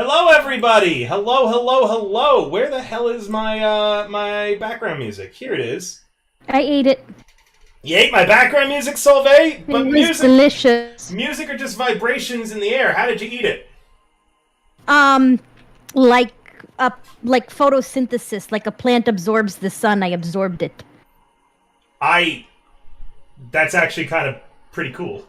Hello, everybody! Hello, hello, hello! Where the hell is my my background music? Here it is. I ate it. You ate my background music, Solveig? But it was delicious. Music are just vibrations in the air. How did you eat it? Like photosynthesis, like a plant absorbs the sun. I absorbed it. That's actually kind of pretty cool.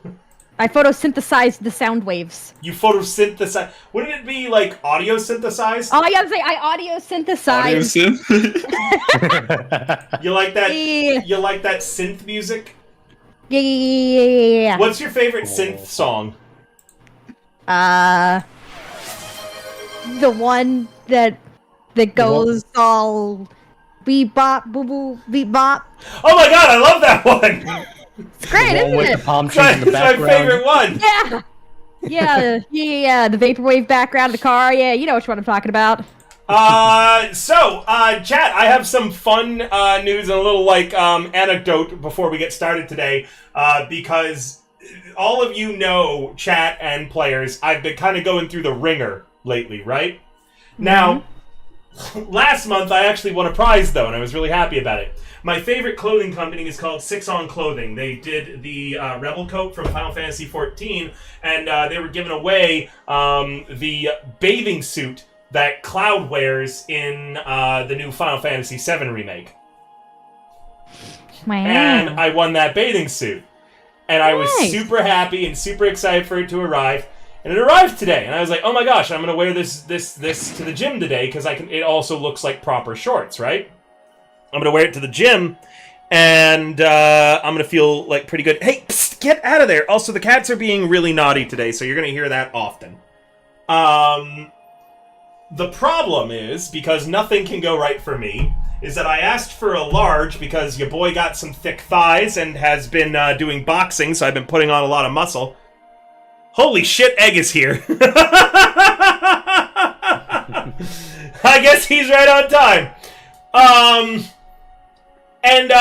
I photosynthesized the sound waves. You photosynthesize? Wouldn't it be like audio synthesized? Oh, I gotta say, I audio synthesized. You like that? Yeah. You like that synth music? Yeah. What's your favorite synth song? The one that goes all beep bop boo boo beep bop. Oh my god, I love that one! It's great, isn't with it? the palm trees in the It's my background. favorite one! Yeah, the vaporwave background of the car. Yeah, you know which one I'm talking about. Chat, I have some fun news and a little anecdote before we get started today, because all of you know, chat and players, I've been kind of going through the ringer lately, right? Mm-hmm. Now, Last month, I actually won a prize, though, and I was really happy about it. My favorite clothing company is called 6 On Clothing. They did the Rebel coat from Final Fantasy XIV, and they were giving away the bathing suit that Cloud wears in the new Final Fantasy VII remake. Wow. And I won that bathing suit. And I was super happy and super excited for it to arrive. And it arrived today. And I was like, oh my gosh, I'm going to wear this to the gym today because it also looks like proper shorts, right? I'm going to wear it to the gym. And I'm going to feel like pretty good. Hey, psst, get out of there. Also, the cats are being really naughty today, so you're going to hear that often. The problem is, because nothing can go right for me, is that I asked for a large because your boy got some thick thighs and has been doing boxing, so I've been putting on a lot of muscle. Holy shit, Egg is here. I guess he's right on time. And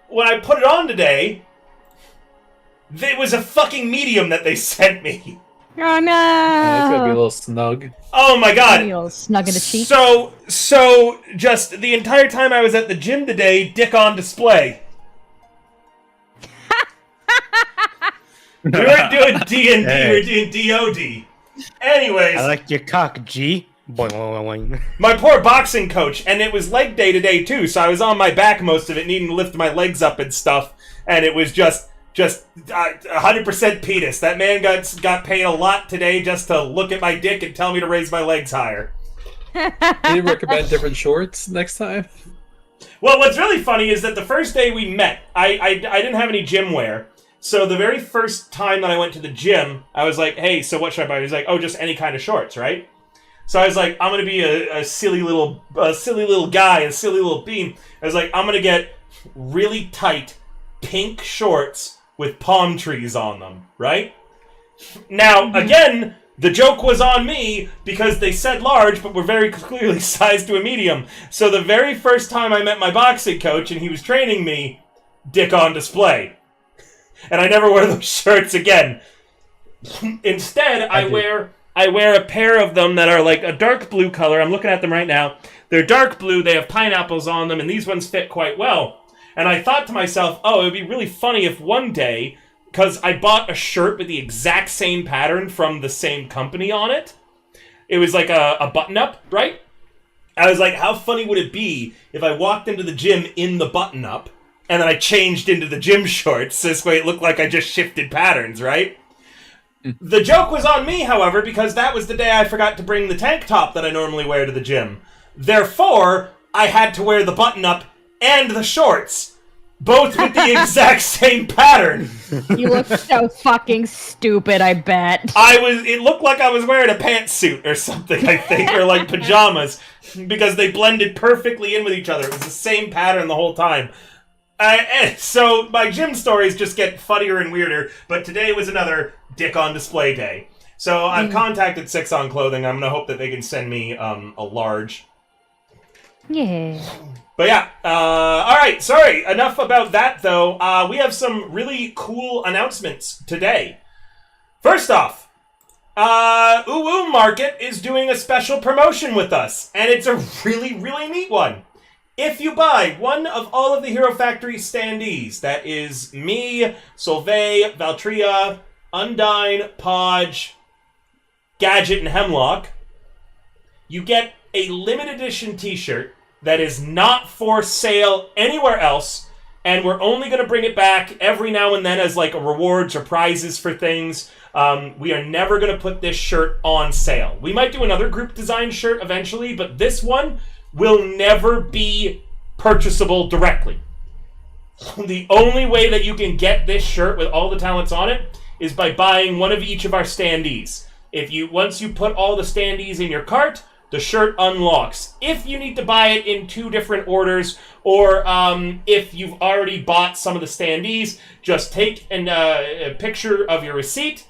when I put it on today, it was a fucking medium that they sent me. Oh no! It's gonna be a little snug. Oh my god! A little snug in the cheek. So just the entire time I was at the gym today, dick on display. We weren't doing D&D, we were doing DOD. Anyways. I like your cock, G. Boing, boing, boing. My poor boxing coach, and it was leg day today too, so I was on my back most of it, needing to lift my legs up and stuff, and it was just 100% penis. That man got paid a lot today just to look at my dick and tell me to raise my legs higher. Can you recommend different shorts next time? Well, what's really funny is that the first day we met, I didn't have any gym wear. So the very first time that I went to the gym, I was like, hey, so what should I buy? He's like, oh, just any kind of shorts, right? So I was like, I'm going to be a silly little guy, a silly little bean. I was like, I'm going to get really tight pink shorts with palm trees on them, right? Now, again, the joke was on me because they said large, but were very clearly sized to a medium. So the very first time I met my boxing coach and he was training me, dick on display. And I never wear those shirts again. Instead, I wear a pair of them that are like a dark blue color. I'm looking at them right now. They're dark blue, they have pineapples on them, and these ones fit quite well. And I thought to myself, oh, it would be really funny if one day, because I bought a shirt with the exact same pattern from the same company on it. It was like a button-up, right? I was like, how funny would it be if I walked into the gym in the button-up, and then I changed into the gym shorts. This way it looked like I just shifted patterns, right? The joke was on me, however, because that was the day I forgot to bring the tank top that I normally wear to the gym. Therefore, I had to wear the button-up and the shorts, both with the exact same pattern. You look so fucking stupid, I bet. It looked like I was wearing a pantsuit or something, I think, or like pajamas, because they blended perfectly in with each other. It was the same pattern the whole time. So my gym stories just get funnier and weirder, but today was another dick on display day. So I've contacted 6 On Clothing. I'm going to hope that they can send me a large. Yeah. But yeah, alright, sorry, enough about that though. We have some really cool announcements today. First off, Uwu Market is doing a special promotion with us, and it's a really, really neat one. If you buy one of all of the Hero Factory standees, that is me, Solvay, Valtria, Undyne, Podge, Gadget, and Hemlock, you get a limited edition t-shirt that is not for sale anywhere else, and we're only going to bring it back every now and then as like rewards or prizes for things. We are never going to put this shirt on sale. We might do another group design shirt eventually, but this one will never be purchasable directly. The only way that you can get this shirt with all the talents on it is by buying one of each of our standees. Once you put all the standees in your cart, the shirt unlocks. If you need to buy it in 2 different orders, or if you've already bought some of the standees, just take a picture of your receipt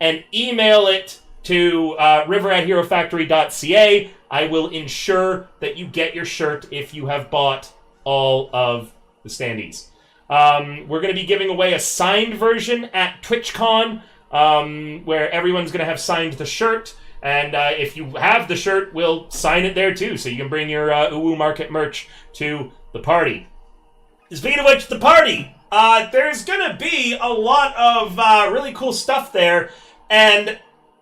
and email it to river@herofactory.ca. I will ensure that you get your shirt if you have bought all of the standees. We're going to be giving away a signed version at TwitchCon, where everyone's going to have signed the shirt. And if you have the shirt, we'll sign it there too, so you can bring your Uwu Market merch to the party. Speaking of which, the party! There's gonna be a lot of really cool stuff there, and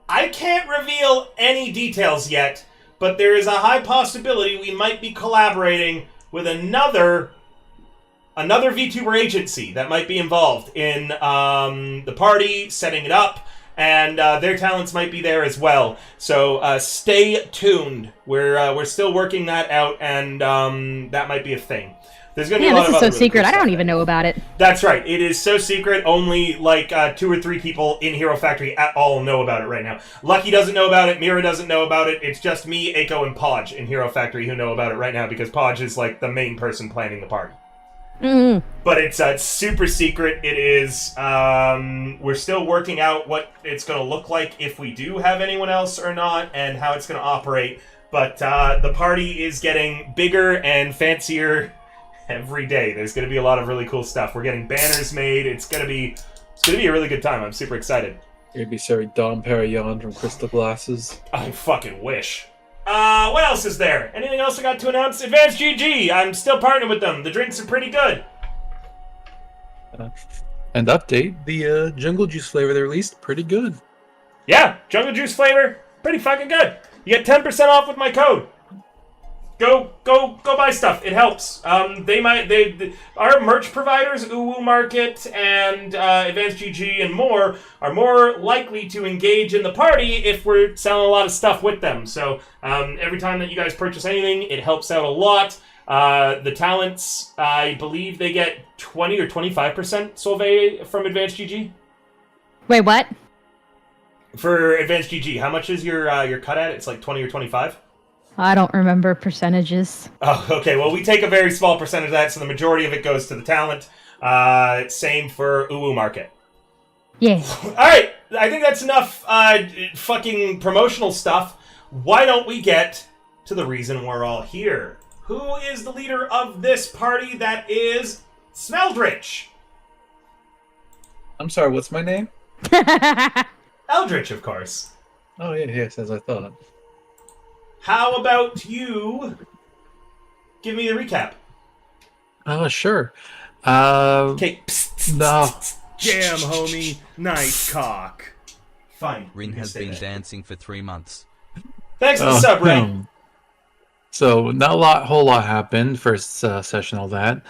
I can't reveal any details yet, but there is a high possibility we might be collaborating with another VTuber agency that might be involved in the party, setting it up, and their talents might be there as well. So stay tuned. We're still working that out, and that might be a thing. There's gonna be a lot this of is so other really secret. cool I don't stuff even there. know about it. That's right. It is so secret. Only like 2 or 3 people in Hero Factory at all know about it right now. Lucky doesn't know about it. Mira doesn't know about it. It's just me, Eiko, and Podge in Hero Factory who know about it right now because Podge is like the main person planning the party. But it's super secret. It is. We're still working out what it's going to look like if we do have anyone else or not, and how it's going to operate. But the party is getting bigger and fancier every day. There's going to be a lot of really cool stuff. We're getting banners made. It's going to be a really good time. I'm super excited. You're gonna be serving Dom Perignon from Crystal Glasses. I fucking wish. What else is there? Anything else I got to announce? Advanced GG. I'm still partnering with them. The drinks are pretty good. And update, the Jungle Juice flavor they released, pretty good. Yeah, Jungle Juice flavor, pretty fucking good. You get 10% off with my code. Go buy stuff. It helps. Our merch providers, Uwu Market and Advanced GG and more, are more likely to engage in the party if we're selling a lot of stuff with them. So every time that you guys purchase anything, it helps out a lot. The talents, I believe they get 20 or 25% Solvay from Advanced GG. Wait, what? For Advanced GG, how much is your cut at? It's like 20 or 25? I don't remember percentages. Oh, okay. Well, we take a very small percentage of that, so the majority of it goes to the talent. Same for Uwu Market. Yeah. All right. I think that's enough fucking promotional stuff. Why don't we get to the reason we're all here? Who is the leader of this party that is Smeldrich? I'm sorry, what's my name? Eldritch, of course. Oh, yeah, yes, as I thought. How about you give me the recap? Sure. Okay. No. Jam, homie. Nice cock. Fine. Rin You can has stay been there. dancing for 3 months. Thanks for the sub, Ray. So not a whole lot happened first session, all that.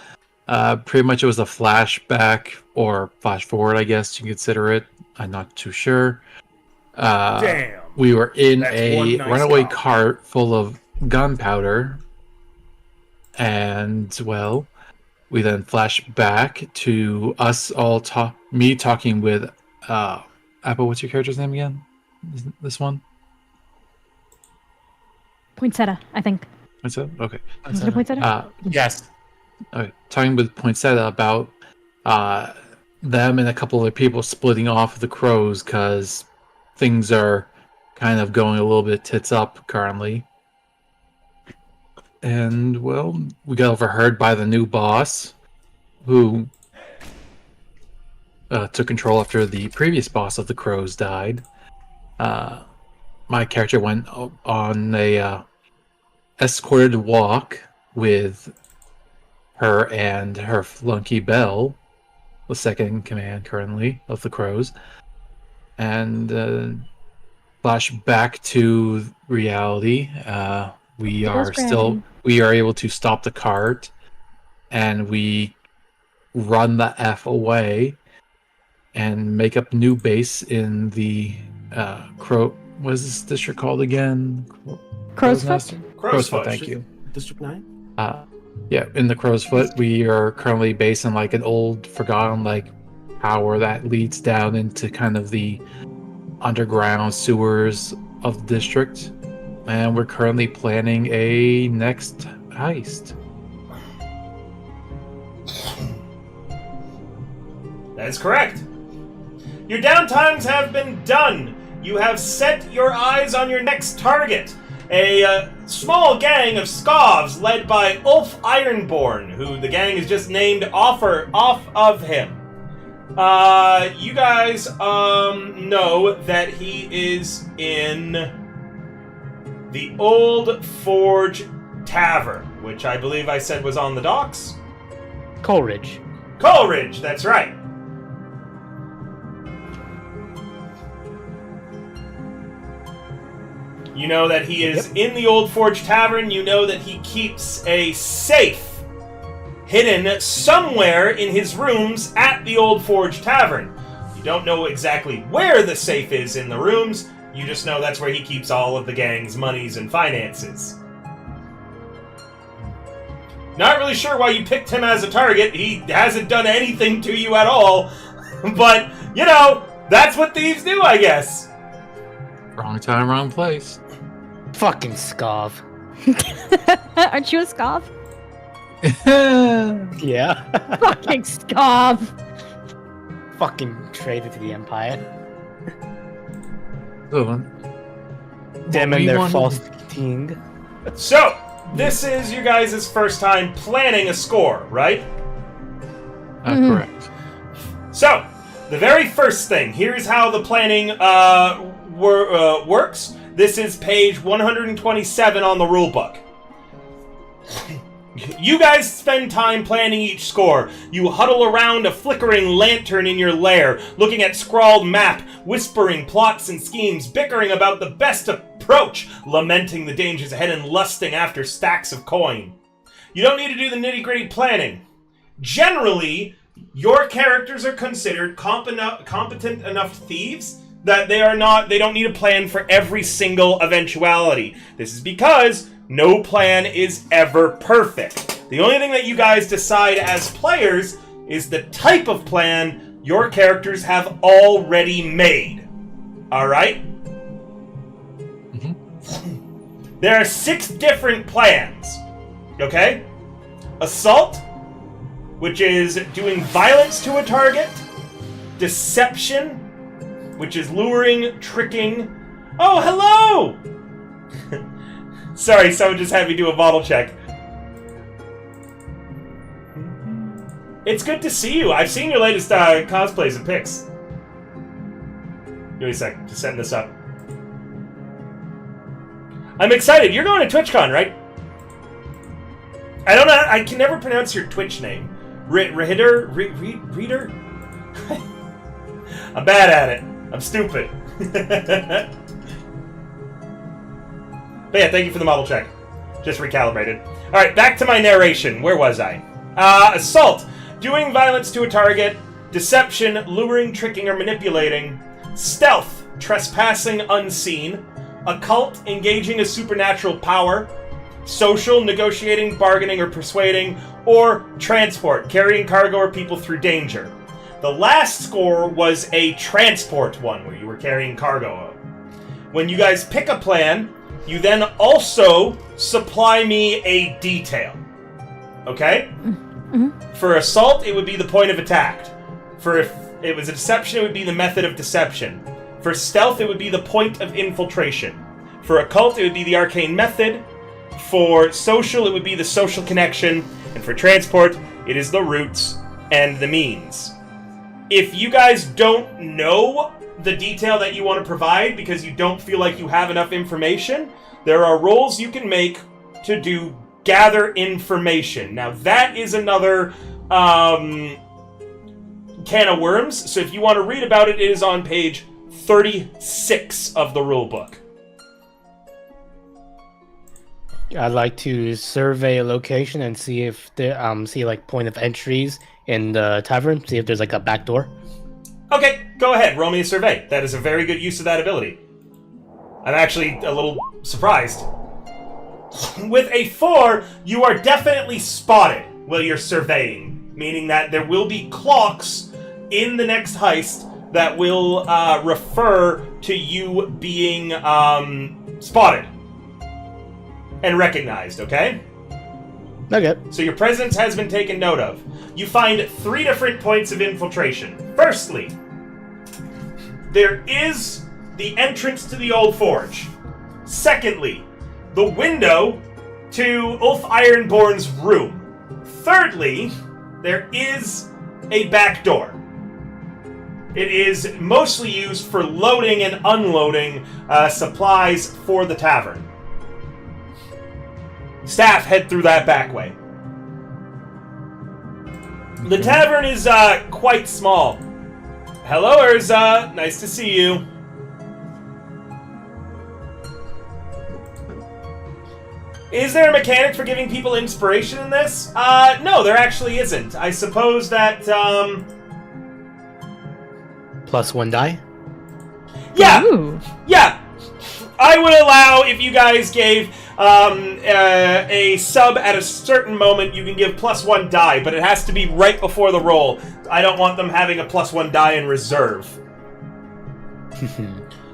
Pretty much it was a flashback or flash forward, I guess you can consider it. I'm not too sure. Damn. We were in That's a one nice runaway cock. cart full of gunpowder, and well, we then flash back to us all talking with Apple. What's your character's name again? This one? Poinsettia, I think. Poinsettia? Okay. Is it a poinsettia? Yes. Okay. Talking with Poinsettia about them and a couple other people splitting off of the crows because things are kind of going a little bit tits up currently. And, well, we got overheard by the new boss who took control after the previous boss of the crows died. My character went on a escorted walk with her and her flunky Belle, the second in command currently of the crows, and flash back to reality. We are able to stop the cart, and we run the F away and make up new base in the what is this district called again? Crow's Foot? Crow's Foot. Thank you. District 9? Yeah, in the Crow's Foot, we are currently based in like an old, forgotten like tower that leads down into kind of the underground sewers of the district, and we're currently planning a next heist. That is correct. Your downtimes have been done. You have set your eyes on your next target. A small gang of Scavs led by Ulf Ironborn, who the gang is just named off of him. You guys know that he is in the Old Forge Tavern, which I believe I said was on the docks. Coleridge. Coleridge, that's right. You know that he is in the Old Forge Tavern. You know that he keeps a safe hidden somewhere in his rooms at the Old Forge Tavern. You don't know exactly where the safe is in the rooms. You just know that's where he keeps all of the gang's monies and finances. Not really sure why you picked him as a target. He hasn't done anything to you at all. But, you know, that's what thieves do, I guess. Wrong time, wrong place. Fucking Scav. Aren't you a scoff? Yeah. Fucking scoff. Fucking traitor to the Empire. Oh, Damn we him, their wanted- false king. So, this is you guys' first time planning a score, right? correct. So, the very first thing, here's how the planning works. This is page 127 on the rulebook. You guys spend time planning each score. You huddle around a flickering lantern in your lair, looking at scrawled map, whispering plots and schemes, bickering about the best approach, lamenting the dangers ahead and lusting after stacks of coin. You don't need to do the nitty-gritty planning. Generally, your characters are considered competent enough thieves that they don't need a plan for every single eventuality. This is because no plan is ever perfect. The only thing that you guys decide as players is the type of plan your characters have already made. Alright? There are 6 different plans. Okay? Assault, which is doing violence to a target. Deception, which is luring, tricking. Oh, hello! Sorry, someone just had me do a model check. It's good to see you. I've seen your latest cosplays and pics. Give me a sec to send this up. I'm excited. You're going to TwitchCon, right? I don't know. I can never pronounce your Twitch name. Reader? I'm bad at it. I'm stupid. But yeah, thank you for the model check. Just recalibrated. Alright, back to my narration. Where was I? Assault. Doing violence to a target. Deception. Luring, tricking, or manipulating. Stealth. Trespassing unseen. Occult. Engaging a supernatural power. Social. Negotiating, bargaining, or persuading. Or transport. Carrying cargo or people through danger. The last score was a transport one, where you were carrying cargo. When you guys pick a plan, you then also supply me a detail. Okay? Mm-hmm. For assault, it would be the point of attack. For if it was a deception, it would be the method of deception. For stealth, it would be the point of infiltration. For occult, it would be the arcane method. For social, it would be the social connection. And for transport, it is the routes and the means. If you guys don't know the detail that you want to provide because you don't feel like you have enough information, there are roles you can make to do gather information. Now that is another can of worms, so if you want to read about it, it is on page 36 of the rulebook. I'd like to survey a location and see if there see like point of entries in the tavern, see if there's like a back door. Okay, go ahead, roll me a survey. That is a very good use of that ability. I'm actually a little surprised. With a 4, you are definitely spotted while you're surveying, meaning that there will be clocks in the next heist that will refer to you being spotted and recognized, okay? Okay. So your presence has been taken note of. You find 3 different points of infiltration. Firstly, there is the entrance to the Old Forge. Secondly, the window to Ulf Ironborn's room. Thirdly, there is a back door. It is mostly used for loading and unloading supplies for the tavern. Staff, head through that back way. The tavern is quite small. Hello, Urza. Nice to see you. Is there a mechanic for giving people inspiration in this? No, there actually isn't. I suppose that, +1 die. Yeah! Ooh. Yeah! I would allow if you guys gave a sub at a certain moment, you can give +1 die, but it has to be right before the roll. I don't want them having a +1 die in reserve.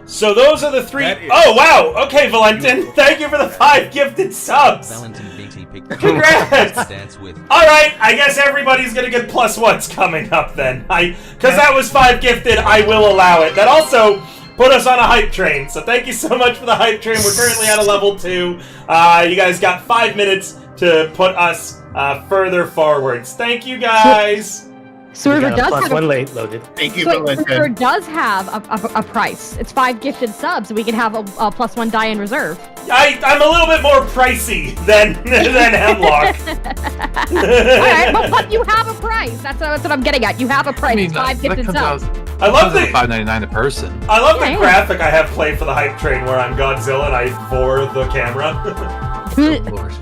So those are the 3... Oh, wow! Okay, Valentin, thank you for the 5 gifted subs! Valentin BT picked Congrats! dance with. Alright, I guess everybody's gonna get +1s coming up then. Because that was 5 gifted, I will allow it. That also put us on a hype train, so thank you so much for the hype train. We're currently at a level 2. You guys got 5 minutes to put us further forwards. Thank you, guys! Server We got a does have +1 a, late loaded. Thank you, so Valentin. server does have a price. It's 5 gifted subs, so we can have a +1 die in reserve. I'm a little bit more pricey than Hemlock. Alright, but you have a price. That's what I'm getting at. You have a price. It's 5 that gifted comes subs. out. I love the $5.99 a person. I love the Yeah. graphic I have played for the hype train where I'm Godzilla and I bore the camera. Of course.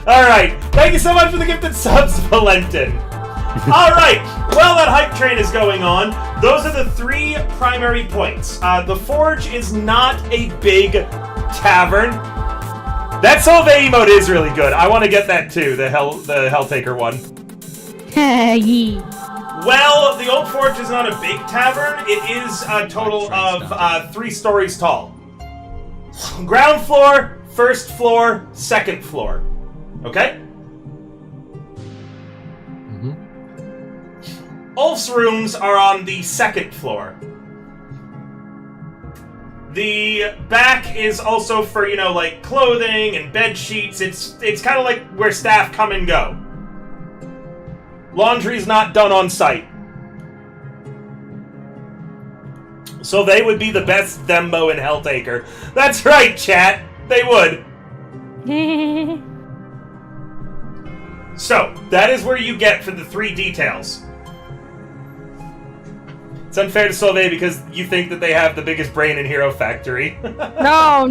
Alright, thank you so much for the gifted subs, Valentin. Alright, well that hype train is going on. Those are the 3 primary points. The Forge is not a big tavern. That Solve emote is really good. I want to get that too, the Helltaker one. Yee. Well, the Old Forge is not a big tavern. It is a total of 3 stories tall. Ground floor, first floor, second floor. Okay? Ulf's rooms are on the second floor. The back is also for, like clothing and bed sheets. It's kind of like where staff come and go. Laundry's not done on site. So they would be the best Thembo and Helltaker. That's right, chat. They would. So, that is where you get for the 3 details. It's unfair to Solvay because you think that they have the biggest brain in Hero Factory. No.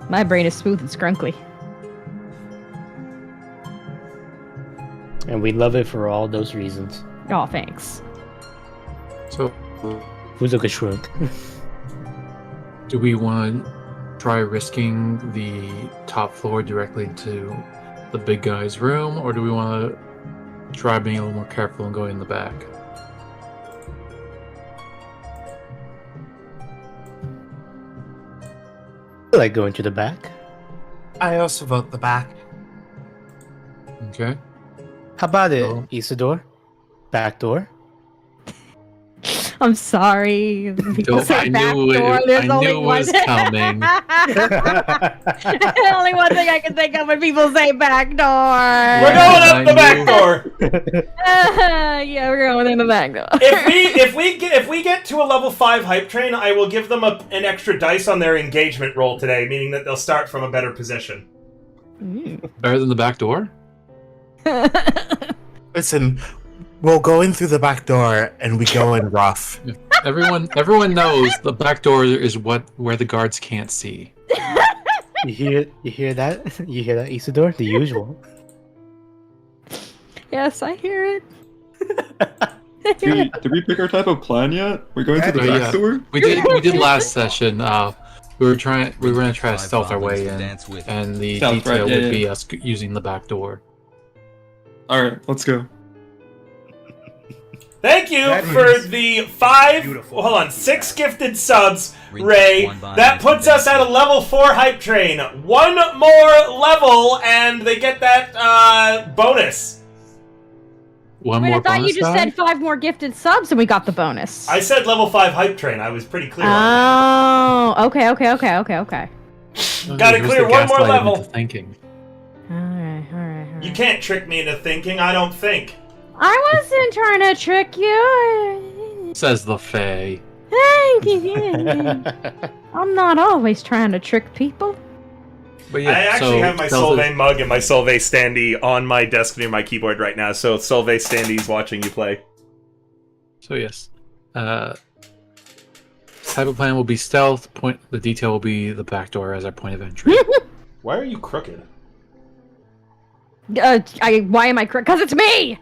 My brain is smooth and scrunkly. And we love it for all those reasons. Oh, thanks. So, Who's a good shrunk? do we want to try risking the top floor directly to the big guy's room, or do we want to try being a little more careful and going in the back? I like going to the back. I also vote the back. Okay. How about it, Oh. Isidore? Back door? I'm sorry. People say I back knew door. it, There's I only knew it one. was coming. Only one thing I can think of when people say back door. We're going up I the back knew- door. Yeah, we're going in the back door. If we get to a level 5 hype train, I will give them an extra dice on their engagement roll today, meaning that they'll start from a better position. Better than the back door? Listen, we'll go in through the back door and we go in rough. Everyone knows the back door is where the guards can't see. You hear that? You hear that, Isidore? The usual. Yes, I hear it. Did we pick our type of plan yet? We're going to the Yeah. back door? We did last session. We were going to try to stealth our way in, and the Stealth, detail right, yeah, would yeah. be us using the back door. Alright, let's go. Thank you That for is the 5. beautiful. Hold on, 6 gifted subs, Ring Ray. one by That puts us at a level 4 hype train. 1 more level, and they get that bonus. One Wait, more I thought you bonus just die? said 5 more gifted subs and we got the bonus. I said level 5 hype train. I was pretty clear on Oh, okay. that. Gotta Here's clear the one more gaslight level. into thinking. Alright. You can't trick me into thinking. I don't think. I wasn't trying to trick you. Says the Fae. I'm not always trying to trick people. But yeah, I actually have my stealth Solvay mug and my Solvay standee on my desk near my keyboard right now, so Solvay standee's watching you play. So yes, type of plan will be stealth. The detail will be the back door as our point of entry. Why are you crooked? Why am I correct? Because it's me!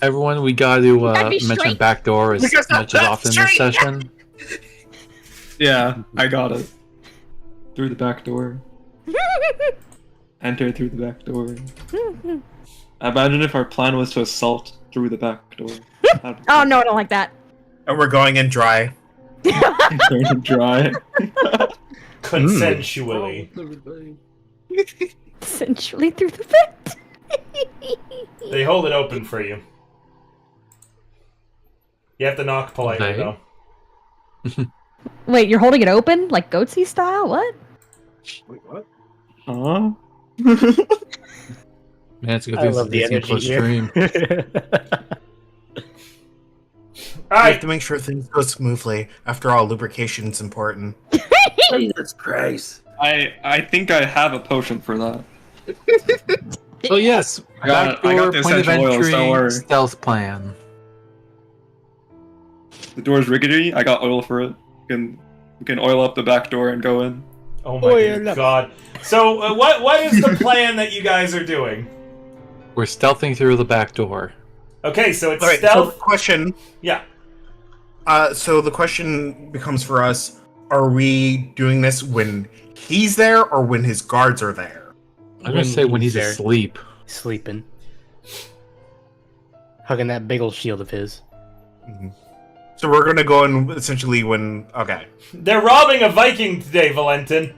Everyone, we got to Gotta be mention straight. back door as much as often this session. Yeah, I got it. Through the back door. Enter through the back door. Imagine if our plan was to assault through the back door. Oh no, I don't like that. And we're going in dry. Dry. Consensually. Essentially through the vent. They hold it open for you. You have to knock politely, Okay. though. Wait, you're holding it open? Like Goatsy style? What? Wait, what? Huh? Man, it's a good I thing love the it's energy plus stream. here. We have Alright, to make sure things go smoothly. After all, lubrication's important. Jesus Christ. I think I have a potion for that. So yes, I got back door, the point of essential oils, entry, don't worry. stealth plan. The door's rickety. I got oil for it. We can oil up the back door and go in. oh my good god. So, what is the plan that you guys are doing? We're stealthing through the back door. Okay, so it's All right. So stealth. the question. Yeah. So the question becomes for us: are we doing this when he's there, or when his guards are there? I'm gonna say when he's there. asleep. Sleeping. Hugging that big old shield of his. So we're gonna go in essentially when. Okay. They're robbing a Viking today, Valentin.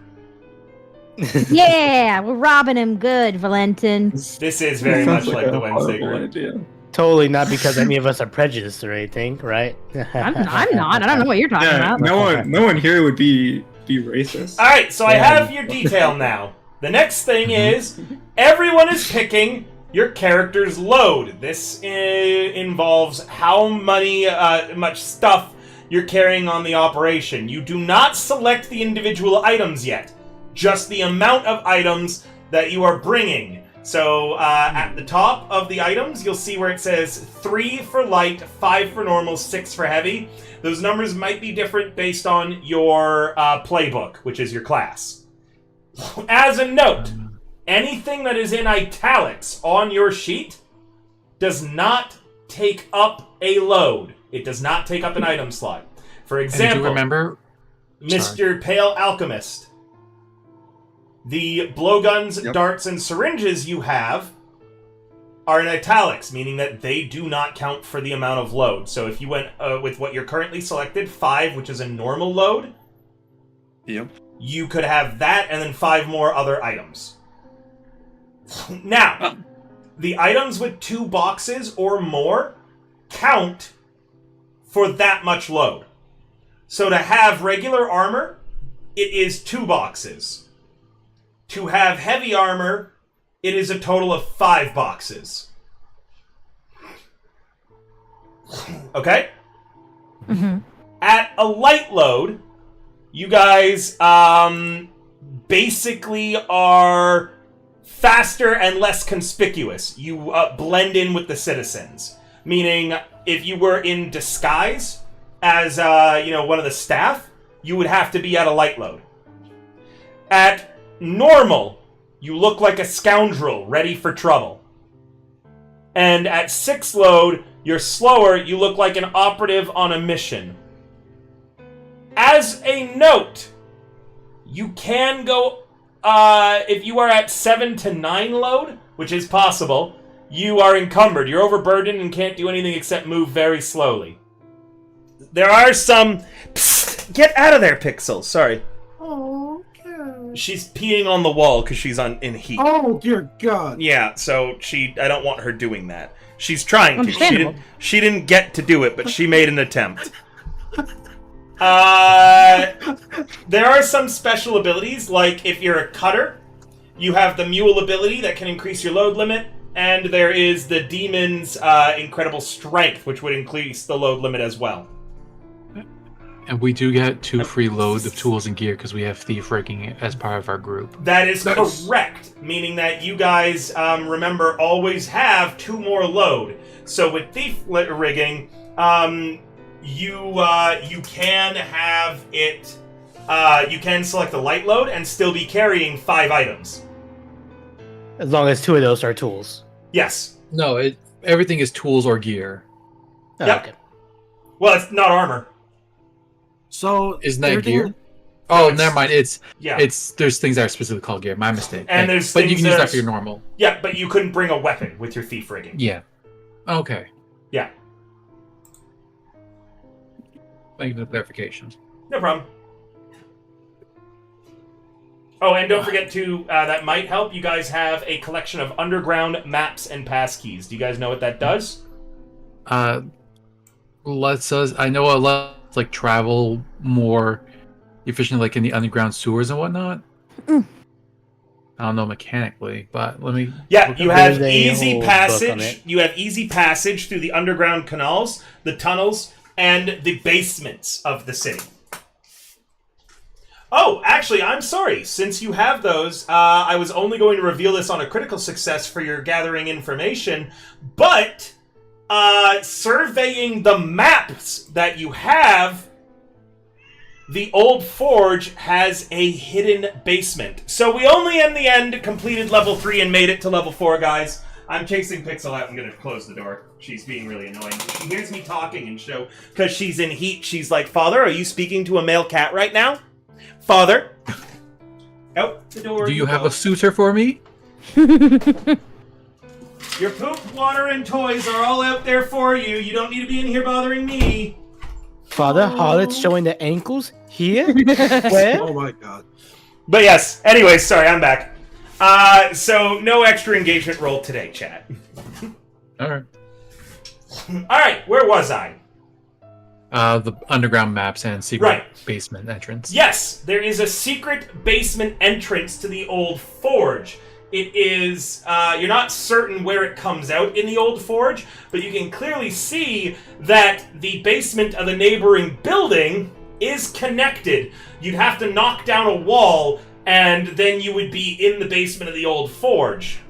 Yeah, we're robbing him good, Valentin. This is very much Sounds like the a Wednesday horrible group. idea. Totally not because any of us are prejudiced or anything, right? I'm not. I don't know what you're talking Yeah, about. no one here would be racist. Alright, so I Yeah. have your detail now. The next thing is, everyone is picking your character's load. This involves how much stuff you're carrying on the operation. You do not select the individual items yet, just the amount of items that you are bringing. So at the top of the items, you'll see where it says 3 for light, 5 for normal, 6 for heavy. Those numbers might be different based on your playbook, which is your class. As a note, anything that is in italics on your sheet does not take up a load. It does not take up an item slot. For And do example, you remember? Mr. Pale Alchemist, the blowguns, Yep. darts, and syringes you have are in italics, meaning that they do not count for the amount of load. So if you went with what you're currently selected, 5, which is a normal load, Yep. you could have that and then 5 more other items. Now, the items with 2 boxes or more count for that much load. So to have regular armor, it is 2 boxes. To have heavy armor, it is a total of 5 boxes. Okay? Mm-hmm. At a light load, you guys basically are faster and less conspicuous. You blend in with the citizens. Meaning, if you were in disguise as one of the staff, you would have to be at a light load. At normal, you look like a scoundrel ready for trouble. And at 6 load, you're slower, you look like an operative on a mission. As a note, you can go, if you are at 7 to 9 load, which is possible, you are encumbered. You're overburdened and can't do anything except move very slowly. There are some... Psst, get out of there, Pixel. Sorry. Okay. She's peeing on the wall because she's in heat. Oh, dear God. Yeah, so I don't want her doing that. She's trying to. Understandable. She didn't get to do it, but she made an attempt. There are some special abilities, like if you're a cutter, you have the mule ability that can increase your load limit, and there is the demon's incredible strength, which would increase the load limit as well. And we do get 2 free loads of tools and gear because we have thief rigging as part of our group. That is correct, meaning that you guys, remember, always have 2 more load. So with thief rigging, you can have it. You can select the light load and still be carrying 5 items. As long as 2 of those are tools. Yes. No, everything is tools or gear. Oh, Yep. okay. Well, it's not armor. So Isn't that everything- gear? Oh, it's- never mind. It's Yeah. there's things that are specifically called gear. My mistake. And there's but you things can use that that are- for your normal. Yeah, but you couldn't bring a weapon with your thief rigging. Yeah. Okay. Yeah. Thank you for the clarification. No problem. Oh, and don't forget to, that might help, you guys have a collection of underground maps and passkeys. Do you guys know what that does? Lets us. I know it lets like travel more efficiently, like in the underground sewers and whatnot. I don't know mechanically, but let me. Yeah, look you up- have There's a easy whole book on passage. it. You have easy passage through the underground canals, the tunnels, and the basements of the city. Oh, actually, I'm sorry. Since you have those, I was only going to reveal this on a critical success for your gathering information, but surveying the maps that you have, the old forge has a hidden basement. So we only, in the end, completed level 3 and made it to level 4, guys. I'm chasing Pixel out. I'm going to close the door. She's being really annoying. She hears me talking and show, because she's in heat. She's like, "Father, are you speaking to a male cat right now? Father?" Out the door. Do you have go. a suitor for me? Your poop, water, and toys are all out there for you. You don't need to be in here bothering me. Father, harlots showing the ankles here? Where? Oh my god. But yes, anyways, sorry, I'm back. So no extra engagement roll today, chat. All right. Alright, where was I? The underground maps and secret Right. basement entrance. Yes, there is a secret basement entrance to the old forge. It is, you're not certain where it comes out in the old forge, but you can clearly see that the basement of the neighboring building is connected. You'd have to knock down a wall, and then you would be in the basement of the old forge.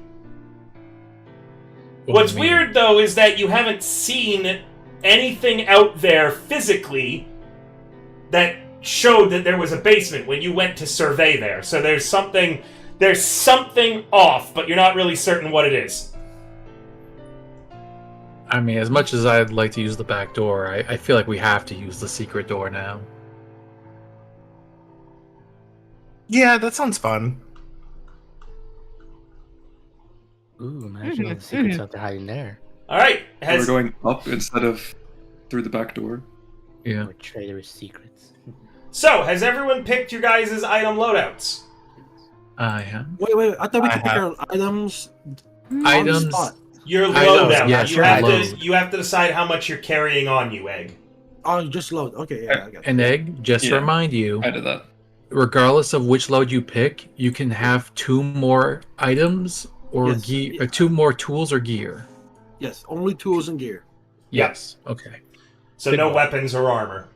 What's weird, though, is that you haven't seen anything out there physically that showed that there was a basement when you went to survey there. So there's something off, but you're not really certain what it is. I mean, as much as I'd like to use the back door, I feel like we have to use the secret door now. Yeah, that sounds fun. Ooh, imagine all the secrets out there hiding there. Alright, We're going up instead of through the back door. Yeah. Or traitorous secrets. So, has everyone picked your guys' item loadouts? I am. Wait. I thought we I could pick have- our items on the Items. spot. Your Items, loadout. yes, you your have load. to decide how much you're carrying on you, Egg. Oh, just load. Okay, yeah, I got it. An egg, just to Yeah. remind you, I did that. regardless of which load you pick, you can have 2 more items or Yes. gear, or 2 more tools or gear. Yes, only tools and gear. Yes. Okay. So Good no one. weapons or armor.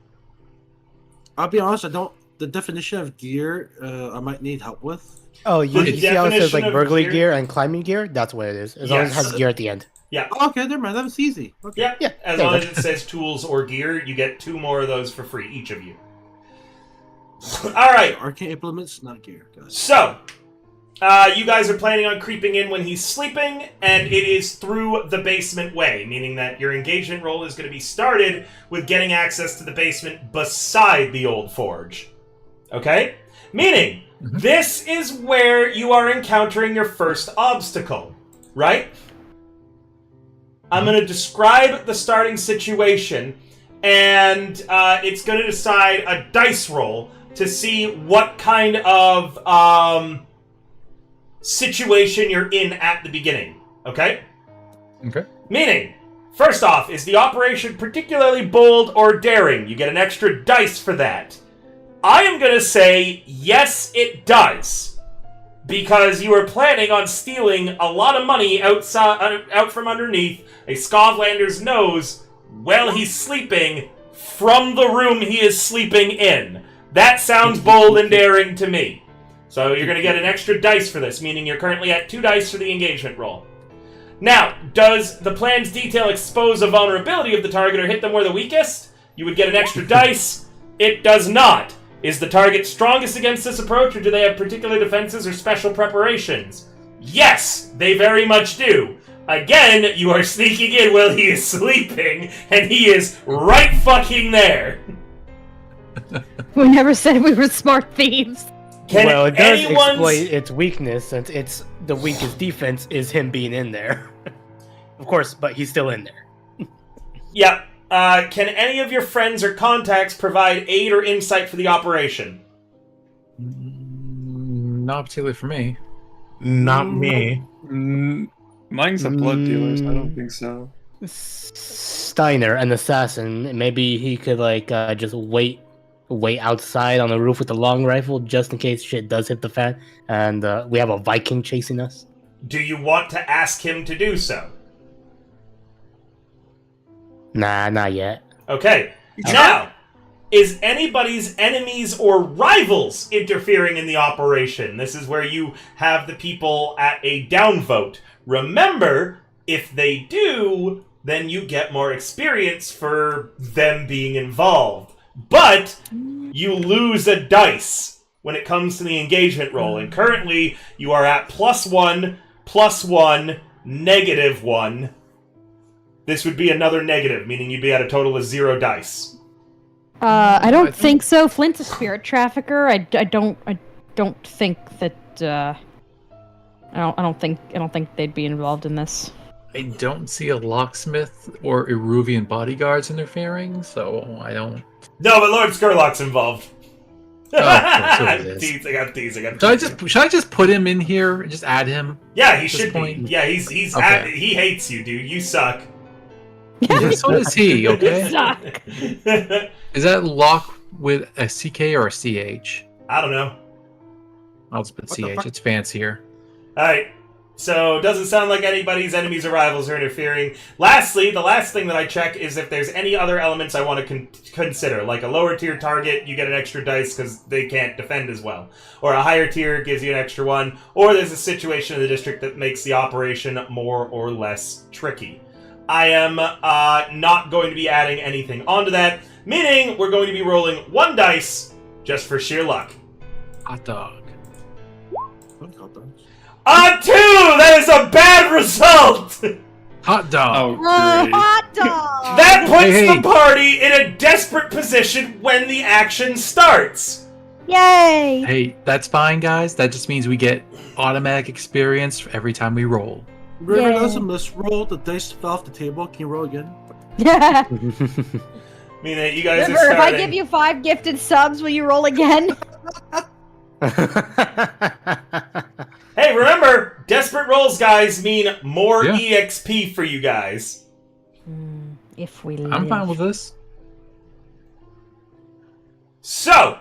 I'll be honest, I don't. The definition of gear, I might need help with. Oh, you, The you see how it says definition like of burglary gear- gear and climbing gear? That's what it is. As long as it Yes. has gear at the end. Oh, okay, never mind. That was easy. Okay. Yeah, Yeah, as there you long go. as it says tools or gear, you get 2 more of those for free, each of you. Alright, Arcane implements, not gear. Got it. so, you guys are planning on creeping in when he's sleeping, and it is through the basement way, meaning that your engagement roll is going to be started with getting access to the basement beside the old forge. Okay? Meaning, this is where you are encountering your first obstacle, right? I'm going to describe the starting situation, and it's going to decide a dice roll to see what kind of situation you're in at the beginning. Okay? Okay. Meaning, first off, is the operation particularly bold or daring? You get an extra dice for that. I am going to say, yes, it does. Because you are planning on stealing a lot of money out from underneath a Scotlander's nose while he's sleeping from the room he is sleeping in. That sounds bold and daring to me. So you're going to get an extra dice for this, meaning you're currently at 2 dice for the engagement roll. Now, does the plan's detail expose a vulnerability of the target or hit them where the weakest? You would get an extra dice. It does not. Is the target strongest against this approach, or do they have particular defenses or special preparations? Yes, they very much do. Again, you are sneaking in while he is sleeping, and he is right fucking there. We never said we were smart thieves. Well, it does exploit its weakness, since it's the weakest defense is him being in there. Of course, but he's still in there. Yeah. Can any of your friends or contacts provide aid or insight for the operation? Not particularly for me. Not me. Mine's a blood dealer, so I don't think so. Steiner, an assassin, maybe he could just wait outside on the roof with a long rifle just in case shit does hit the fan, and we have a Viking chasing us. Do you want to ask him to do so? Nah, not yet. Okay. Now, is anybody's enemies or rivals interfering in the operation? This is where you have the people at a downvote. Remember, if they do, then you get more experience for them being involved. But you lose a dice when it comes to the engagement roll. And currently, you are at +1, +1, -1. This would be another negative, meaning you'd be at a total of 0 dice. I don't think so. Flint's a spirit trafficker. I don't think that. I don't think they'd be involved in this. I don't see a locksmith or Eruvian bodyguards interfering, so I don't. No, but Lord Skurlock's involved. Oh, of course it is. I got these. Should I just put him in here and just add him? Yeah, he should be. Yeah, he's okay. He hates you, dude. You suck. Yeah, so does he, okay? Suck. Is that lock with a CK or a CH? I don't know. I'll just put CH. It's fancier. Alright. So, doesn't sound like anybody's enemies or rivals are interfering. Lastly, the last thing that I check is if there's any other elements I want to consider. Like a lower tier target, you get an extra dice because they can't defend as well. Or a higher tier gives you an extra 1. Or there's a situation in the district that makes the operation more or less tricky. I am not going to be adding anything onto that, meaning we're going to be rolling 1 dice just for sheer luck. Hot dog. A 2! That is a bad result! Hot dog. Oh, great. Hot dog! That puts Hey. the party in a desperate position when the action starts. Yay! Hey, that's fine, guys. That just means we get automatic experience every time we roll. River Yay. doesn't misroll. The dice fell off the table. Can you roll again? Yeah. I mean, you guys River, are if starting. I give you 5 gifted subs, will you roll again? Hey, remember, desperate rolls, guys, mean more Yeah. EXP for you guys. If we live. I'm fine with this. So,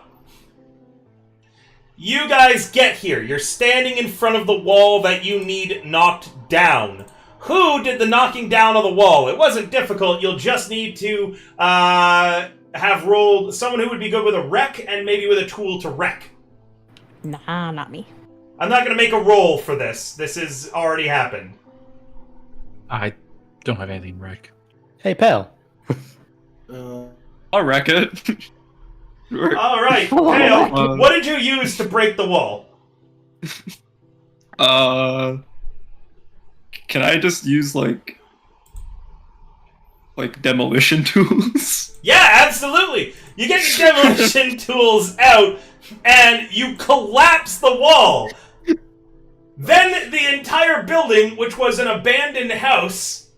you guys get here. You're standing in front of the wall that you need knocked down. Who did the knocking down of the wall? It wasn't difficult. You'll just need to have rolled someone who would be good with a wreck and maybe with a tool to wreck. Nah, not me. I'm not going to make a roll for this. This has already happened. I don't have anything, Rick. Hey, pal. I'll wreck it. Sure. All right, Hale, what did you use to break the wall? Can I just use like demolition tools? Yeah, absolutely. You get your demolition tools out, and you collapse the wall. Then the entire building, which was an abandoned house,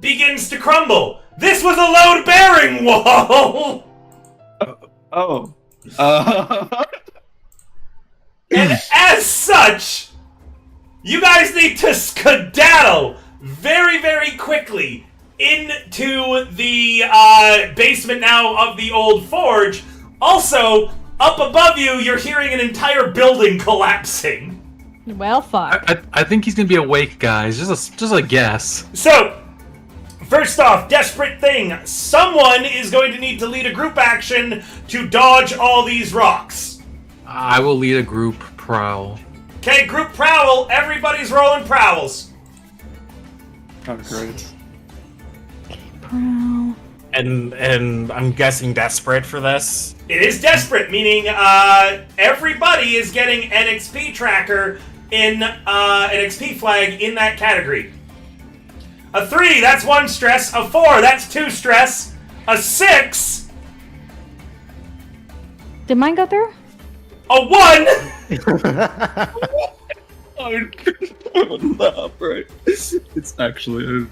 begins to crumble. This was a load-bearing wall! Oh. And as such, you guys need to skedaddle very, very quickly into the basement now of the old forge. Also, up above you, you're hearing an entire building collapsing. Well, fuck. I think he's gonna be awake, guys. Just a guess. So, First off, desperate thing. Someone is going to need to lead a group action to dodge all these rocks. I will lead a group prowl. Okay, group prowl. Everybody's rolling prowls. Oh, great. Prowl. And I'm guessing desperate for this. It is desperate, meaning everybody is getting an XP tracker in an XP flag in that category. A 3, that's 1 stress. A 4, that's 2 stress. A 6. Did mine go through? A 1. Oh, right. It's actually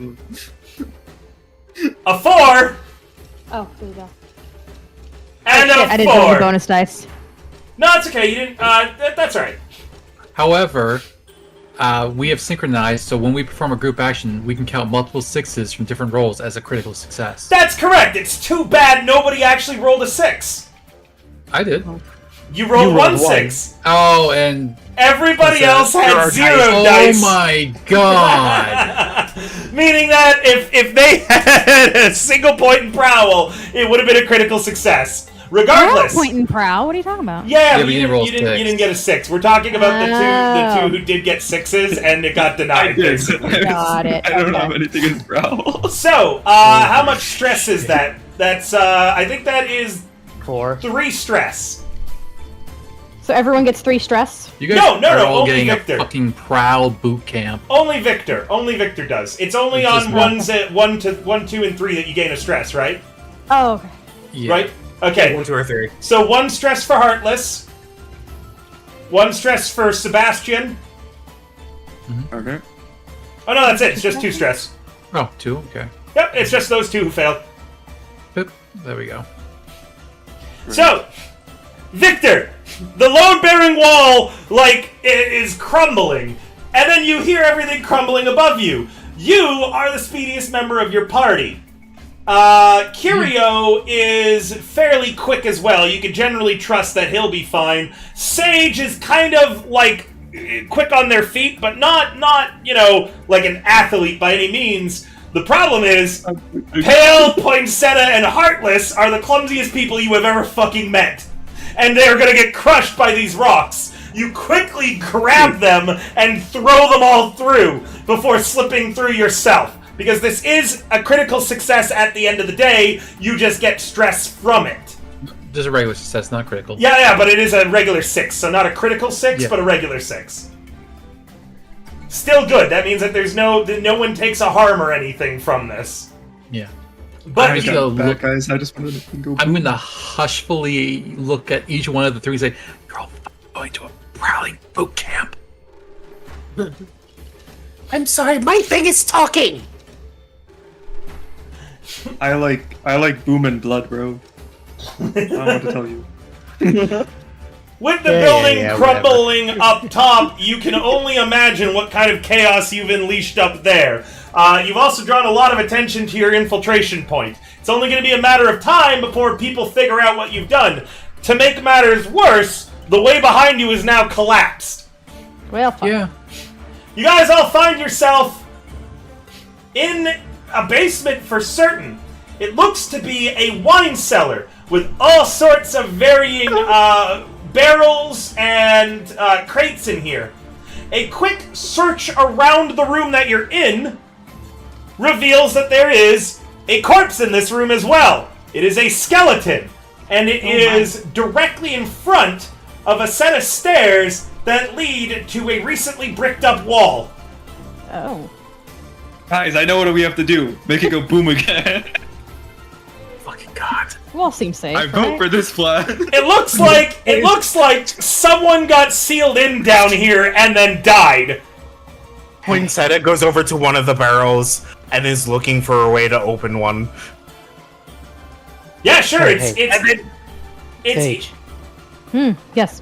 A 4. Oh, there you go. And Shit, a I didn't roll 4. the bonus dice. No, it's okay. You didn't. That's all right. However, we have synchronized, so when we perform a group action, we can count multiple 6s from different rolls as a critical success. That's correct. It's too bad nobody actually rolled a 6. I did. You rolled You one rolled 6. Oh, and Everybody else had 0 oh dice. my god! Meaning that if they had a single point in prowl, it would have been a critical success. Regardless. Point in prowl. What are you talking about? Yeah, Yeah, but but you, roll didn't, six. you didn't get a 6. We're talking about the Oh. two who did get 6s and it got denied. basically. Got it. I don't Okay. have anything in prowl. So, how much stress is that? That's I think that is 4. 3 stress. So everyone gets 3 stress. You guys No, are all only getting Victor. a fucking prowl boot camp. Only Victor does. It's only It's on just ones at 1, 2, and 3 that you gain a stress, right? Oh, okay. Yeah. Right? Okay. 1, 2, or 3. So 1 stress for Heartless. 1 stress for Sebastian. Okay. Oh no, that's it. It's just 2 stress. Oh, 2? Okay. Yep, it's just those 2 who failed. Boop. There we go. So, Victor, the load-bearing wall, is crumbling, and then you hear everything crumbling above you. You are the speediest member of your party. Kirio is fairly quick as well. You can generally trust that he'll be fine. Sage is kind of, quick on their feet, but not like an athlete by any means. The problem is, Pale, Poinsettia, and Heartless are the clumsiest people you have ever fucking met. And they're gonna get crushed by these rocks. You quickly grab them and throw them all through before slipping through yourself. Because this is a critical success at the end of the day, you just get stress from it. This is a regular success, not critical. Yeah, but it is a regular 6, so not a critical 6, Yeah. but a regular 6. Still good. That means that that no one takes a harm or anything from this. Yeah. But I'm you- gonna Back, look. guys. I just wanted to go. I'm gonna hushfully look at each one of the 3 and say, "You're all going to a prowling boot camp." I'm sorry, my thing is talking! I like boom and blood, bro. I don't know what to tell you. with the Yeah, building yeah, crumbling up top, you can only imagine what kind of chaos you've unleashed up there. You've also drawn a lot of attention to your infiltration point. It's only going to be a matter of time before people figure out what you've done. To make matters worse, the way behind you is now collapsed. Well, fuck. Yeah. You guys all find yourself in a basement for certain. It looks to be a wine cellar with all sorts of varying barrels and crates in here. A quick search around the room that you're in reveals that there is a corpse in this room as well. It is a skeleton, and it is directly in front of a set of stairs that lead to a recently bricked up wall. Oh. Guys, I know what we have to do. Make it go boom again. Fucking god. Well, seems safe. I vote for this plan. It looks like someone got sealed in down here and then died. Poinsettia goes over to one of the barrels and is looking for a way to open one. Yeah, sure. Hey, It's Sage. Yes.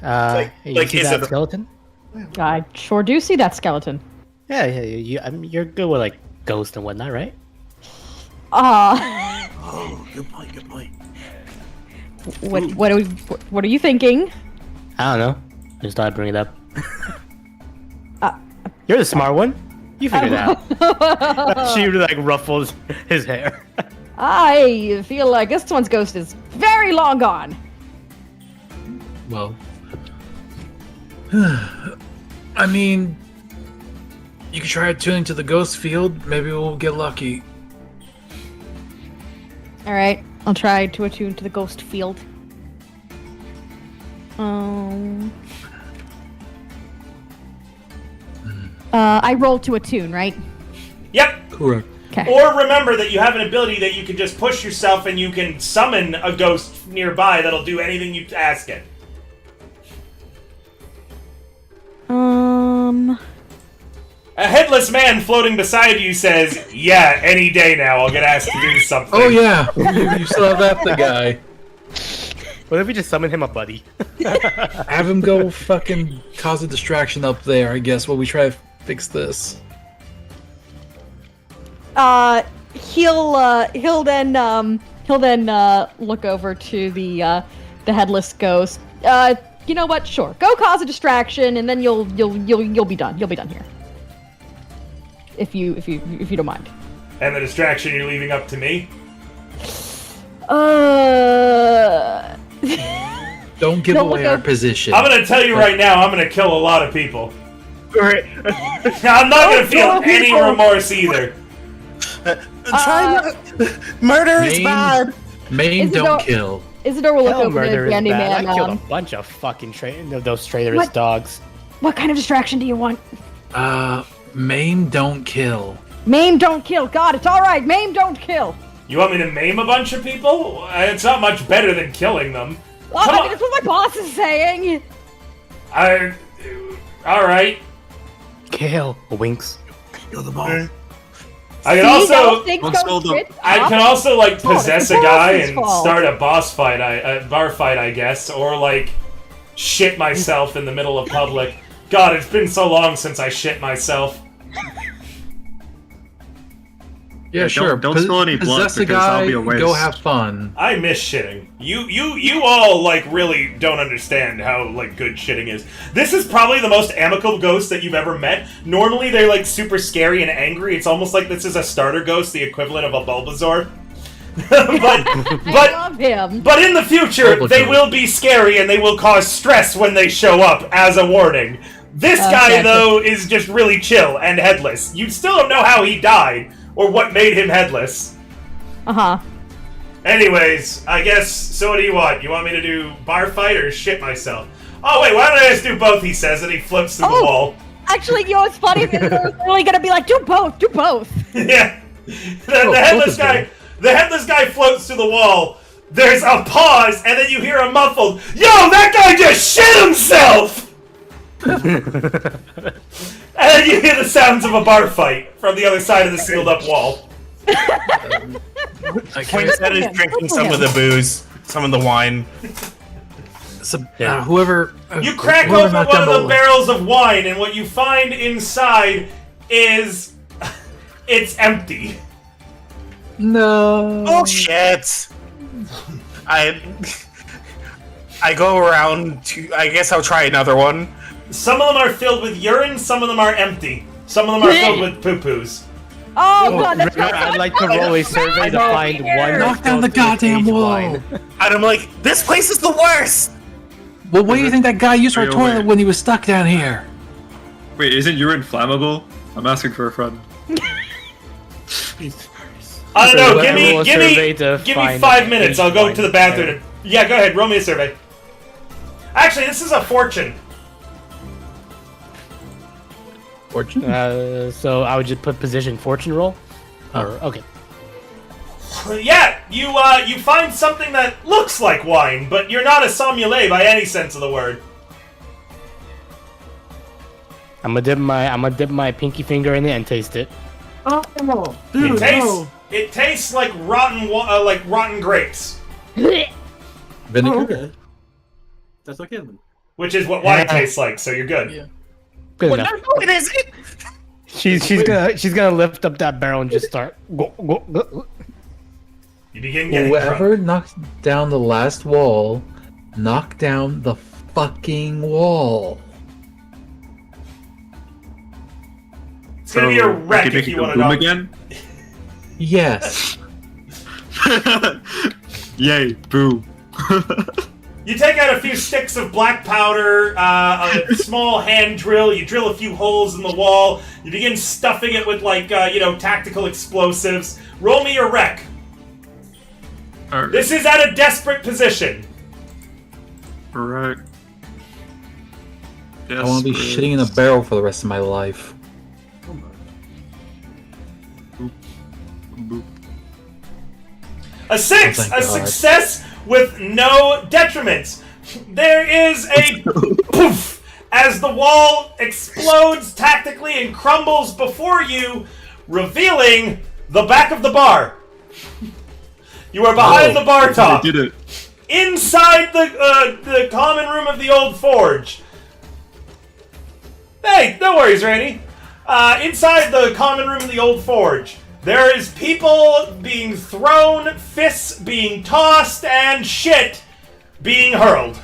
You like, see is that it a- skeleton? I sure do see that skeleton. Yeah, you're good with like ghosts and whatnot, right? Oh, good point, good point. What are you thinking? I don't know. Just thought I'd bring it up. You're the smart one. You figured it out. She like ruffles his hair. I feel like this one's ghost is very long gone. Well, I mean, you could try tuning to the ghost field. Maybe we'll get lucky. All right, I'll try to attune to the ghost field. I roll to attune, right? Yep. Correct. Okay. Or remember that you have an ability that you can just push yourself and you can summon a ghost nearby that'll do anything you ask it. A headless man floating beside you says, "Yeah, any day now I'll get asked to do something." Oh yeah, you still have that the guy. What if we just summon him a buddy? Have him go fucking cause a distraction up there, I guess, while we try to fix this. He'll then look over to the headless ghost. You know what? Sure. Go cause a distraction, and then you'll be done. You'll be done here. If you don't mind. And the distraction you're leaving up to me? Don't give away our position. I'm gonna tell you right now, I'm gonna kill a lot of people. Right. I'm not gonna feel any remorse either. Murder is bad. Main don't kill. Isidore will look Hell, over to murder is Dandy bad. Man. I killed a bunch of fucking those traitorous What? dogs. What kind of distraction do you want? Main don't kill. Maim don't kill. God, it's all right. Maim don't kill. You want me to maim a bunch of people? It's not much better than killing them. Oh, Come I on. mean, that's what my boss is saying. Alright. Kill. Winks. Kill the ball. I can See, also... those things Don't go spill them. straight I up. can also, like, Oh, it's possess the a guy boss's and fault. start a bar fight, I guess. Or, like, shit myself in the middle of public. God, it's been so long since I shit myself. Yeah, sure. Don't spill any blood Possess a because guy, that'll be a waste. go have fun. I miss shitting. You all, like, really don't understand how, like, good shitting is. This is probably the most amicable ghost that you've ever met. Normally, they're, like, super scary and angry. It's almost like this is a starter ghost, the equivalent of a Bulbasaur. I love him. But in the future, Bulbasaur. they will be scary and they will cause stress when they show up as a warning. This guy, gotcha. though, is just really chill and headless. You still don't know how he died or what made him headless. Uh-huh. Anyways, I guess, so what do you want? You want me to do bar fight or shit myself? Oh, wait, why don't I just do both, he says, and he flips through the wall. Actually, you know what's funny? They're really gonna be like, do both. Yeah. The both headless is guy... good. The headless guy floats through the wall. There's a pause, and then you hear a muffled, "Yo, that guy just shit himself!" And then you hear the sounds of a bar fight from the other side of the sealed up wall. I can't- Poinsettia is drinking some of the booze, some of the wine. whoever You crack whoever open knocked one of down the barrels of wine, and what you find inside is... it's empty. No. Oh shit! I go around to. I guess I'll try another one. Some of them are filled with urine, some of them are empty. Some of them are filled with poo-poos. Oh, God, that's not I'd like to roll a survey to find one. Knock down the filled with goddamn aged wall. wine. And I'm like, this place is the worst. Well, what do you think that guy used for a Wait, toilet wait. when he was stuck down here? Wait, isn't urine flammable? I'm asking for a friend. I don't know, So give roll a survey to me find 5 minutes, I'll go aged to the wine. bathroom. And, yeah, go ahead, roll me a survey. Actually, this is a fortune. Fortune. So I would just put position fortune roll. Or okay. Yeah, you find something that looks like wine, but you're not a sommelier by any sense of the word. I'm gonna dip my pinky finger in it and taste it. Oh, dude, no. It tastes like rotten grapes, Vinegar. Oh, okay. That's okay then. which is what wine tastes like. So you're good. Yeah. Good What enough. no, it isn't. She's gonna lift up that barrel and just start. Go. You begin getting Whoever drunk. knocked down the last wall, knock down the fucking wall. It's gonna be a wreck if you want to know. Again? Yes. Yay! Boo! You take out a few sticks of black powder, a small hand drill, you drill a few holes in the wall, you begin stuffing it with, like, tactical explosives. Roll me your wreck. Alright. This is at a desperate position. Alright. I want to be shitting in a barrel for the rest of my life. A 6! Oh, A thank God. success with no detriments. There is a poof as the wall explodes tactically and crumbles before you, revealing the back of the bar. You are behind the bar top. I did it. Inside the common room of the old forge. Hey, no worries, Randy. Inside the common room of the old forge, there is people being thrown, fists being tossed, and shit being hurled.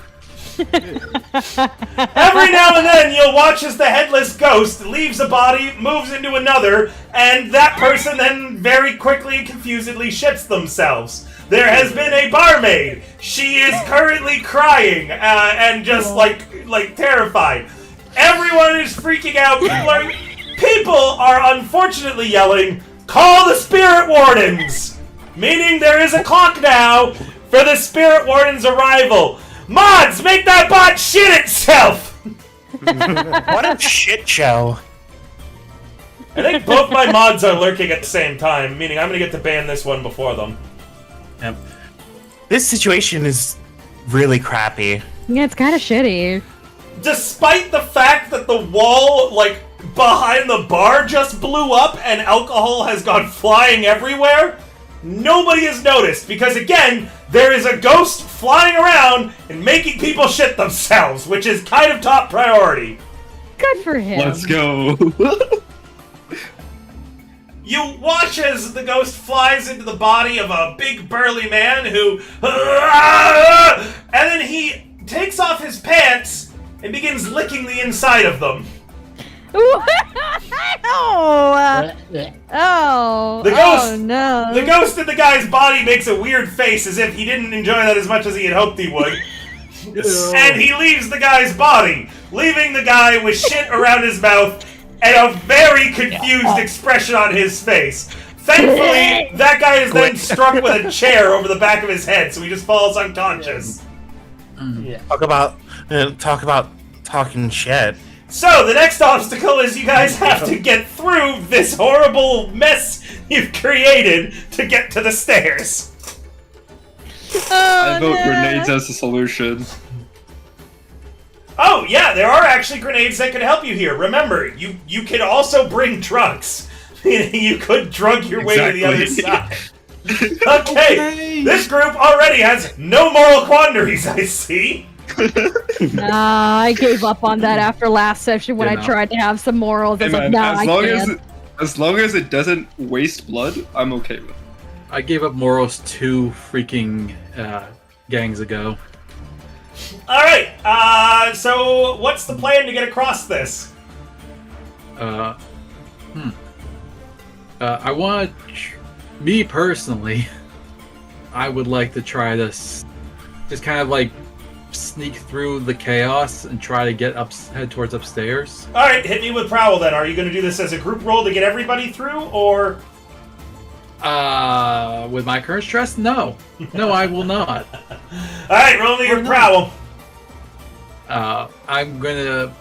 Every now and then, you'll watch as the headless ghost leaves a body, moves into another, and that person then very quickly and confusedly shits themselves. There has been a barmaid. She is currently crying and just like terrified. Everyone is freaking out. People are unfortunately yelling, "Call the spirit wardens!" Meaning there is a clock now for the spirit warden's arrival. Mods, make that bot shit itself! What a shit show. I think both my mods are lurking at the same time, meaning I'm gonna get to ban this one before them. Yep. This situation is really crappy. Yeah, it's kind of shitty. Despite the fact that the wall, like, behind the bar just blew up and alcohol has gone flying everywhere, nobody has noticed because, again, there is a ghost flying around and making people shit themselves, which is kind of top priority. Good for him. Let's go. You watch as the ghost flies into the body of a big burly man who... And then he takes off his pants and begins licking the inside of them. Oh! Oh! The ghost, oh no! The ghost in the guy's body makes a weird face as if he didn't enjoy that as much as he had hoped he would. And he leaves the guy's body, leaving the guy with shit around his mouth and a very confused expression on his face. Thankfully, that guy is then struck with a chair over the back of his head, so he just falls unconscious. Yeah. Talk about talking shit. So, the next obstacle is you guys have to get through this horrible mess you've created to get to the stairs. I vote grenades as the solution. Oh, yeah, there are actually grenades that can help you here. Remember, you can also bring drunks. You could drug your way to the other side. Okay, this group already has no moral quandaries, I see. I gave up on that after last session when I tried to have some morals. I was like, nah, I can't. As long as it doesn't waste blood, I'm okay with it. I gave up morals 2 freaking gangs ago. Alright, so what's the plan to get across this? I want me personally, I would like to try to just kind of like sneak through the chaos and try to head towards upstairs. Alright, hit me with Prowl then. Are you going to do this as a group roll to get everybody through, or... With my current stress? No. No, I will not. Alright, roll me your Prowl. I'm gonna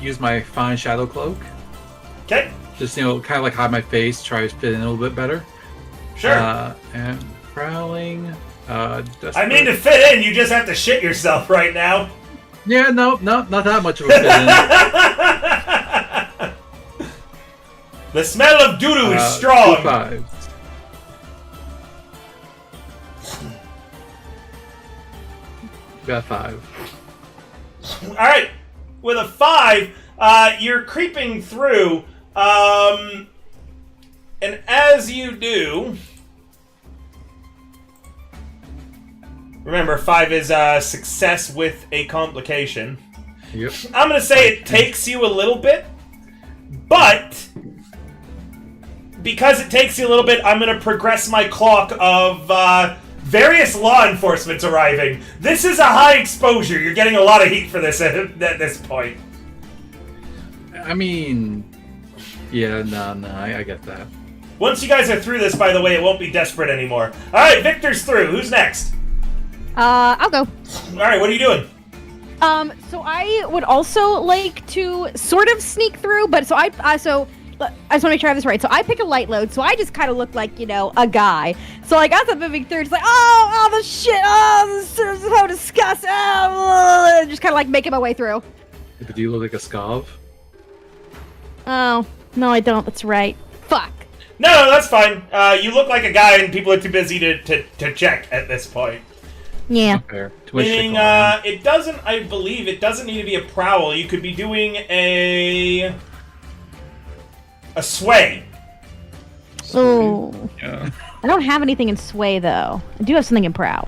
use my fine shadow cloak. Okay. Just, kind of like hide my face, try to fit in a little bit better. Sure. And prowling, I mean to fit in, you just have to shit yourself right now. Yeah, no, not that much of a fit in. The smell of doo-doo is strong. 2 5s. Got 5. Alright, with a 5, you're creeping through, and as you do... Remember, 5 is success with a complication. Yep. I'm gonna say it takes you a little bit, but because it takes you a little bit, I'm going to progress my clock of various law enforcement's arriving. This is a high exposure. You're getting a lot of heat for this at this point. I mean, yeah, no, I get that. Once you guys are through this, by the way, it won't be desperate anymore. All right, Victor's through. Who's next? I'll go. All right, what are you doing? So I would also like to sort of sneak through, but I just want to make sure I have this right. So I pick a light load, so I just kind of look like, a guy. So like as I'm moving through, it's like, oh, the shit, this is so disgusting. Just kind of like making my way through. But do you look like a scav? Oh, no, I don't. That's right. Fuck. No, that's fine. You look like a guy, and people are too busy to check at this point. Yeah. Fair. Meaning, it doesn't, I believe, it doesn't need to be a prowl. You could be doing a sway. Oh. Yeah. I don't have anything in sway, though. I do have something in prow.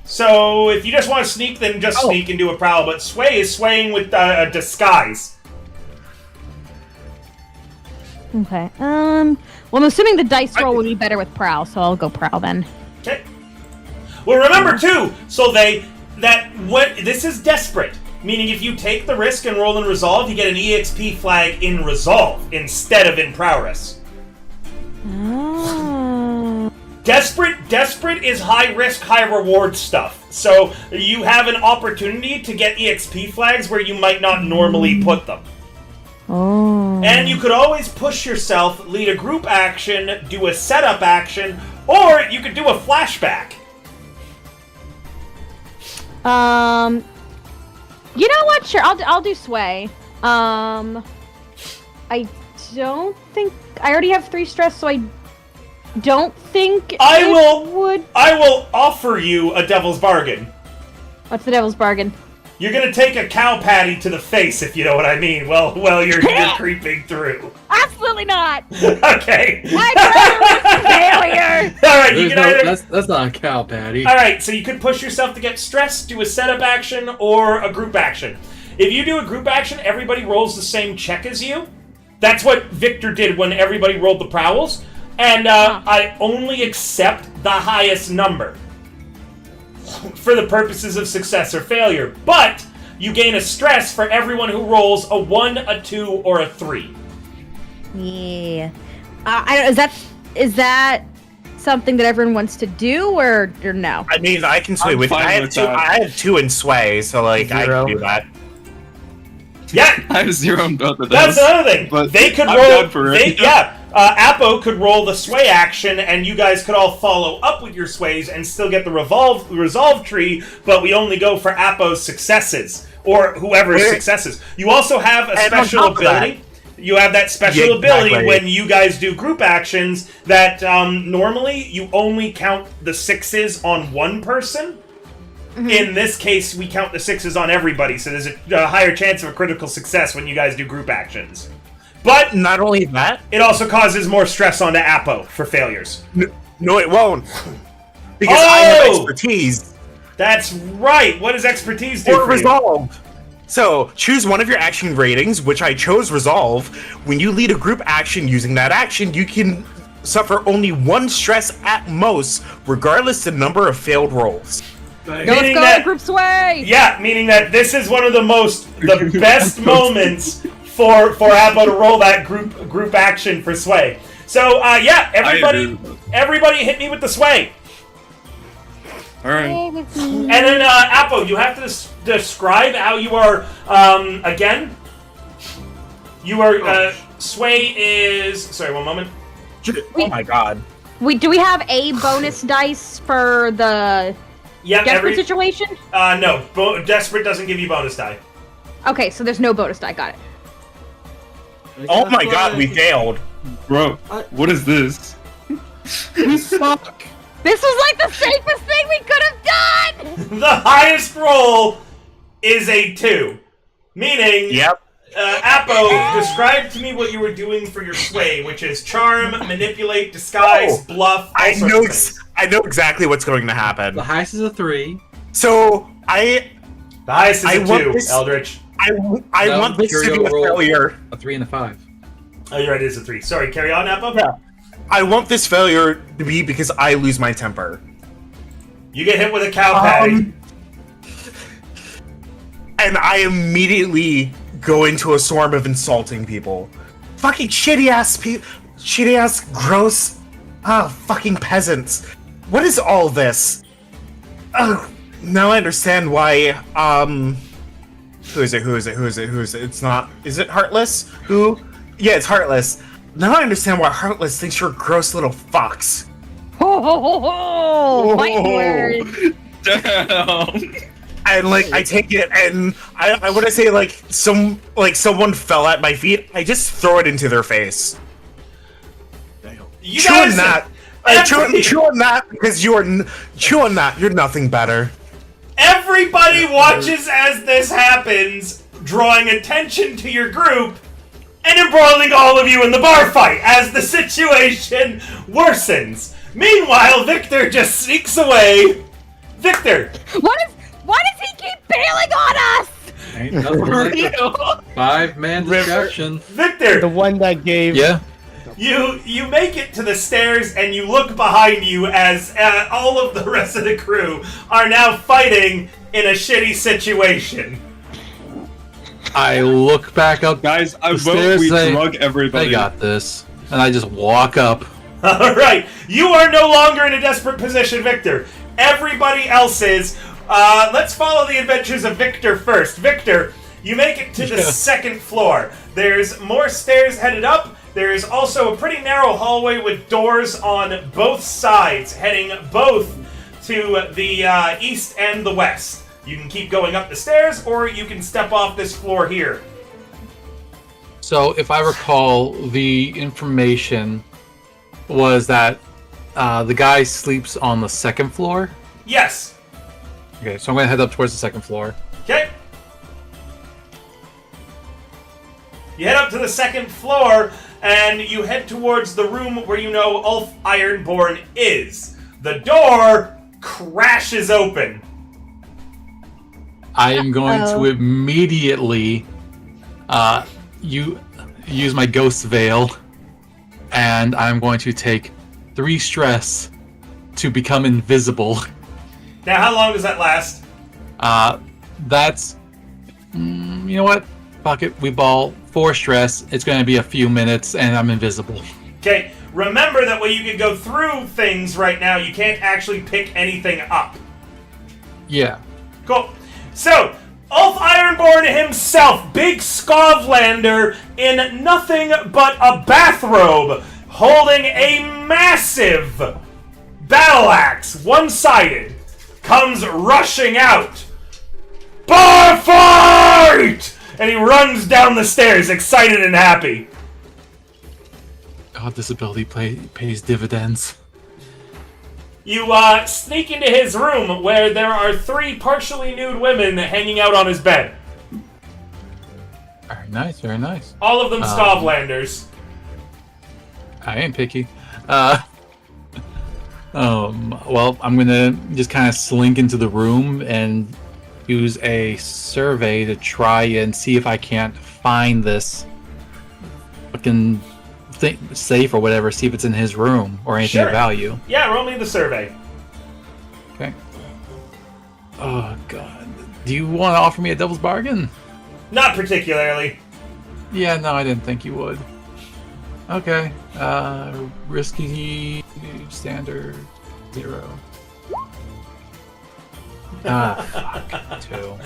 So, if you just want to sneak, then just sneak and do a prowl. But sway is swaying with a disguise. Okay. Well, I'm assuming the dice roll would be better with prowl, so I'll go prowl then. Okay. Well, remember too. So this is desperate. Meaning, if you take the risk and roll in resolve, you get an EXP flag in resolve instead of in prowess. Oh. Desperate is high risk, high reward stuff. So you have an opportunity to get EXP flags where you might not normally put them. Oh. And you could always push yourself, lead a group action, do a setup action, or you could do a flashback. You know what? Sure, I'll do sway. I don't think I already have 3 stress, so I don't think I would. will offer you a devil's bargain. What's the devil's bargain? You're gonna take a cow patty to the face, if you know what I mean. Well, you're creeping through. Absolutely not. Okay. Failure. All right, you can either. That's not a cow patty. All right, so you could push yourself to get stressed, do a setup action, or a group action. If you do a group action, everybody rolls the same check as you. That's what Victor did when everybody rolled the prowls, and I only accept the highest number for the purposes of success or failure. But you gain a stress for everyone who rolls a 1, a 2, or a 3. Yeah. Is that something that everyone wants to do, or no? I mean, I can sway I'm with you. fine I have with two. that. I have 2 in sway, so like I Zero. can do that. Yeah, I have 0 on both of that's those. another thing. But They could I'm roll. down for it. Apo could roll the sway action, and you guys could all follow up with your sways and still get the resolve tree. But we only go for Apo's successes or whoever's successes. You also have a special on top of that- ability. You have that special Yeah, ability exactly. when you guys do group actions that normally you only count the 6s on one person. In this case, we count the 6s on everybody, so there's a higher chance of a critical success when you guys do group actions. But Not only that, it also causes more stress onto Apo for failures. no, it won't, because I have Oh! expertise That's right. What does expertise do or for you? resolve. So choose one of your action ratings, which I chose resolve. When you lead a group action using that action, you can suffer only 1 stress at most, regardless the number of failed rolls. Let's Meaning go, that- group sway. Yeah, meaning that this is one of the best moments for Apo to roll that group action for sway. So yeah, everybody hit me with the sway. Alright. And then Apo, you have to describe how you are again. You are sway is sorry, one moment. Oh my god. Do we have a bonus dice for the Yeah, desperate situation? no, desperate doesn't give you bonus die. Okay, so there's no bonus die. Got it. Oh my god, we failed. Bro, what is this? You suck. This was like the safest thing we could have done. The highest roll is a 2, meaning Yep. Apo, describe to me what you were doing for your sway, which is charm, manipulate, disguise, bluff. I all know. sorts of things. I know exactly what's going to happen. The highest is a 3. So The highest is I a want 2, this- Eldritch. I No, want this to be Curio a roll. failure. A 3 and a 5. Oh, you're right, it is a 3. Sorry, carry on, Apo. Yeah. I want this failure to be because I lose my temper. You get hit with a cow patty. And I immediately go into a storm of insulting people. Fucking shitty ass, gross, fucking peasants. What is all this? Now I understand why, who is it? It's not, is it Heartless? Who? Yeah, it's Heartless. Now I understand why Heartless thinks you're a gross little fox. Ho ho ho ho! Fighting words. Damn. And like I take it, and I want to say like someone fell at my feet. I just throw it into their face. You Chew guys, on that. Chew on that because chew on that. You're nothing better. everybody watches as this happens, drawing attention to your group, and embroiling all of you in the bar fight as the situation worsens. Meanwhile, Victor just sneaks away. Victor! Why does he keep bailing on us? Ain't nothing like a 5-man distraction. Victor! The one that gave. Yeah. You make it to the stairs and you look behind you as all of the rest of the crew are now fighting in a shitty situation. I look back up. Guys, I the vote stairs, we say, drug everybody. I got this. And I just walk up. Alright, you are no longer in a desperate position, Victor. Everybody else is. Let's follow the adventures of Victor first. Victor, you make it to the second floor. There's more stairs headed up. There is also a pretty narrow hallway with doors on both sides, heading both to the east and the west. You can keep going up the stairs, or you can step off this floor here. So, if I recall, the information was that the guy sleeps on the second floor. Yes. Okay, so I'm going to head up towards the second floor. Okay. You head up to the second floor, and you head towards the room where you know Ulf Ironborn is. The door crashes open. I am going to immediately use my ghost veil, and I'm going to take 3 stress to become invisible. Now, how long does that last? That's you know what? Fuck it. We ball 4 stress. It's going to be a few minutes, and I'm invisible. Okay, remember that when you can go through things right now, you can't actually pick anything up. Yeah. Cool. So, Ulf Ironborn himself, big Skovlander, in nothing but a bathrobe, holding a massive battle axe, one-sided, comes rushing out. Bar fight! And he runs down the stairs, excited and happy. God, this ability pays dividends. You sneak into his room where there are 3 partially nude women hanging out on his bed. Very nice, very nice. All of them Skovlanders. I ain't picky. Well, I'm gonna just kind of slink into the room and use a survey to try and see if I can't find this fucking safe or whatever, see if it's in his room or anything of value. Yeah, roll me the survey. Okay. Oh, God. Do you want to offer me a devil's bargain? Not particularly. Yeah, no, I didn't think you would. Okay. Risky, standard, 0. Fuck. 2.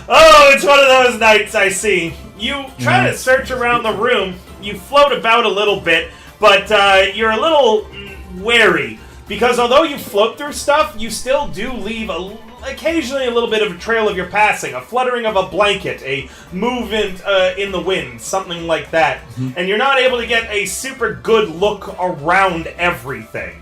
Oh, it's one of those nights, I see. You try to search around the room, you float about a little bit, but you're a little wary. Because although you float through stuff, you still do leave occasionally a little bit of a trail of your passing, a fluttering of a blanket, a movement in the wind, something like that. Mm-hmm. And you're not able to get a super good look around everything.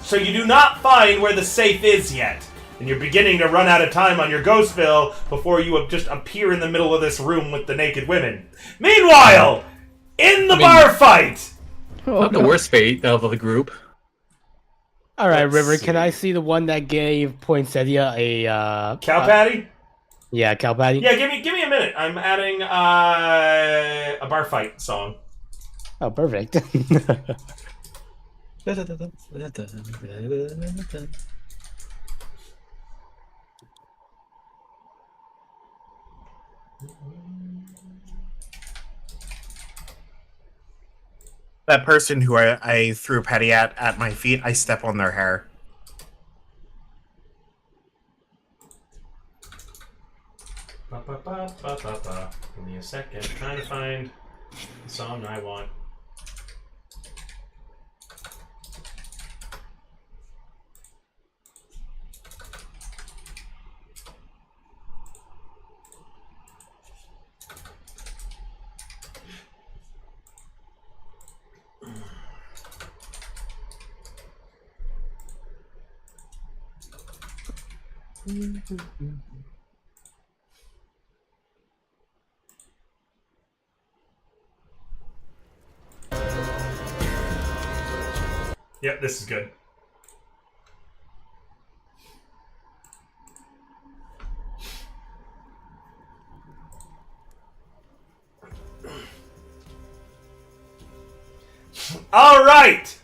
So you do not find where the safe is yet. And you're beginning to run out of time on your Ghostville before you just appear in the middle of this room with the naked women. Meanwhile, in the bar fight! Not the worst fate of the group. Alright, River, can I see the one that gave Poinsettia a cow patty? Yeah, cow patty. Yeah, give me a minute. I'm adding a bar fight song. Oh, perfect. That person who I threw a patty at my feet, I step on their hair. Give me a second. Trying to find the song I want. Yep, this is good. All right.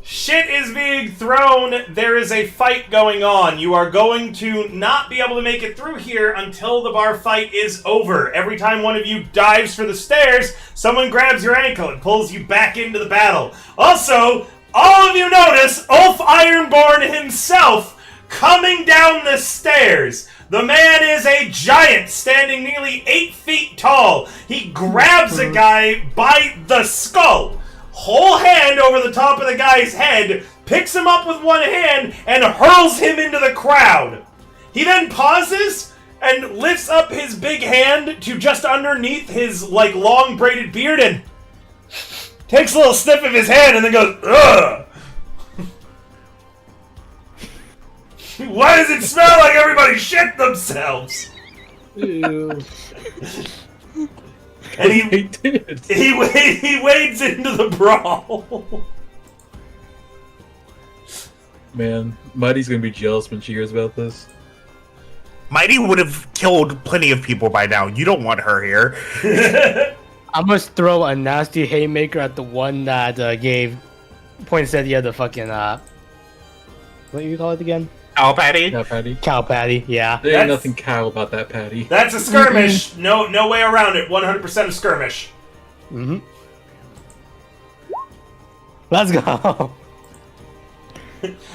Shit is being thrown. There is a fight going on. You are going to not be able to make it through here until the bar fight is over. Every time one of you dives for the stairs, someone grabs your ankle and pulls you back into the battle. Also, all of you notice Ulf Ironborn himself coming down the stairs. The man is a giant, standing nearly 8 feet tall. He grabs a guy by the skull, whole hand over the top of the guy's head, picks him up with one hand, and hurls him into the crowd. He then pauses and lifts up his big hand to just underneath his, long braided beard and takes a little sniff of his hand and then goes, ugh! Why does it smell like everybody shit themselves? Ew. And He did. he wades into the brawl. Man, Mighty's gonna be jealous when she hears about this. Mighty would have killed plenty of people by now. You don't want her here. I must throw a nasty haymaker at the one that gave Poinsettia the fucking what do you call it again? Ow, Patty. Yeah, Patty. Cow patty. Yeah. There ain't That's- nothing cow about that, Patty. That's a skirmish. No way around it. 100% a skirmish. Mm-hmm. Let's go.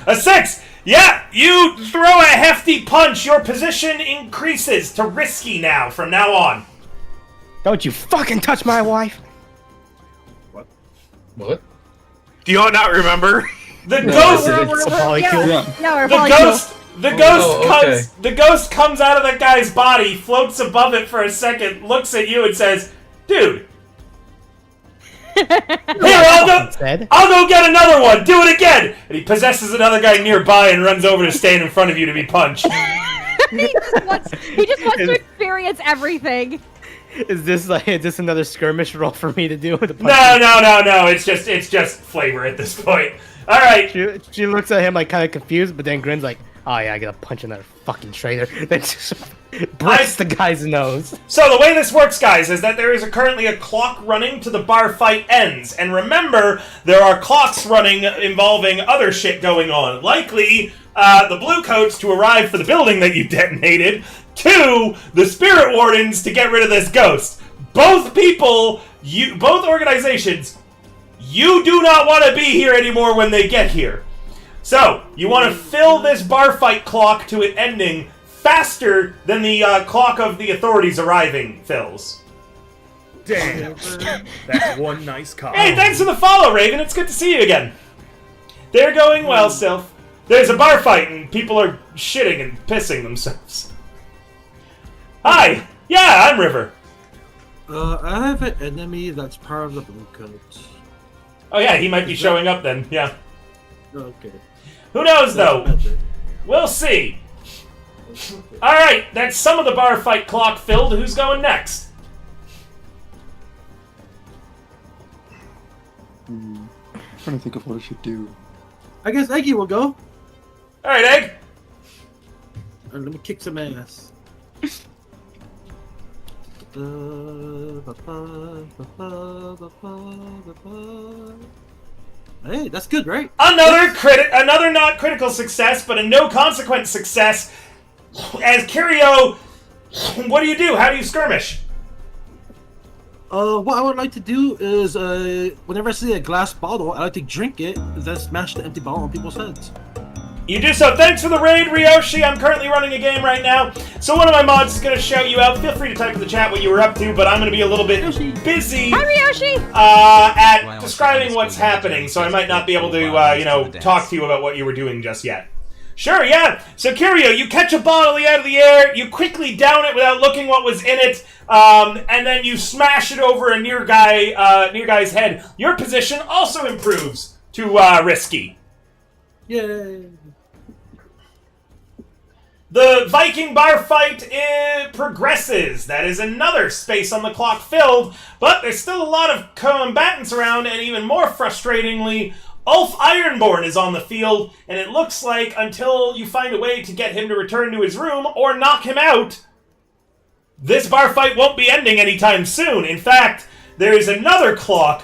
A 6! Yeah, you throw a hefty punch. Your position increases to risky now from now on. Don't you fucking touch my wife. What? Do you all not remember? The No, ghost... It's a polycule. Yeah, we're The probably ghost... The ghost Oh, comes. okay. The ghost comes out of that guy's body, floats above it for a second, looks at you, and says, "Dude, here, I'll go get another one. Do it again." And he possesses another guy nearby and runs over to stand in front of you to be punched. he just wants to experience everything. Is this another skirmish roll for me to do? With the No. It's just flavor at this point. All right. She looks at him like kind of confused, but then grins like, "Oh yeah, I gotta punch another fucking traitor." Then just breaks the guy's nose. So the way this works, guys, is that there is currently a clock running to the bar fight ends. And remember, there are clocks running involving other shit going on. Likely, the blue coats to arrive for the building that you detonated. 2, the spirit wardens to get rid of this ghost. Both organizations, you do not want to be here anymore when they get here. So, you want to fill this bar fight clock to it ending faster than the clock of the authorities arriving fills. Damn. That's one nice cock. Hey, thanks for the follow, Raven. It's good to see you again. They're going well, Sylph. There's a bar fight and people are shitting and pissing themselves. Hi. Yeah, I'm River. I have an enemy that's part of the blue coats. Oh yeah, he might be showing up then. Yeah. Okay. Who knows, though? That's better. We'll see. Alright, that's some of the bar fight clock filled. Who's going next? I'm trying to think of what I should do. I guess Eggy will go. Alright, Egg. And let me kick some ass. Hey, that's good, right? Another not critical success, but a no consequence success. As Kirio, what do you do? How do you skirmish? What I would like to do is, whenever I see a glass bottle, I like to drink it, then smash the empty bottle on people's heads. You do so. Thanks for the raid, Ryoshi. I'm currently running a game right now, so one of my mods is going to shout you out. Feel free to type in the chat what you were up to, but I'm going to be a little bit busy Hi, Ryoshi! at describing what's happening, so I might not be able to, talk to you about what you were doing just yet. Sure, yeah. So, Kirio, you catch a bottle out of the air, you quickly down it without looking what was in it, and then you smash it over a near guy's head. Your position also improves to risky. Yay! The Viking bar fight progresses. That is another space on the clock filled, but there's still a lot of combatants around, and even more frustratingly, Ulf Ironborn is on the field, and it looks like until you find a way to get him to return to his room or knock him out, this bar fight won't be ending anytime soon. In fact, there is another clock,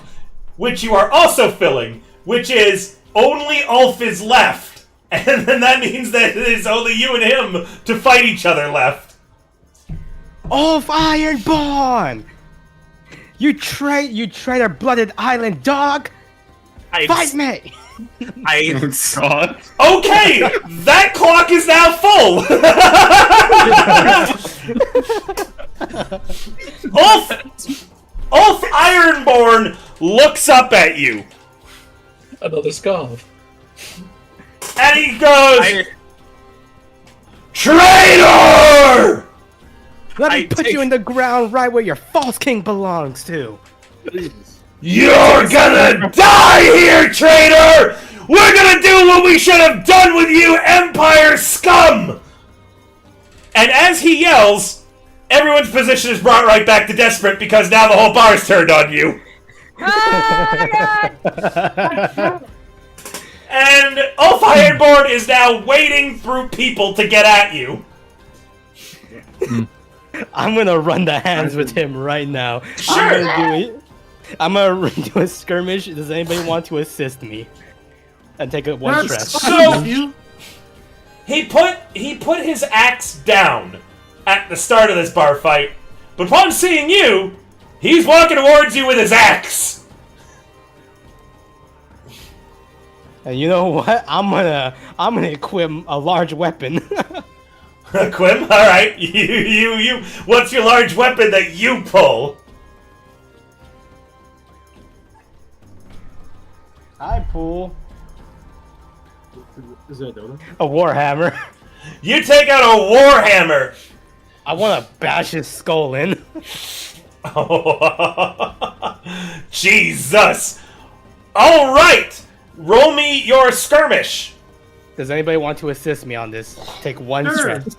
which you are also filling, which is only Ulf is left. And then that means that it is only you and him to fight each other left. Ulf Ironborn! You traitor-blooded island dog! Fight me! God. Okay, that clock is now full. Ulf Ironborn looks up at you. Another skull. And he goes, Traitor! Let me put you in the ground right where your false king belongs to. You're gonna die here, traitor! We're gonna do what we should have done with you, Empire scum! And as he yells, everyone's position is brought right back to desperate because now the whole bar's turned on you. And Ulf Ironborn is now wading through people to get at you. I'm gonna run the hands with him right now. Sure. I'm gonna do a skirmish. Does anybody want to assist me? And take one stress. So he put his axe down at the start of this bar fight, but upon seeing you, he's walking towards you with his axe. And you know what? I'm gonna equip a large weapon. Quim, all right. You. What's your large weapon that you pull? I pull Is there a donut? a warhammer. You take out a warhammer. I want to bash his skull in. Oh, Jesus! All right. Roll me your skirmish. Does anybody want to assist me on this? Take one stress.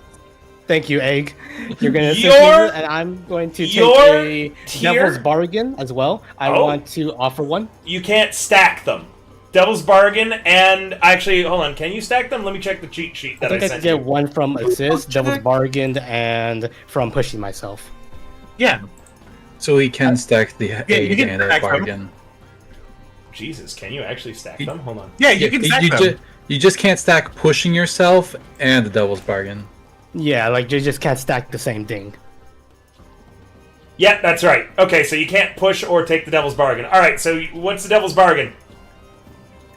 Thank you, Egg. You're going to assist me, and I'm going to take a Devil's Bargain as well. I want to offer one. You can't stack them. Devil's Bargain and... Actually, hold on. Can you stack them? Let me check the cheat sheet that I think I sent can you. get one from Assist, Devil's Bargain, and from Pushing Myself. Yeah. So he can stack the you can and a stack them. bargain. Jesus, can you actually stack them? Hold on. Yeah, you can stack them. You just can't stack pushing yourself and the devil's bargain. Yeah, like you just can't stack the same thing. Yeah, that's right. Okay, so you can't push or take the Devil's Bargain. All right, so what's the Devil's Bargain?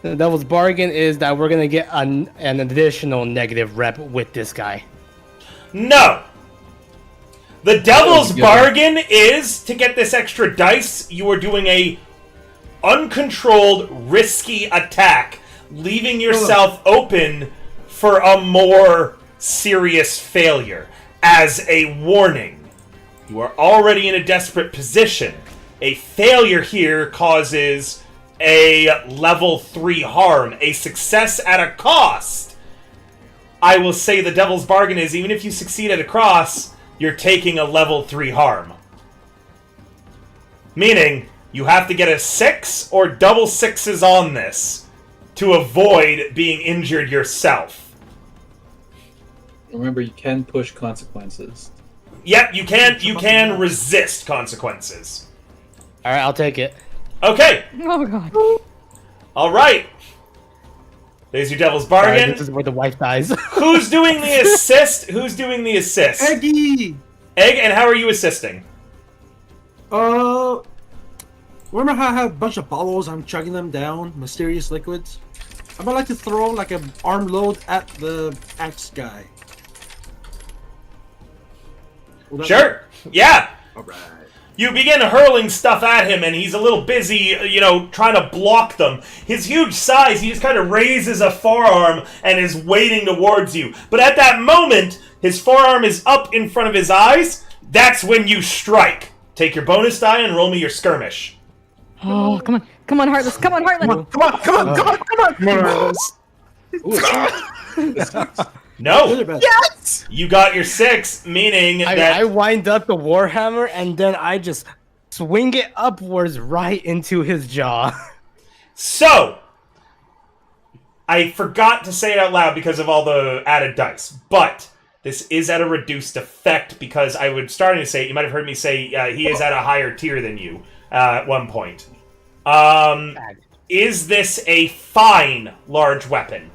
The Devil's Bargain is that we're gonna get an additional negative rep with this guy. No! The Devil's Bargain is, to get this extra dice, you are doing a uncontrolled, risky attack, leaving yourself open for a more serious failure. As a warning, you are already in a desperate position. A failure here causes a level 3 harm, a success at a cost. I will say the Devil's Bargain is, even if you succeed at a cross, you're taking a level 3 harm. Meaning, you have to get a 6 or double 6s on this to avoid being injured yourself. Remember, you can push consequences. Yep, you can resist consequences. All right, I'll take it. Okay. Oh god. All right. There's your devil's Sorry, bargain. this is where the wife dies. Who's doing the assist? Who's doing the assist? Eggy! Egg, and how are you assisting? Remember how I have a bunch of bottles, I'm chugging them down, mysterious liquids? I would like to throw like an arm load at the axe guy. Will that Sure. Yeah. work? Alright. You begin hurling stuff at him, and he's a little busy, trying to block them. His huge size, he just kind of raises a forearm and is wading towards you. But at that moment, his forearm is up in front of his eyes. That's when you strike. Take your bonus die and roll me your skirmish. Oh, come on. Come on, Heartless. Come on, Heartless. No. Yes! You got your 6, meaning that... I wind up the Warhammer, and then I just swing it upwards right into his jaw. So, I forgot to say it out loud because of all the added dice, but this is at a reduced effect because I was starting to say, you might have heard me say he is at a higher tier than you at one point. Is this a fine large weapon?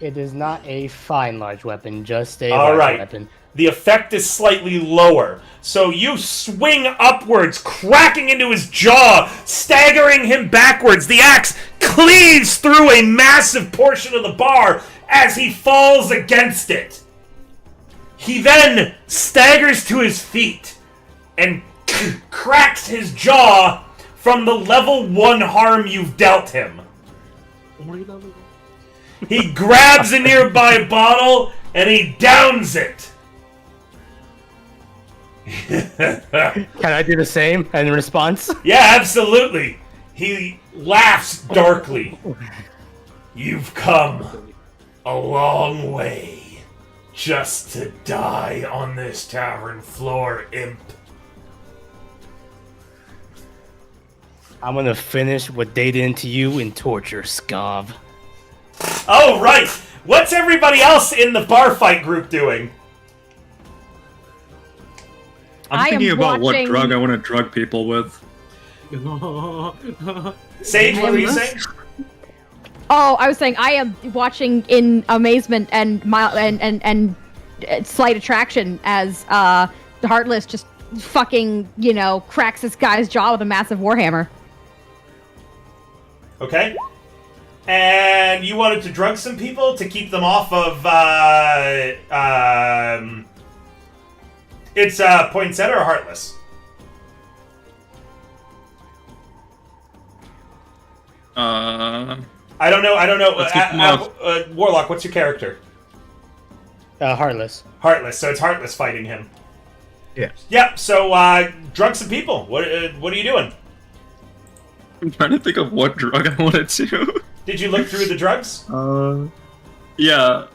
It is not a fine large weapon, just a All large right. weapon. The effect is slightly lower. So you swing upwards, cracking into his jaw, staggering him backwards. The axe cleaves through a massive portion of the bar as he falls against it. He then staggers to his feet and cracks his jaw from the level 1 harm you've dealt him. He grabs a nearby bottle and he downs it. Can I do the same in response? Yeah, absolutely. He laughs darkly. You've come a long way just to die on this tavern floor, imp. I'm gonna finish what they did to you in torture, Scav. Oh, right. What's everybody else in the bar fight group doing? I'm thinking about what drug I want to drug people with. Sage, what were you saying? Oh, I was saying I am watching in amazement and slight attraction as the Heartless just fucking, cracks this guy's jaw with a massive warhammer. Okay. And you wanted to drug some people to keep them off of, it's, Poinsettia or Heartless? I don't know. Let's keep them off. Warlock, what's your character? Heartless. Heartless, so it's Heartless fighting him. Yes. Yep, so, drug some people. What are you doing? I'm trying to think of what drug I wanted to. Did you look through the drugs? Yeah.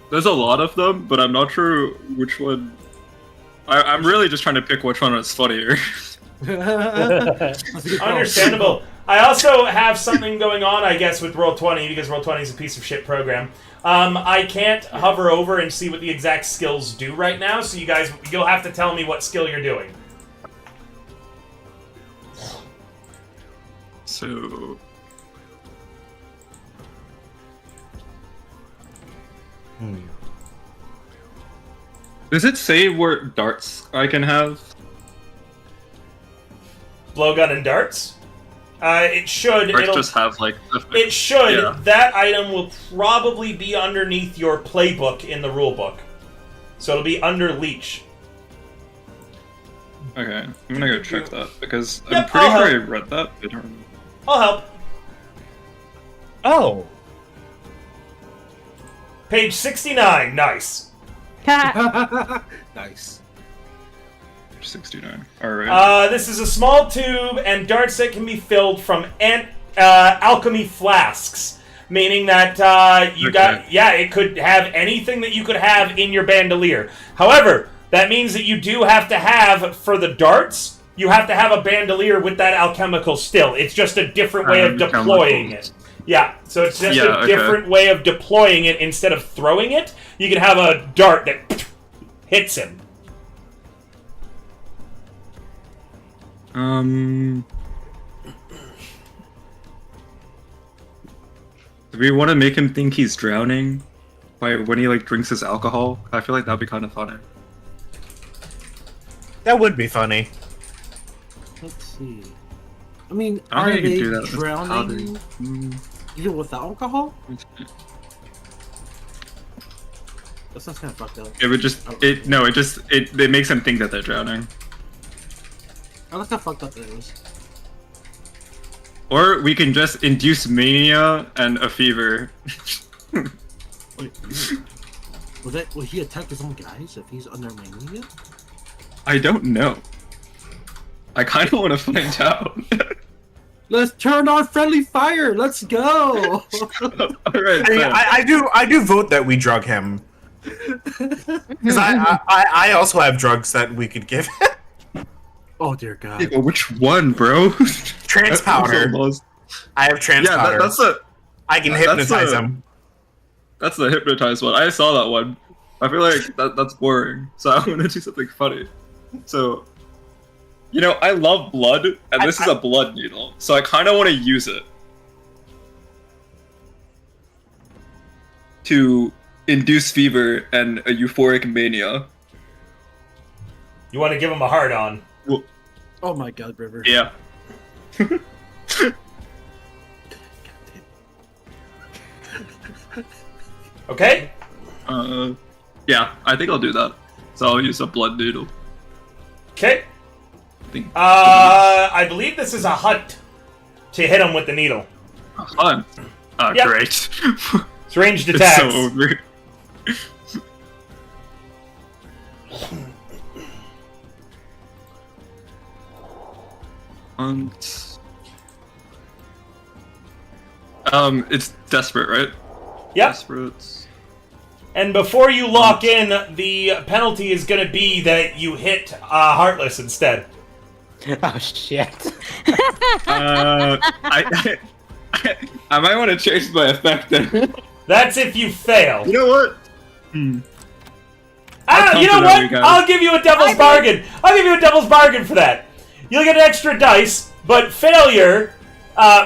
There's a lot of them, but I'm not sure which one. I'm really just trying to pick which one is funnier. Understandable. I also have something going on, I guess, with Roll20, because Roll20 is a piece of shit program. I can't hover over and see what the exact skills do right now, so you'll have to tell me what skill you're doing. So... Does it say what darts I can have? Blowgun and darts? It should. Or just have, like... It should. Yeah. That item will probably be underneath your playbook in the rulebook. So it'll be under Leech. Okay, I'm gonna go check that, because I'm Yep, pretty I'll sure I help. read that. I don't remember. I'll help. Oh! Page 69. Nice. Nice. 69. Alright. This is a small tube and darts that can be filled from alchemy flasks. Meaning that it could have anything that you could have in your bandolier. However, that means that you do have to have, for the darts, you have to have a bandolier with that alchemical still. It's just a different way of deploying it. Yeah, so it's just a different way of deploying it instead of throwing it. You can have a dart that hits him. Do we want to make him think he's drowning when he like drinks his alcohol? I feel like that'd be kind of funny. That would be funny. Let's see. I mean, I don't are think you they can do that with drowning powder. even with alcohol? That sounds kind of fucked up. It would just it makes him think that they're drowning. I like how fucked up that is. Or we can just induce mania and a fever. Wait, will he attack his own guys if he's under mania? I don't know. I kind of want to find out. Let's turn on friendly fire. Let's go. All right. I do vote that we drug him. Because I also have drugs that we could give him. Oh dear God. Yeah, but which one, bro? Trance powder. I have trance powder. I can hypnotize him. That's the hypnotize one. I saw that one. I feel like that's boring. So I want to do something funny. So, you know, I love blood, and this is a blood needle. So I kind of want to use it to induce fever and a euphoric mania. You want to give him a hard on. Well, Oh my God, River. yeah. Okay? Yeah, I think I'll do that. So I'll use a blood needle. Okay. I believe this is a hunt to hit him with the needle. A hunt? Yep. Great. It's ranged It's attacks. so over. Hunt. It's desperate, right? Yep. Desperate. And before you lock in, the penalty is going to be that you hit Heartless instead. Oh shit. I might want to change my effect then. That's if you fail. You know what? You know what? I'll give you a devil's bargain. I'll give you a devil's bargain for that. You'll get an extra dice, but failure,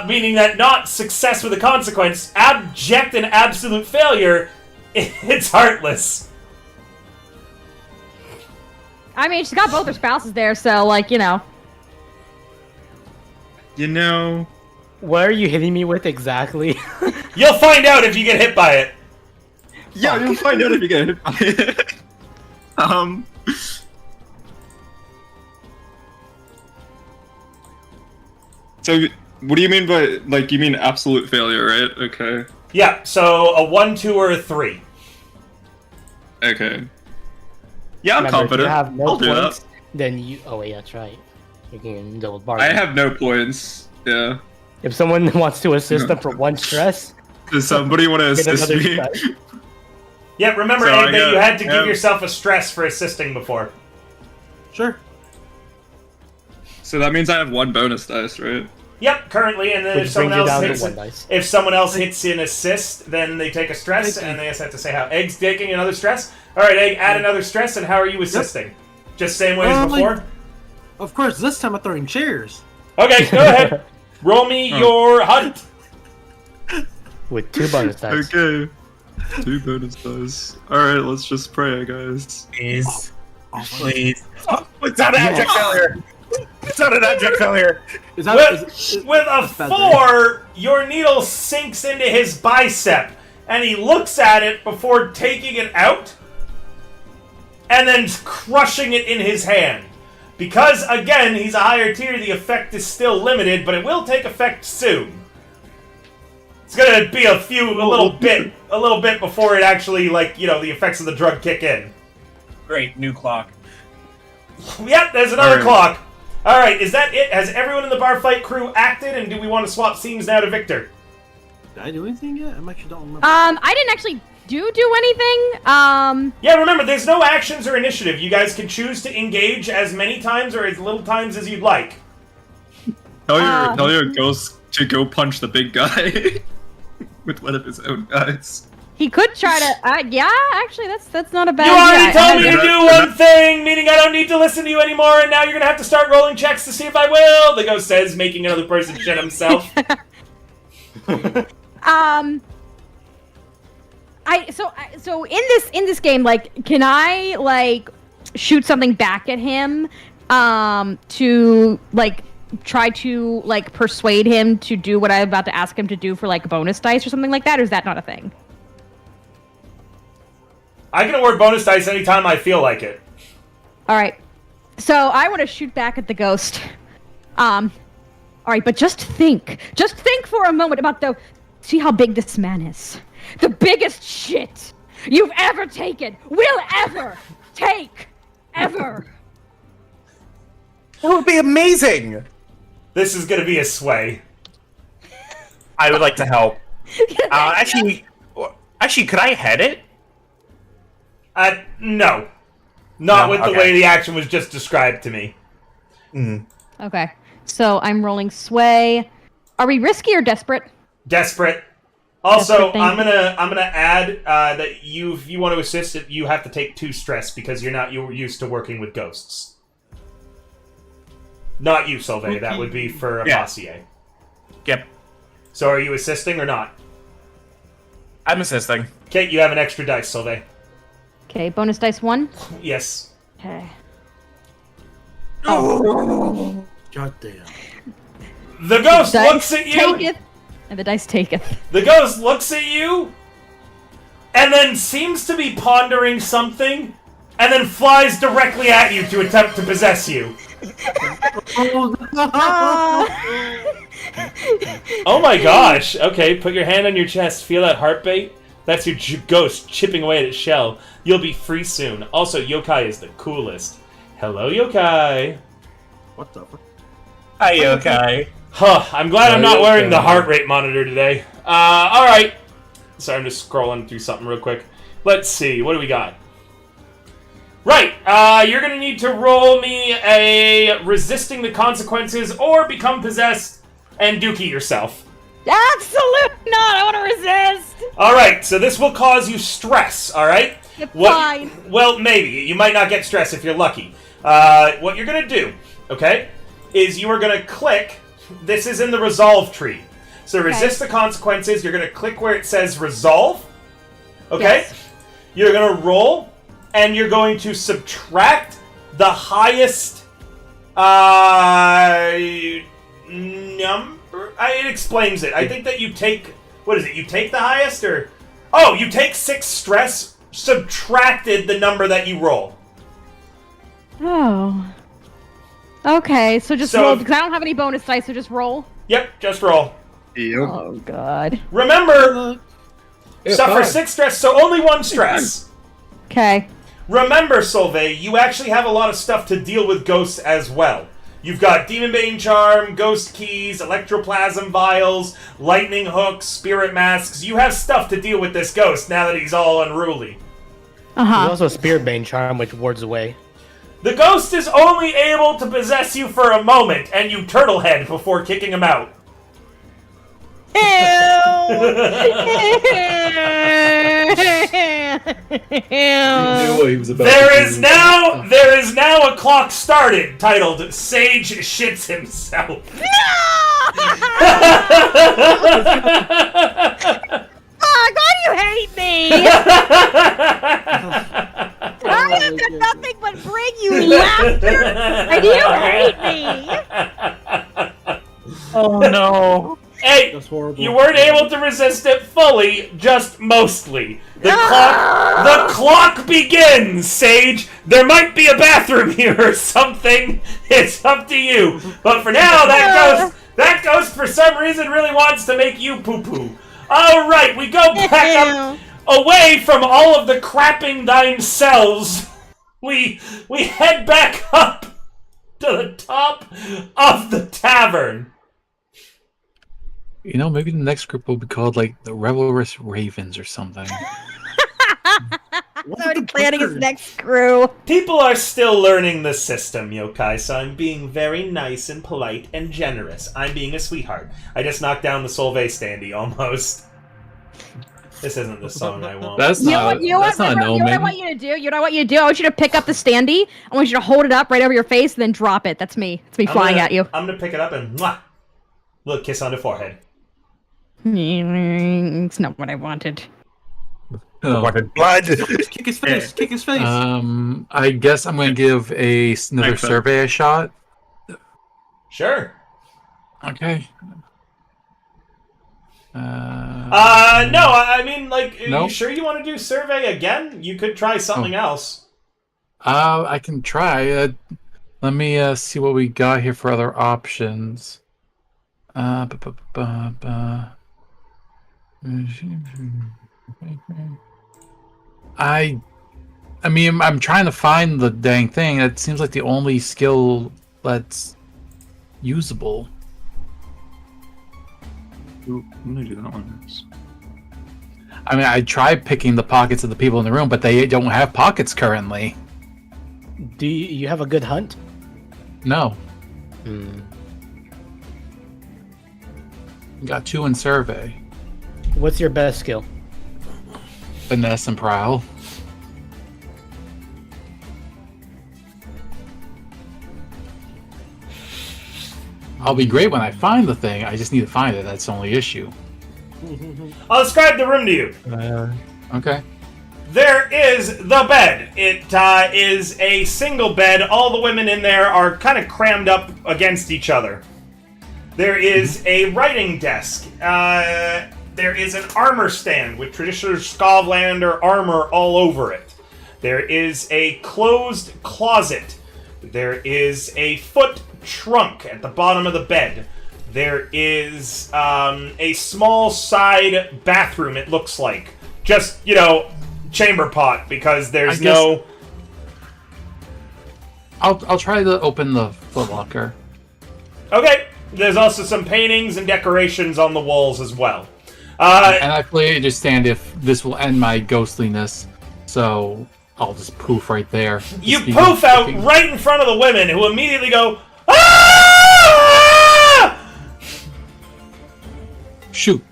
meaning that not success with a consequence, abject and absolute failure, it's Heartless. I mean, she's got both her spouses there, so, like, you know. You know... What are you hitting me with exactly? You'll find out if you get hit by it. Yeah, you'll find out if you get hit by it. So, what do you mean by, like, you mean absolute failure, right? Okay. Yeah, so a 1, 2, or a 3. Okay. Yeah, I'm Remember, confident. If you have no I'll do points, that. then you. Oh wait, that's right. You can double bargain. I have no points. Yeah. If someone wants to assist them for 1 stress, Does somebody want to get assist another me? stress. Yeah, remember, So Egg, that you had to give yeah. yourself a stress for assisting before. Sure. So that means I have 1 bonus dice, right? Yep, currently, and then Which if someone brings you else down to hits 1 dice. if someone else hits an assist, then they take a stress, Thank you. and they just have to say how. Egg's taking another stress. All right, Egg, add another stress, and how are you assisting? Just same way as before. Of course, this time I'm throwing chairs. Okay, go ahead. Roll me your hunt. With 2 bonus dice. Okay. 2 bonus dice. Alright, let's just pray, guys. Please. Please. Oh, it's not an abject failure. It's not an abject failure. Is that With a 4, your needle sinks into his bicep, and he looks at it before taking it out, and then crushing it in his hand. Because, again, he's a higher tier, the effect is still limited, but it will take effect soon. It's gonna be a little bit before it actually, like, you know, the effects of the drug kick in. Great, new clock. Yep, there's another Alright. clock. Alright, is that it? Has everyone in the bar fight crew acted, and do we want to swap scenes now to Victor? Did I do anything yet? I actually don't remember. I didn't actually do anything. Yeah, remember, there's no actions or initiative. You guys can choose to engage as many times or as little times as you'd like. Tell your ghost to go punch the big guy with one of his own guys. He could try to. Yeah, actually, that's not a bad. You already idea. told me to do one thing, meaning I don't need to listen to you anymore, and now you're gonna have to start rolling checks to see if I will. The ghost says, making another person shit himself. So in this game, like, can I like shoot something back at him, to like try to like persuade him to do what I'm about to ask him to do for like bonus dice or something like that, or is that not a thing? I can award bonus dice anytime I feel like it. All right. So I want to shoot back at the ghost. All right, but just think for a moment about see how big this man is. The biggest shit you've ever taken, will ever take, ever. That would be amazing. This is gonna be a sway. I would like to help. Actually, could I head it? No. Not No? with the Okay. way the action was just described to me. Okay. So I'm rolling sway. Are we risky or desperate? Desperate. Also, Desperate, I'm thank gonna add that if you want to assist it, you have to take 2 stress because you're used to working with ghosts. Not you, Solveig. That would be for Apossier. Yep. So are you assisting or not? I'm assisting. Okay, you have an extra dice, Solveig. Okay, bonus dice 1. Yes. Okay. God damn. The ghost Dice looks at you. taketh, and the dice taketh. The ghost looks at you, and then seems to be pondering something, and then flies directly at you to attempt to possess you. Oh my gosh. Okay, put your hand on your chest. Feel that heartbeat? That's your ghost chipping away at its shell. You'll be free soon. Also, yokai is the coolest. Hello, yokai. What the fuck? Hi, yokai. Huh, I'm glad I'm not wearing the heart rate monitor today. Alright. Sorry, I'm just scrolling through something real quick. Let's see, what do we got? Right, you're gonna need to roll me a resisting the consequences or become possessed and dookie yourself. Absolutely not! I want to resist! Alright, so this will cause you stress, alright? Fine. Well, maybe. You might not get stress if you're lucky. What you're gonna do, okay, is you are gonna click. This is in the resolve tree. So resist the consequences. You're gonna click where it says resolve. Okay? Yes. You're gonna roll, and you're going to subtract the highest number. It explains it. I think that you take. What is it? You take the highest, or you take 6 stress. Subtracted the number that you roll. Oh. Okay, so just roll, because I don't have any bonus dice, so just roll. Yep, just roll. Yep. Oh, God. Remember, suffer 6 stress, so only 1 stress. Okay. Remember, Solveig, you actually have a lot of stuff to deal with ghosts as well. You've got Demon Bane Charm, Ghost Keys, Electroplasm Vials, Lightning Hooks, Spirit Masks. You have stuff to deal with this ghost now that he's all unruly. There's also a Spirit Bane Charm, which wards away. The ghost is only able to possess you for a moment, and you turtlehead before kicking him out. There is now a clock started titled Sage Shits Himself. Oh, God, you hate me! I have done nothing but bring you laughter, and you hate me! Oh no. Hey, you weren't able to resist it fully, just mostly. The clock begins, Sage. There might be a bathroom here or something. It's up to you. But for now, that ghost for some reason really wants to make you poo-poo. All right, we go back up, away from all of the crapping themselves. We head back up to the top of the tavern. You know, maybe the next group will be called, like, the Revelrous Ravens or something. He's already planning his next crew. People are still learning the system, yokai, so I'm being very nice and polite and generous. I'm being a sweetheart. I just knocked down the Solveig standee, almost. This isn't the song I want. That's not. That's not an you know what I omen. want you to do? You know what I want you to do? I want you to pick up the standee. I want you to hold it up right over your face and then drop it. That's me. It's me flying at you. I'm gonna pick it up and mwah, little kiss on the forehead. It's not what I wanted. Oh. Wanted blood. Kick his face. Kick his face. I guess I'm going to give another Thanks, survey a shot. Sure. Okay. No, I mean, like, are Nope. you sure you want to do survey again? You could try something else. I can try. Let me see what we got here for other options. I mean, I'm trying to find the dang thing. It seems like the only skill that's usable. Ooh, I'm gonna do that one. I mean, I tried picking the pockets of the people in the room, but they don't have pockets currently. Do you have a good hunt? No. Hmm. Got 2 in survey. What's your best skill? Finesse and prowl. I'll be great when I find the thing. I just need to find it. That's the only issue. I'll describe the room to you. Okay. There is the bed. It is a single bed. All the women in there are kind of crammed up against each other. There is a writing desk. There is an armor stand with traditional Skavlander armor all over it. There is a closed closet. There is a foot trunk at the bottom of the bed. There is a small side bathroom, it looks like. Just, chamber pot, because there's no... I'll try to open the footlocker. Okay. There's also some paintings and decorations on the walls as well. And I fully understand if this will end my ghostliness, so I'll just poof right there. You Just be poof out looking. right in front of the women, who immediately go, "Ah!" Shoot.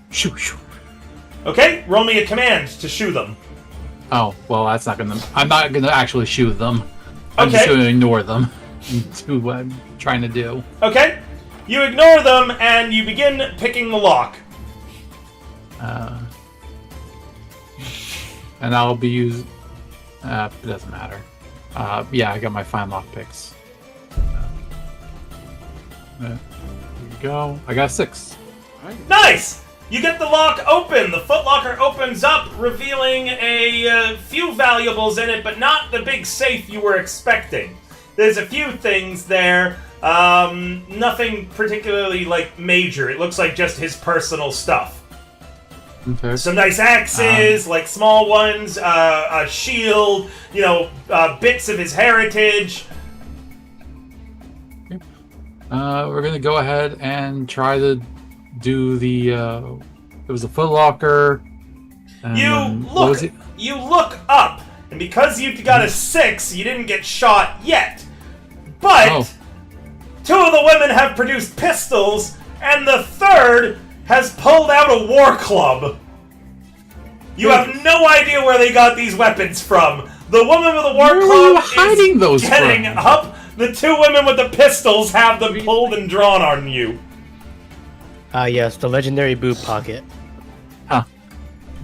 Okay, roll me a command to shoo them. Oh, well, that's not gonna... I'm not gonna actually shoot them. I'm Okay. just gonna ignore them. Do what I'm trying to do. Okay. You ignore them, and you begin picking the lock. And I'll be using... it doesn't matter. Yeah, I got my fine lock picks. There we go. I got 6. Nice! You get the lock open. The footlocker opens up, revealing a few valuables in it, but not the big safe you were expecting. There's a few things there. Nothing particularly, major. It looks like just his personal stuff. Okay. Some nice axes, small ones, a shield, bits of his heritage. We're gonna go ahead and try to do the... it was a footlocker. You look up, and because you got a 6, you didn't get shot yet. But 2 of the women have produced pistols, and the 3rd has pulled out a war club. You have no idea where they got these weapons from. The woman with the war club is getting up. The 2 women with the pistols have them pulled and drawn on you. Yes, the legendary boot pocket.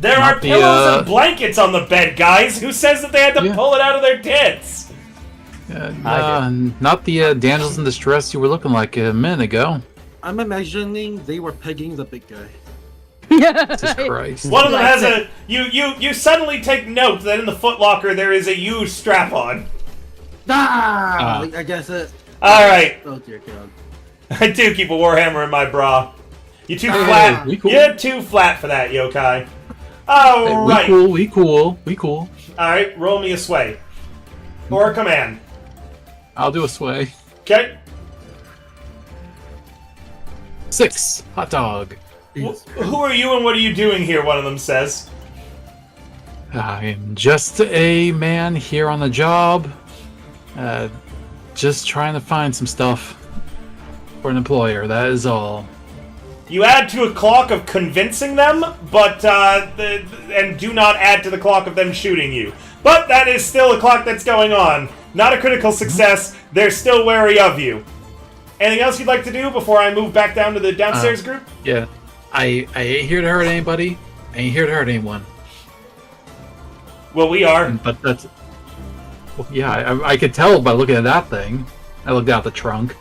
There are pillows and blankets on the bed, guys. Who says that they had to pull it out of their tits? Not the damsels in distress you were looking like a minute ago. I'm imagining they were pegging the big guy. Jesus Christ. One of them has a... You suddenly take note that in the footlocker there is a U strap-on. I guess it... Alright. Oh dear God. I do keep a warhammer in my bra. You're too flat. Cool. You're too flat for that, yokai. Alright. We cool. Alright, roll me a sway. Or a command. I'll do a sway. Okay. 6. Hot dog. Who are you and what are you doing here, one of them says. I am just a man here on the job. Just trying to find some stuff for an employer, that is all. You add to a clock of convincing them, but and do not add to the clock of them shooting you. But that is still a clock that's going on. Not a critical success. They're still wary of you. Anything else you'd like to do before I move back down to the downstairs group? Yeah. I ain't here to hurt anybody. I ain't here to hurt anyone. Well, we are. But that's... Well, yeah, I could tell by looking at that thing. I looked out the trunk.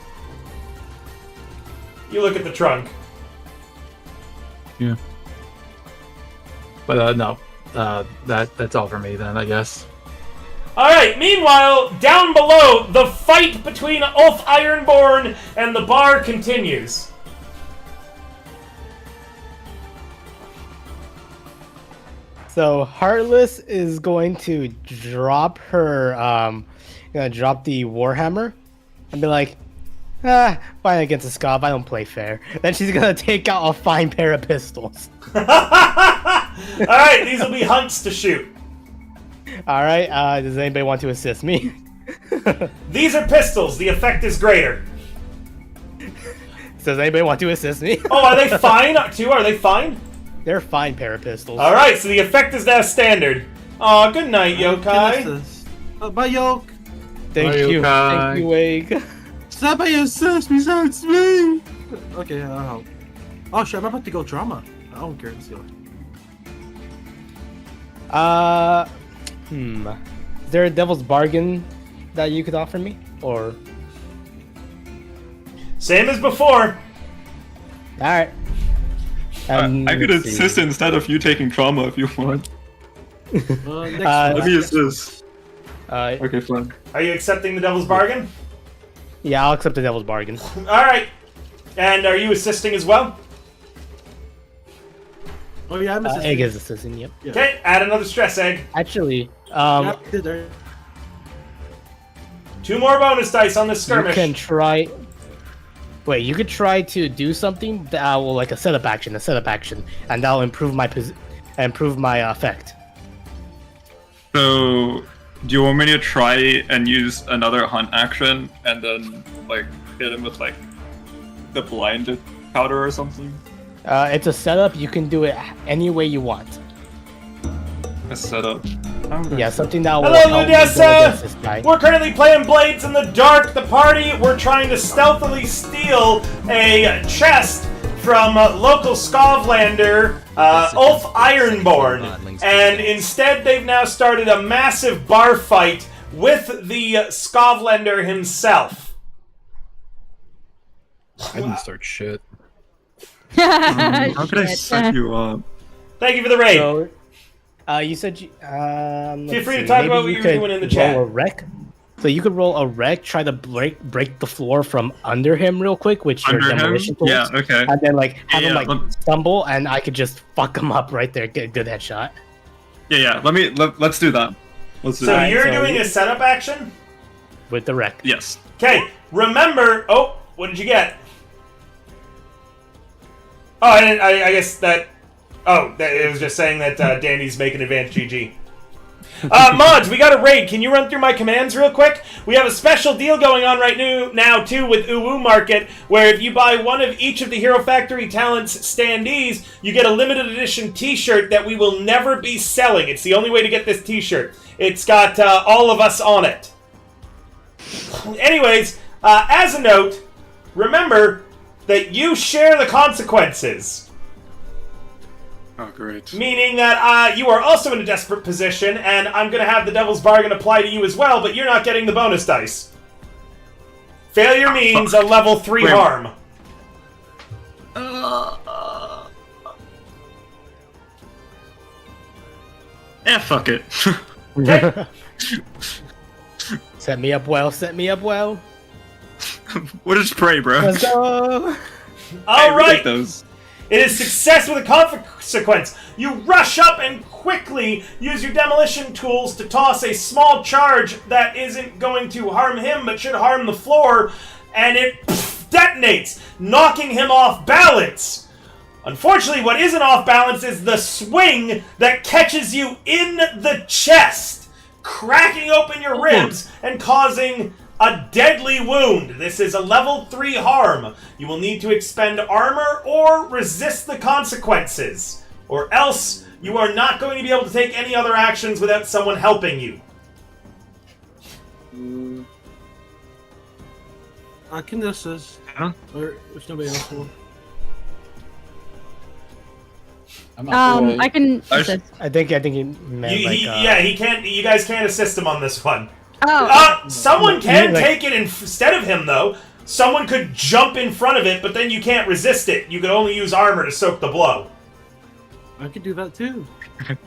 You look at the trunk. Yeah. But no, that's all for me then, I guess. Alright, meanwhile, down below, the fight between Ulf Ironborn and the bar continues. So Heartless is going to drop her, drop the Warhammer and be like, fine against a Scob, I don't play fair. Then she's gonna take out a fine pair of pistols. Alright, these will be hunts to shoot. Alright, does anybody want to assist me? These are pistols, the effect is greater. Does anybody want to assist me? Oh, are they fine too? Are they fine? They're fine pair of pistols. Alright, so the effect is now standard. Aw, good night, Yokai. Bye, Yoke. Thank Bye, you. Yokai. Thank you, Egg. Somebody assist me, it's me. Okay, I'll help. Oh shit, I'm about to go drama. I don't care. Let's go. Is there a devil's bargain that you could offer me? Or... Same as before. Alright. I could assist instead of you taking trauma if you want. Let me assist. Okay, fine. Are you accepting the devil's bargain? Yeah, I'll accept the devil's bargain. Alright. And are you assisting as well? Oh yeah, I'm assisting. Egg is assisting, yep. Okay, add another stress egg. Actually, there. 2 more bonus dice on this you skirmish. can try... Wait, you could try to do something that will, like a setup action, and that'll improve my effect. So, do you want me to try and use another hunt action and then, like, hit him with, like, the blinded powder or something? It's a setup. You can do it any way you want. A setup. Yeah, something that will Hello, help me go against this Ludessa! guy. We're currently playing Blades in the Dark. The party, we're trying to stealthily steal a chest from local Skovlander, Ulf Ironborn. And instead, they've now started a massive bar fight with the Skovlander himself. I didn't start shit. How could I set you up? Thank you for the raid. So, you said you. Feel free to talk about what you were doing in the chat. Roll a wreck. So you could roll a wreck, try to break the floor from under him real quick, which your demolition tools. Yeah, okay. And then have him stumble, and I could just fuck him up right there. Get a good headshot. Yeah. Let's do that. Let's do So that. you're doing a setup action? With the wreck. Yes. Okay, remember... Oh, what did you get? Oh, I guess that... Oh, it was just saying that Danny's making advanced GG. Mods, we got a raid. Can you run through my commands real quick? We have a special deal going on right now, too, with Uwu Market, where if you buy one of each of the Hero Factory Talents standees, you get a limited edition t-shirt that we will never be selling. It's the only way to get this t-shirt. It's got all of us on it. Anyways, as a note, remember that you share the consequences. Oh, great. Meaning that you are also in a desperate position, and I'm going to have the Devil's Bargain apply to you as well, but you're not getting the bonus dice. Failure means a level 3 harm. Fuck it. Set me up well. What is pray, bro? Let's go. Alright! Those. It is success with a consequence. You rush up and quickly use your demolition tools to toss a small charge that isn't going to harm him, but should harm the floor, and it detonates, knocking him off balance. Unfortunately, what isn't off balance is the swing that catches you in the chest, cracking open your ribs and causing a deadly wound. This is a level 3 harm. You will need to expend armor or resist the consequences, or else you are not going to be able to take any other actions without someone helping you. I can assist. Or if nobody else will. I can. I think he meant he can't. You guys can't assist him on this one. Oh. Someone can take it instead of him, though. Someone could jump in front of it, but then you can't resist it. You can only use armor to soak the blow. I could do that too.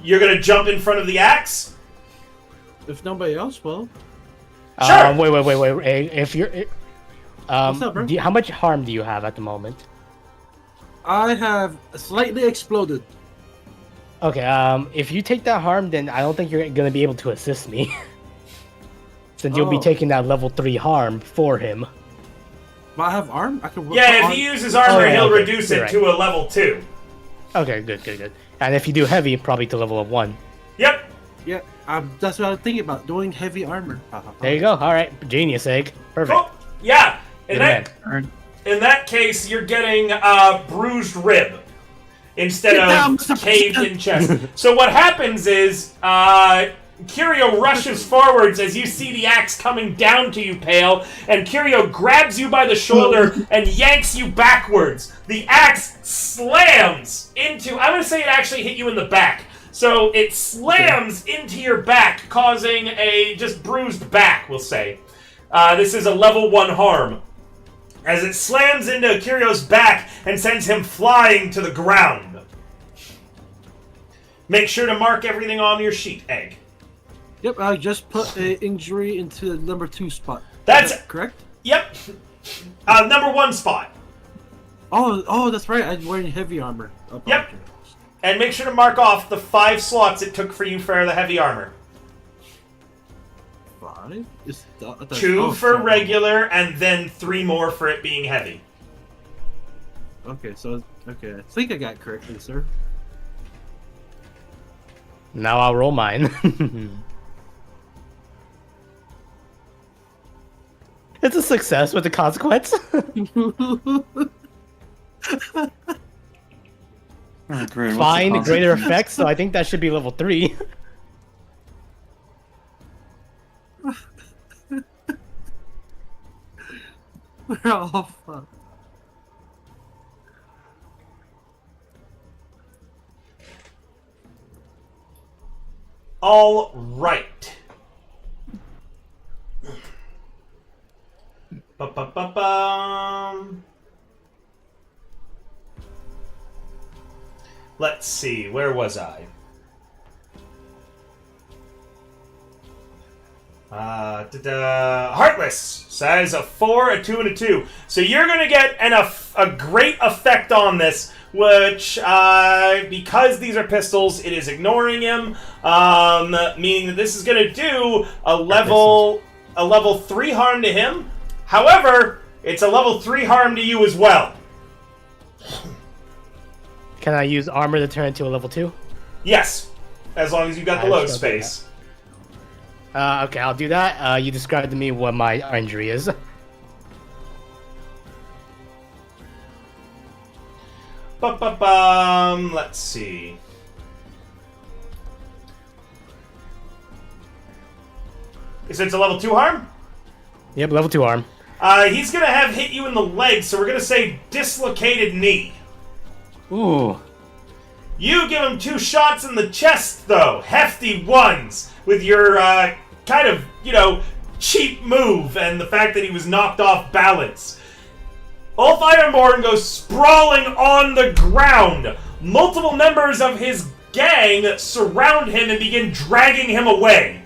You're gonna jump in front of the axe? If nobody else will. Sure. Wait. If you're, What's up, bro? how much harm do you have at the moment? I have slightly exploded. Okay. If you take that harm, then I don't think you're gonna be able to assist me. Since you'll be taking that level 3 harm for him. But I have arm? I can. Yeah, if he uses armor, he'll reduce it to a level 2. Okay, good. And if you do heavy, probably to level of 1. Yep. Yeah, that's what I'm thinking about, doing heavy armor. There you go. All right, genius egg. Perfect. Cool. Yeah. In Good that case, you're getting bruised rib instead of caved-in chest. So what happens is Kirio rushes forwards as you see the axe coming down to you, Pale, and Kirio grabs you by the shoulder and yanks you backwards. The axe slams into... I'm going to say it actually hit you in the back. So it slams into your back, causing a just bruised back, we'll say. This is a level 1 harm. As it slams into Kirio's back and sends him flying to the ground. Make sure to mark everything on your sheet, Egg. Yep, I just put an injury into the number 2 spot. That's correct? Yep. Number 1 spot. Oh, that's right. I'm wearing heavy armor. Yep. And make sure to mark off the 5 slots it took for you for the heavy armor. 5? 2 for regular, and then 3 more for it being heavy. Okay, I think I got it correctly, sir. Now I'll roll mine. It's a success with the consequence. Great. Fine, greater effects, so I think that should be level 3. We're all fucked. All right. Ba-ba-ba-bum. Let's see, where was I? Heartless says a 4, a 2, and a 2. So you're going to get a great effect on this, which, because these are pistols, it is ignoring him, meaning that this is going to do a level 3 harm to him. However, it's a level 3 harm to you as well. Can I use armor to turn it to a level 2? Yes, as long as you've got the load space. Okay, I'll do that. You describe to me what my injury is. Let's see. So it's a level 2 harm? Yep, level 2 harm. He's gonna have hit you in the leg, so we're gonna say dislocated knee. Ooh. You give him 2 shots in the chest, though. Hefty ones. With your, kind of, cheap move and the fact that he was knocked off balance. Ulf Ironborn goes sprawling on the ground. Multiple members of his gang surround him and begin dragging him away.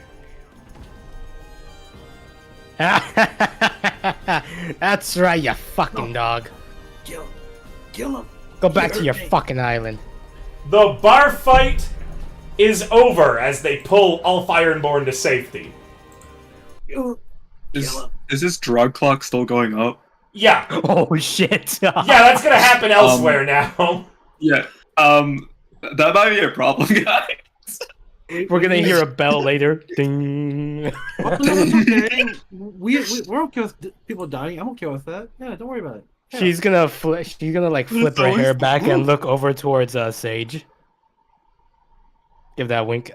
That's right, you fucking dog. Kill him. Go back to your fucking island. The bar fight is over as they pull Ulf Ironborn to safety. Is this drug clock still going up? Yeah. Oh shit. Yeah, that's gonna happen elsewhere now. Yeah. That might be a problem, guys. We're gonna hear a bell later. Ding. Oh, no, it's okay. We're okay with people dying. I'm okay with that. Yeah, don't worry about it. Yeah. She's gonna like flip her hair back and look over towards Sage. Give that wink.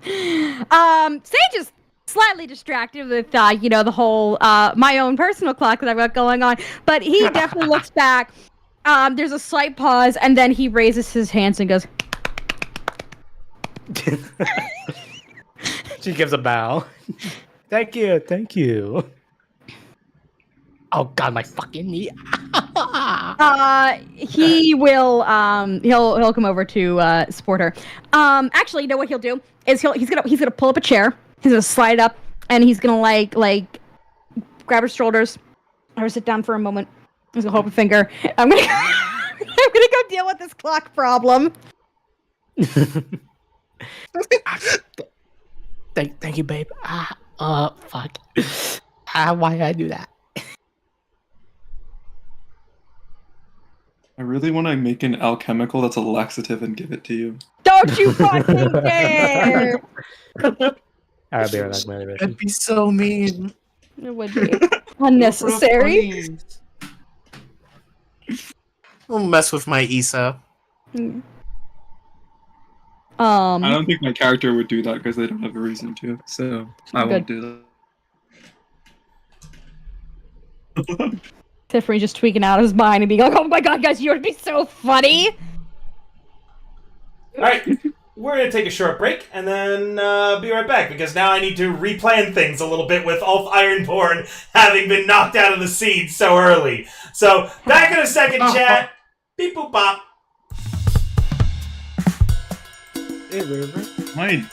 Sage is slightly distracted with the whole my own personal clock that I've got going on, but he definitely looks back. There's a slight pause, and then he raises his hands and goes. She gives a bow. Thank you. Oh god, my fucking knee. He will he'll come over to support her. Actually, you know what he'll do is he's gonna pull up a chair. He's gonna slide up, and he's gonna like grab her shoulders, have her sit down for a moment. He's gonna hold up a finger. I'm gonna go deal with this clock problem. Thank you, babe. Fuck. Why did I do that? I really want to make an alchemical that's a laxative and give it to you. Don't you fucking dare! I'll be right back, my That'd be so mean. It would be unnecessary. Don't mess with my Issa. I don't think my character would do that because they don't have a reason to, so I won't do that. Tiffany just tweaking out of his mind and being like, "Oh my god, guys, you would be so funny." All right, we're gonna take a short break and then be right back because now I need to replan things a little bit with Ulf Ironborn having been knocked out of the seed so early. So back in a second, chat. Beep boop bop. Mine.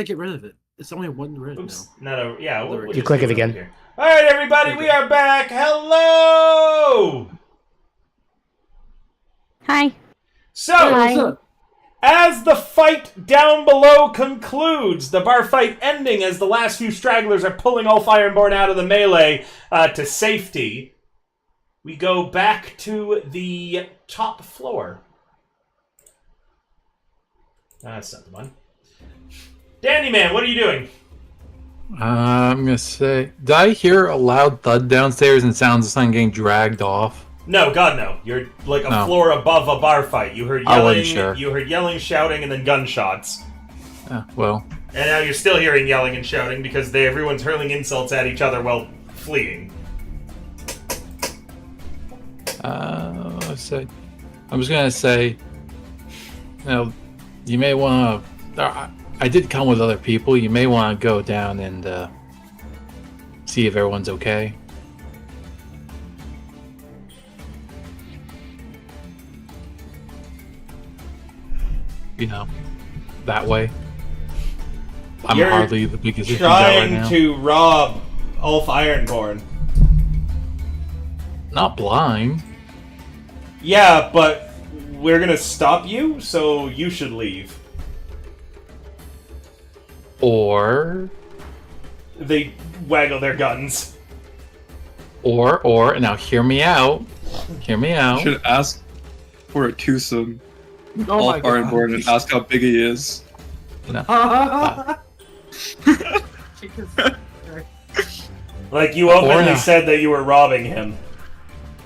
gotta get rid of it. It's only one red Oops. now. No, yeah. We'll You just click do it again. here. All right, everybody, we are back. Hello. Hi. So, Hi. as the fight down below concludes, the bar fight ending as the last few stragglers are pulling Ulf Ironborn out of the melee to safety, we go back to the top floor. That's not the one. Dandy Man, what are you doing? I'm gonna say, did I hear a loud thud downstairs and sounds of something getting dragged off? No, God, no. You're like a No. floor above a bar fight. You heard I wasn't yelling, sure. you heard yelling, shouting, and then gunshots. Well, And now you're still hearing yelling and shouting because everyone's hurling insults at each other while fleeing. let's say, I'm just gonna say, you may want to. I did come with other people. You may want to go down and see if everyone's okay. That way. I'm You're hardly the biggest issue right trying now. to rob Ulf Ironborn. Not blind. Yeah, but we're gonna stop you, so you should leave. Or, They waggle their guns. or, now hear me out. Hear me out. Should ask for a twosome. Oh All my god. Ironborn and ask how big he is. Like, you openly Or- said that you were robbing him.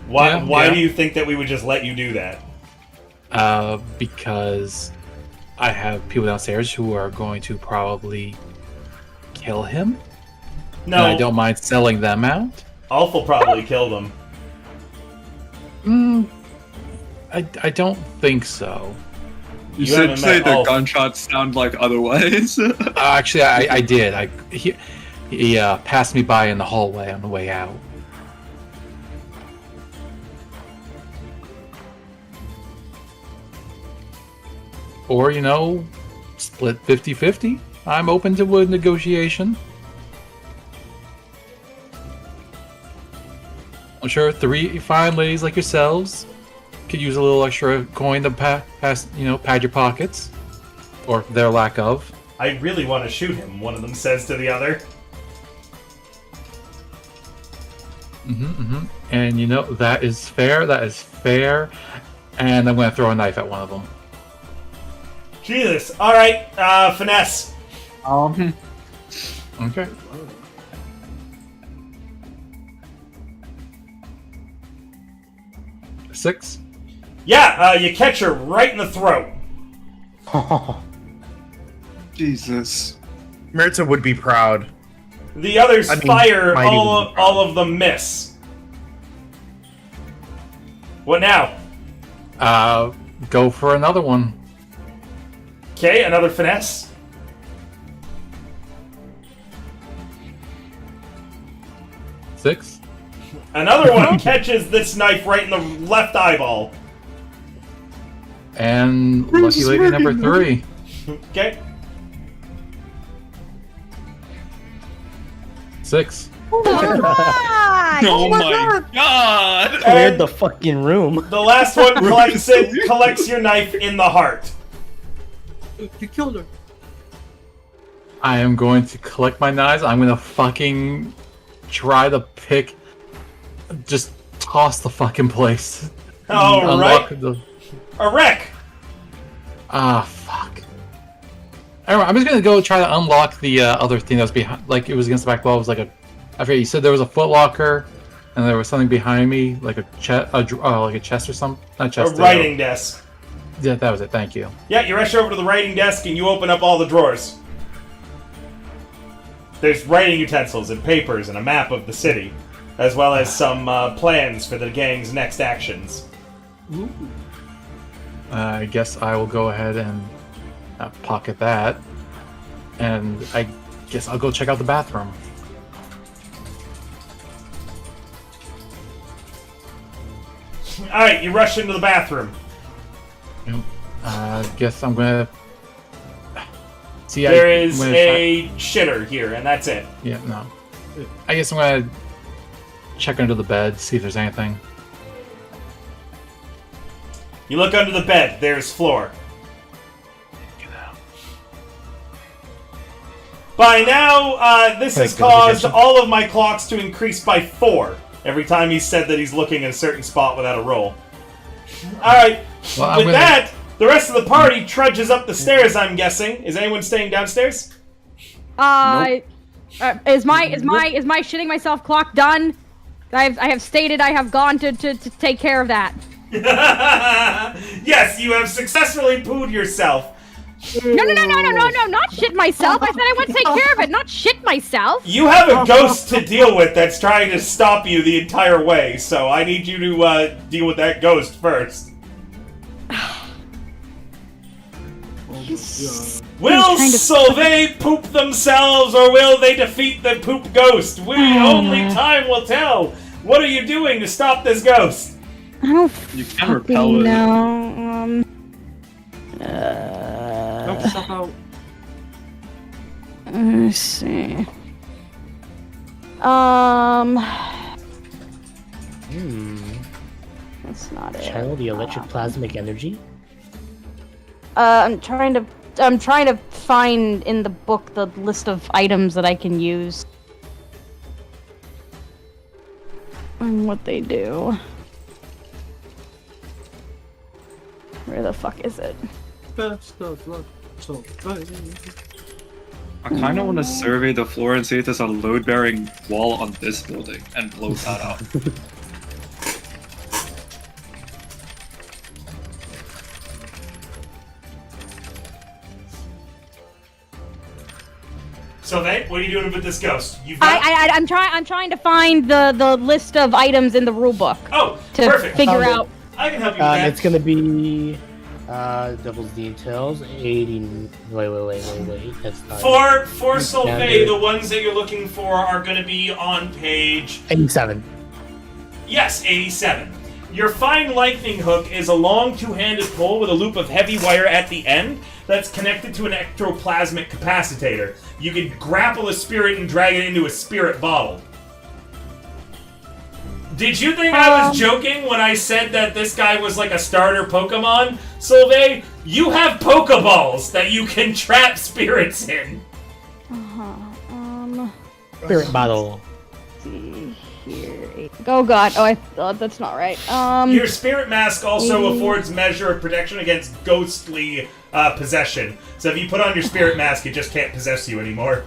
Why Yeah. do you think that we would just let you do that? Because I have people downstairs who are going to probably kill him. No, And I don't mind selling them out. Ulf will probably kill them. I don't think so. You, You should haven't say met the Ulf. gunshots sound like otherwise. Actually, I did. He passed me by in the hallway on the way out. Or, split 50-50. I'm open to a negotiation. I'm sure 3 fine ladies like yourselves could use a little extra coin to pad your pockets. Or their lack of. I really want to shoot him, one of them says to the other. And that is fair. That is fair. And I'm going to throw a knife at one of them. Jesus. Alright, finesse. Okay. Six. Yeah, you catch her right in the throat. Jesus. Mirza would be proud. The others I mean, fire, might even be all of them miss. What now? Go for another one. Okay, another finesse. Six. Another one catches this knife right in the left eyeball. And lucky lady number 3. Okay. 6. Oh my god! Cleared the fucking room. The last one collects your knife in the heart. You killed her. I am going to collect my knives. I'm going to fucking try to pick. Just toss the fucking place. Alright. Unlock the. A wreck. Ah, fuck. Anyway, I'm just gonna go try to unlock the other thing that was behind. Like, it was against the back wall. It was like I forget. You said there was a footlocker, and there was something behind me, like a chest, like a chest or something. Not chest. A writing desk. Yeah, that was it. Thank you. Yeah, you rush over to the writing desk and you open up all the drawers. There's writing utensils and papers and a map of the city, as well as some plans for the gang's next actions. I guess I will go ahead and pocket that, and I guess I'll go check out the bathroom. Alright, you rush into the bathroom. I guess I'm gonna. See, There is I'm gonna a shitter here, and that's it. Yeah, no. I guess I'm gonna check under the bed, see if there's anything. You look under the bed. There's floor. By now, this has caused all of my clocks to increase by 4 every time he said that he's looking in a certain spot without a roll. Alright, Well, with that, the rest of the party trudges up the stairs, I'm guessing. Is anyone staying downstairs? Is my shitting myself clock done? I have stated I have gone to take care of that. Yes, you have successfully pooed yourself. No, not shit myself. I said I went to take care of it, not shit myself. You have a ghost to deal with that's trying to stop you the entire way, so I need you to deal with that ghost first. Will Solvay poop themselves, or will they defeat the poop ghost? Only time will tell. What are you doing to stop this ghost? I don't You can repel it. know. Help yourself out. Let's see. That's not it. Channel the electric plasmic energy. I'm trying to find in the book the list of items that I can use. And what they do. Where the fuck is it? Best of luck. So, I kind of want to survey the floor and see if there's a load-bearing wall on this building and blow that up. Solvay, what are you doing with this ghost? You've got... I'm trying to find the list of items in the rule book. Oh, to perfect. figure out. I can help you with that. It's gonna be Devil's Details, 80. Wait. That's not For Solvay, the ones that you're looking for are going to be on page 87. Yes, 87. Your fine lightning hook is a long two-handed pole with a loop of heavy wire at the end that's connected to an ectoplasmic capacitator. You can grapple a spirit and drag it into a spirit bottle. Did you think I was joking when I said that this guy was like a starter Pokemon, Solvay? You have Pokeballs that you can trap spirits in. Spirit bottle. See here. Oh god. Oh, I thought that's not right. Your spirit mask also affords measure of protection against ghostly possession. So if you put on your spirit mask, it just can't possess you anymore.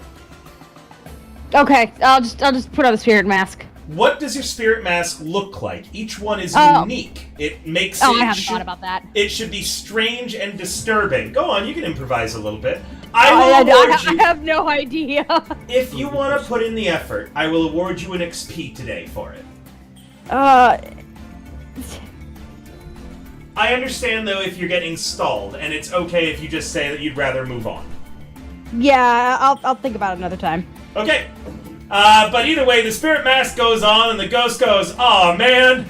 Okay, I'll just put on the spirit mask. What does your spirit mask look like? Each one is unique. It makes it... I haven't thought about that. It should be strange and disturbing. Go on, you can improvise a little bit. I have no idea. If you want to put in the effort, I will award you an XP today for it. I understand, though, if you're getting stalled, and it's okay if you just say that you'd rather move on. Yeah, I'll think about it another time. Okay. But either way, the spirit mask goes on, and the ghost goes, "Aw, man."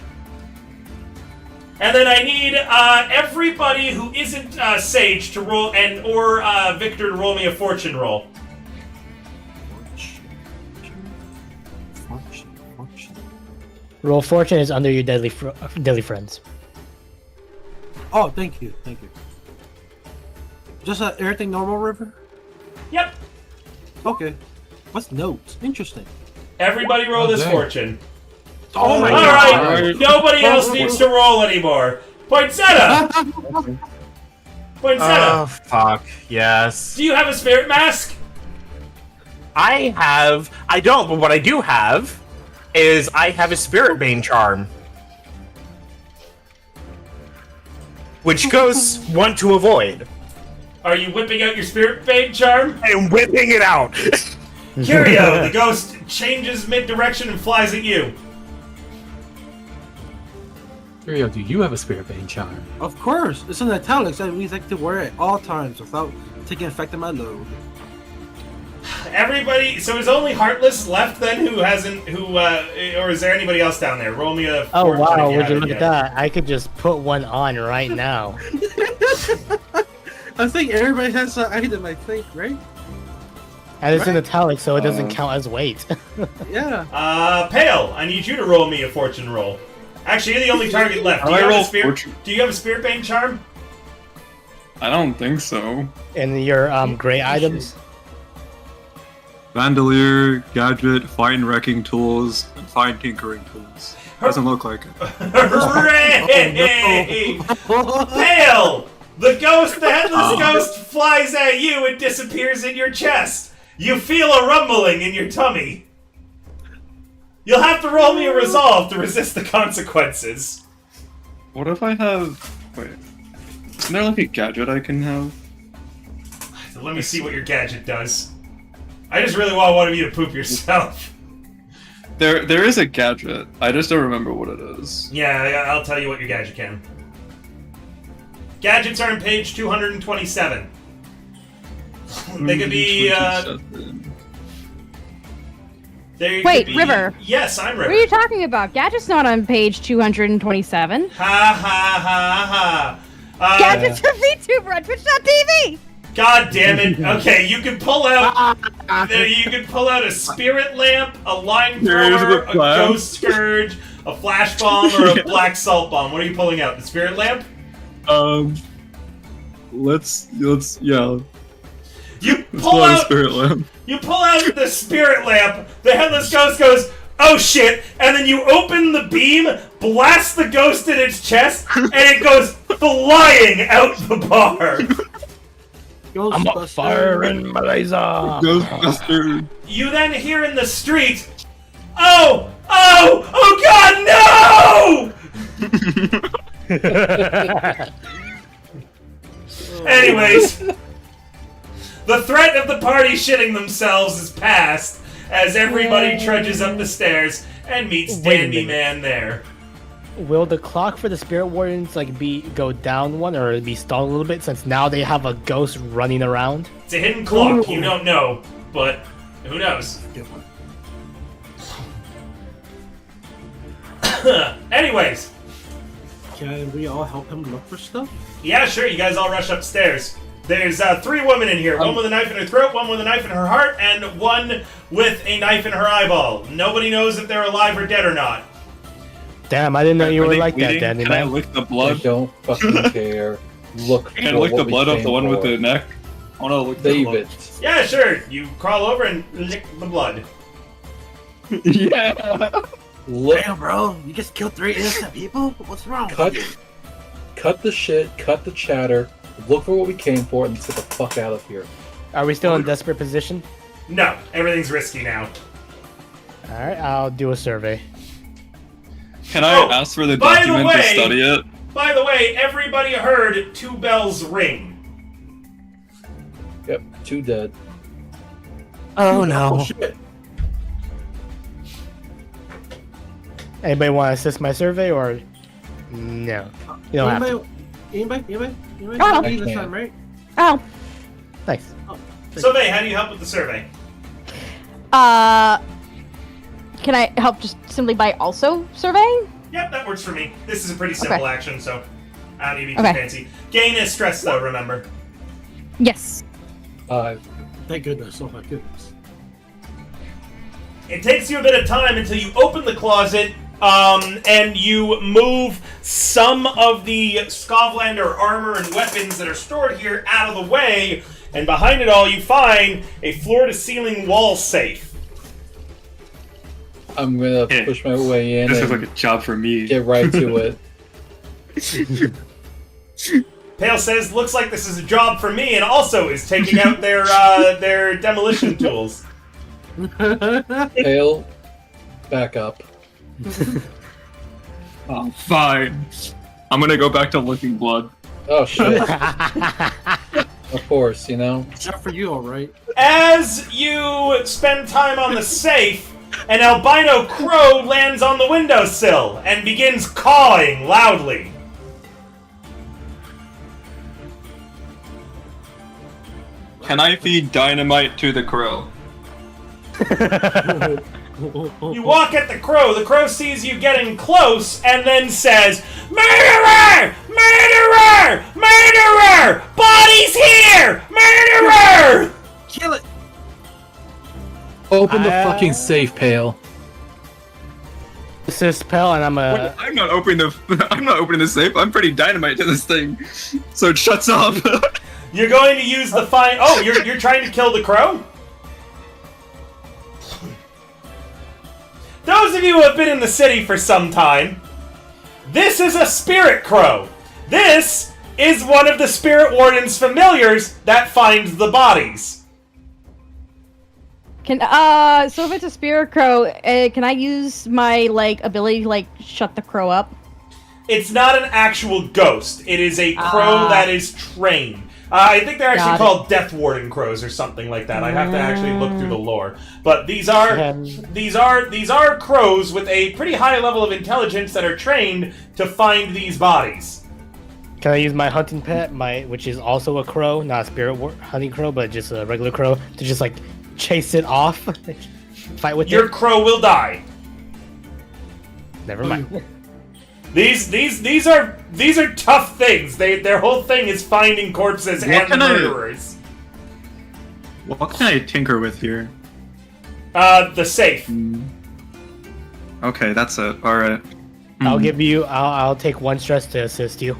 And then I need everybody who isn't Sage to roll, or Victor to roll me a fortune roll. Roll fortune is under your deadly friends. Oh, thank you. Just everything normal, River? Yep. Okay. What's notes? Interesting. Everybody roll this fortune. Oh my god. Alright, nobody else needs to roll anymore. Poinsettia! Poinsettia! Oh, fuck. Yes. Do you have a spirit mask? I don't, but what I do have is I have a Spirit Bane charm. Which ghosts want to avoid. Are you whipping out your Spirit Bane charm? I am whipping it out! Curio, the ghost changes mid-direction and flies at you. Curio, do you have a Spirit Bane charm? Of course! It's in italics. I always like to wear it all times without taking effect of my load. Everybody, so is only Heartless left then or is there anybody else down there? Roll me a Oh fortune wow, if you would you have look it at yet. that? I could just put one on right now. I think everybody has an item, I think, right? And it's in italic, so it doesn't count as weight. Yeah. Pale, I need you to roll me a fortune roll. Actually, you're the only target left. Do you have a Spirit Bane charm? I don't think so. And your gray items? Bandolier, gadget, fine wrecking tools, and fine tinkering tools. Doesn't look like it. Hooray! Pale! The headless ghost flies at you and disappears in your chest. You feel a rumbling in your tummy. You'll have to roll me a resolve to resist the consequences. What if I have... Wait. Isn't there like a gadget I can have? So let me see what your gadget does. I just really want one of you to poop yourself. There is a gadget. I just don't remember what it is. Yeah, I'll tell you what your gadget can. Gadgets are on page 227. They could be, Wait, River. Yes, I'm River. What are you talking about? Gadget's not on page 227. Ha ha ha ha. Gadgets are VTuber on Twitch.tv. God damn it. Okay, you can pull out a spirit lamp, a line thrower, a ghost scourge, a flash bomb, or a black salt bomb. What are you pulling out? The spirit lamp? Let's You pull out spirit lamp. You pull out the spirit lamp. The headless ghost goes, "Oh shit!" And then you open the beam, blast the ghost in its chest, and it goes flying out the bar. I'm a fire and blazer. Ghostbuster. You then hear in the street, "Oh God, no!" Anyways, the threat of the party shitting themselves is past as everybody trudges up the stairs and meets Dandy Man there. Will the clock for the Spirit Wardens go down one or be stalled a little bit since now they have a ghost running around? It's a hidden clock. You don't know, but who knows? Anyways. Can we all help him look for stuff? Yeah, sure. You guys all rush upstairs. There's 3 women in here. One with a knife in her throat, one with a knife in her heart, and one with a knife in her eyeball. Nobody knows if they're alive or dead or not. Damn, I didn't know you were like that, Danny. Can I lick the blood? I don't fucking care. Look. Can I lick the blood off the one with the neck? I want to lick the blood. Yeah, sure. You crawl over and lick the blood. Yeah. Look. Damn, bro, you just killed 3 innocent people? What's wrong? Cut the shit, cut the chatter, look for what we came for, and get the fuck out of here. Are we still in desperate position? No, everything's risky now. Alright, I'll do a survey. Can I ask for the document to study it? By the way, everybody heard 2 bells ring. Yep, 2 dead. Oh no. Oh, shit. Anybody want to assist my survey or no? You don't have to. Anybody? Oh. This time, right? Oh. Thanks. So, May, how do you help with the survey? Can I help just simply by also surveying? Yep, that works for me. This is a pretty simple action, so I don't need to be too Okay. fancy. Gain is stress, though, remember. Yes. Thank goodness. Oh my goodness. It takes you a bit of time until you open the closet, and you move some of the Skovlander armor and weapons that are stored here out of the way, and behind it all you find a floor-to-ceiling wall safe. I'm gonna push my way in. This looks like a job for me. Get right to it. Pale says, "Looks like this is a job for me," and also is taking out their demolition tools. Pale, back up. Oh, fine. I'm gonna go back to licking blood. Oh shit. Of course, you know. Not for you, alright. As you spend time on the safe, an albino crow lands on the windowsill and begins cawing loudly. Can I feed dynamite to the crow? You walk at the crow sees you getting close, and then says, "Murderer! Murderer! Murderer! Bodies here! Murderer!" Kill it! Open the fucking safe, Pale. This is Pell, and Wait, I'm not opening the safe. I'm putting dynamite to this thing, so it shuts off. You're going to use the fine. Oh, you're trying to kill the crow? Those of you who have been in the city for some time, this is a spirit crow. This is one of the spirit warden's familiars that finds the bodies. So if it's a spirit crow, can I use my ability to shut the crow up? It's not an actual ghost. It is a crow that is trained. I think they're actually called Death Warden crows or something like that. I have to actually look through the lore. But these are crows with a pretty high level of intelligence that are trained to find these bodies. Can I use my hunting pet, which is also a crow, not a hunting crow, but just a regular crow, to just chase it off, fight with it? Your crow will die. Never mind. These are tough things. Their whole thing is finding corpses and murderers. What can I tinker with here? The safe. Okay, that's it. All right. I'll take 1 stress to assist you.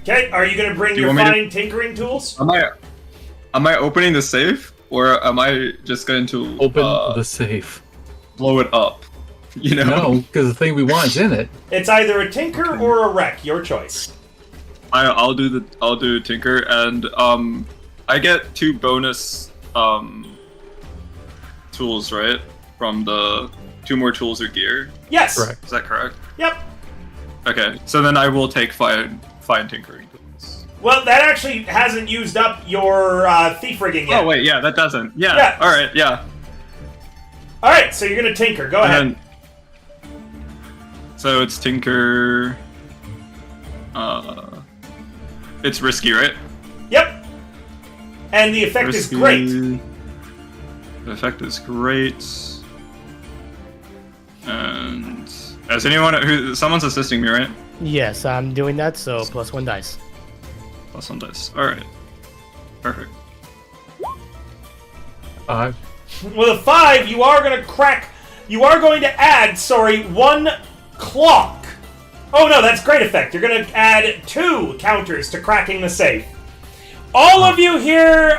Okay, are you gonna bring your fine tinkering tools? Am I opening the safe, or am I just going to open the safe? Blow it up. You know? No, because the thing we want is in it. It's either a tinker or a wreck. Your choice. I'll do tinker, and I get 2 bonus tools, right? From the 2 more tools or gear. Yes. Correct. Is that correct? Yep. Okay, so then I will take fine tinkering tools. Well, that actually hasn't used up your thief rigging yet. Oh wait, yeah, that doesn't. Yeah. All right, yeah. All right, so you're gonna tinker. Go ahead. So it's tinker. It's risky, right? Yep. And the effect is great. The effect is great. And as someone's assisting me, right? Yes, I'm doing that. So +1 dice. +1 dice. All right. Perfect. 5. With a 5, you are going to add, 1 clock. Oh no, that's great effect. You're going to add 2 counters to cracking the safe. All of you hear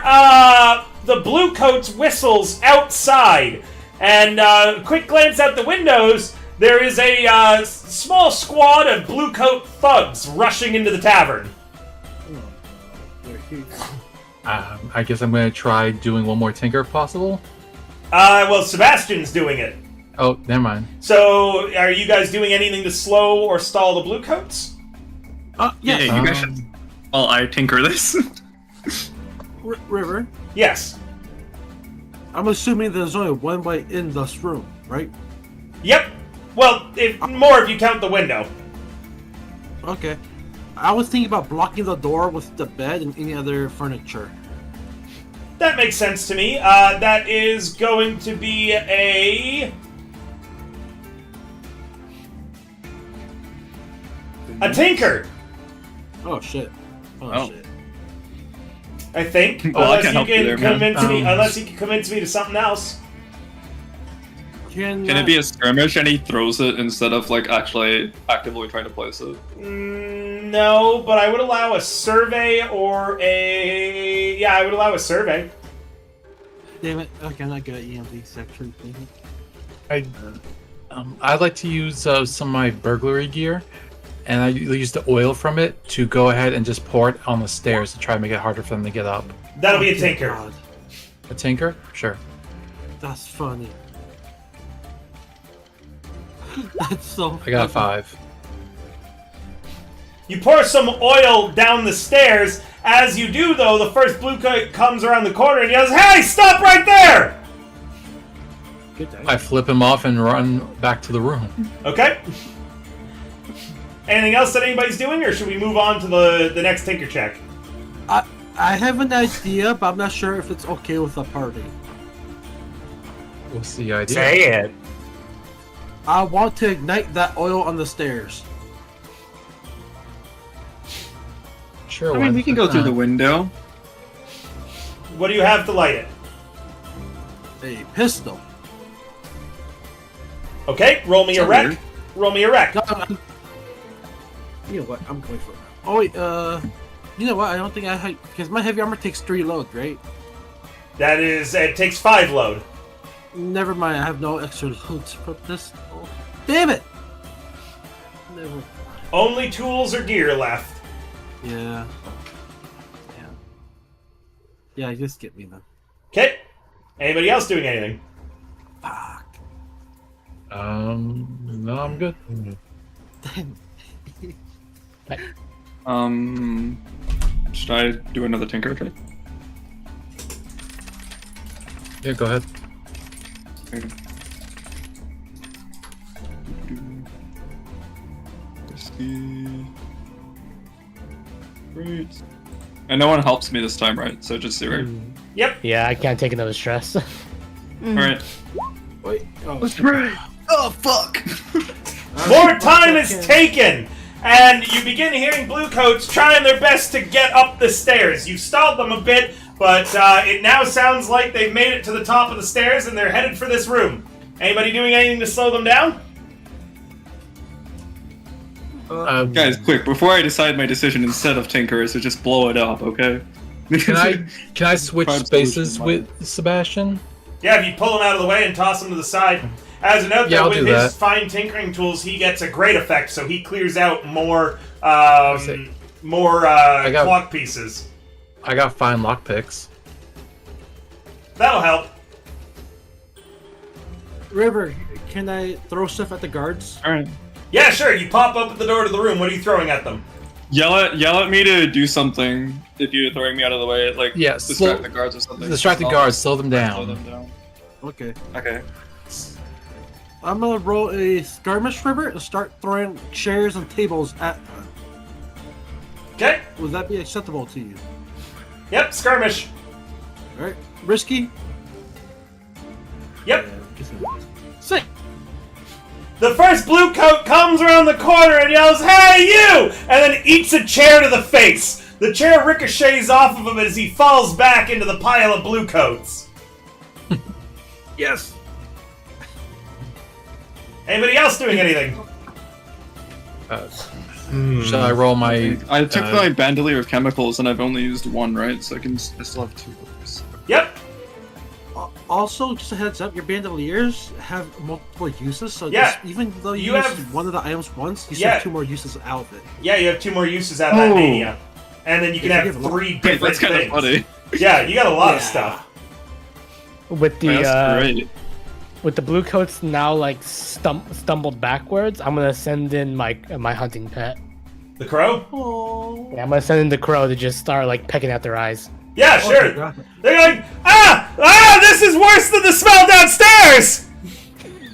the blue coats whistles outside. And quick glance out the windows, there is a small squad of blue coat thugs rushing into the tavern. I guess I'm going to try doing 1 more tinker if possible. Well, Sebastian's doing it. Oh, never mind. So, are you guys doing anything to slow or stall the blue coats? Yes. Yeah, you guys should. Well, I tinker this. River? Yes. I'm assuming there's only one way in this room, right? Yep. Well, more if you count the window. Okay. I was thinking about blocking the door with the bed and any other furniture. That makes sense to me. That is going to be a tinker. Oh shit. Oh. Shit. I think. Well, I unless can't help you there, man. unless you can convince me to something else. Can it be a skirmish and he throws it instead of actually actively trying to place it? No, but I would allow a survey or a... Yeah, I would allow a survey. Damn it. Okay, I'm not good at EMP section. I'd like to use some of my burglary gear, and I use the oil from it to go ahead and just pour it on the stairs to try to make it harder for them to get up. That'll be a tinker. God. A tinker? Sure. That's funny. That's so I got a 5. You pour some oil down the stairs. As you do, though, the first blue coat comes around the corner and yells, "Hey, stop right there!" Good day. I flip him off and run back to the room. Okay. Anything else that anybody's doing, or should we move on to the next tinker check? I have an idea, but I'm not sure if it's okay with the party. What's the idea? Say it. I want to ignite that oil on the stairs. Sure. I mean, we can go through the window. What do you have to light it? A pistol. Okay, roll me a Sounds wreck. weird. Roll me a wreck. You know what? I'm going for it. Oh wait, you know what? I don't think I have, because my heavy armor takes 3 load, right? That is, it takes 5 load. Never mind. I have no extra loads for this. Oh, damn it! Never. Only tools or gear left. Yeah. Yeah, just get me then. Okay. Anybody else doing anything? Fuck. No, I'm good. Should I do another tinker trick? Yeah, go ahead. Okay. Great. And no one helps me this time, right? So just 0. Yep. Yeah, I can't take another stress. Alright. Wait. Oh, Let's pray! Oh, fuck! More time is taken, and you begin hearing bluecoats trying their best to get up the stairs. You've stalled them a bit, but it now sounds like they've made it to the top of the stairs and they're headed for this room. Anybody doing anything to slow them down? Guys, quick, before I decide my decision instead of tinker is to just blow it up, okay? Can I switch spaces with Sebastian? Yeah, if you pull him out of the way and toss him to the side. As a note, Yeah, though, I'll with do his that. fine tinkering tools, he gets a great effect, so he clears out more clock pieces. I got fine lockpicks. That'll help. River, can I throw stuff at the guards? Alright. Yeah, sure. You pop up at the door to the room. What are you throwing at them? Yell at me to do something if you're throwing me out of the way, like distract the guards or something. Distract the guards, slow them down. Slow them down. Okay. Okay. I'm gonna roll a skirmish, River, and start throwing chairs and tables at them. Okay. Would that be acceptable to you? Yep, skirmish. Alright. Risky? Yep. Sick! The first blue coat comes around the corner and yells, "Hey, you!" and then eats a chair to the face. The chair ricochets off of him as he falls back into the pile of blue coats. Yes! Anybody else doing anything? Shall I roll my... I took my bandolier of chemicals and I've only used 1, right? So I still have 2 of these. Yep. Also, just a heads up, your bandoliers have multiple uses, so Yeah. just, even though you You use have- one of the items once, you still Yeah. have 2 more uses out of it. Yeah, you have 2 more uses out of that mania. And then you can If you have give a lot- 3 Wait, different that's kind of things. funny. Yeah, you got a lot of Yeah. stuff. With the That's great. with the blue coats now like stumbled backwards, I'm gonna send in my hunting pet. The crow? Oh. Yeah, I'm gonna send in the crow to just start like pecking at their eyes. Yeah, sure. God. They're going, this is worse than the smell downstairs!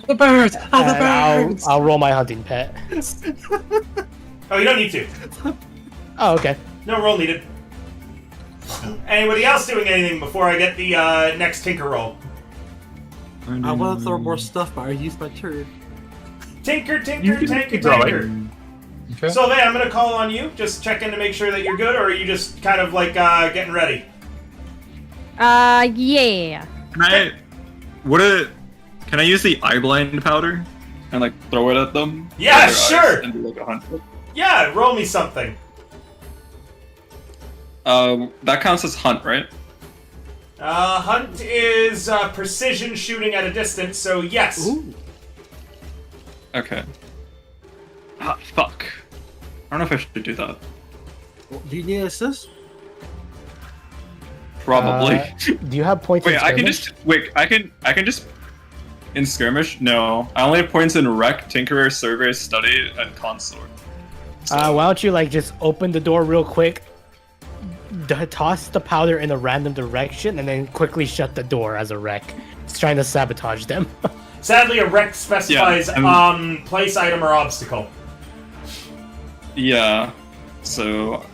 The birds! Oh, the And birds! I'll roll my hunting pet. Oh, you don't need to. Oh, okay. No roll needed. Anybody else doing anything before I get the next tinker roll? I want to throw more stuff, but I used my turn. Tinker, You can tinker, throw it. tinker. Okay. Sylvain, I'm gonna call on you. Just check in to make sure that you're good, or are you just kind of like getting ready? Yeah. Can I use the eye blind powder and like throw it at them? Yeah, With their eyes sure. And do like a hunt. Yeah, roll me something. That counts as hunt, right? Hunt is precision shooting at a distance, so yes. Ooh. Okay. Ah, fuck. I don't know if I should do that. Well, do you need assist? Probably. Do you have points? Wait, in I can skirmish? just wait. I can just in skirmish. No, I only have points in rec, tinkerer, survey, study, and consort. Why don't you like just open the door real quick, toss the powder in a random direction, and then quickly shut the door as a wreck. It's trying to sabotage them. Sadly, a rec specifies Yeah, place, item, or obstacle. Yeah. So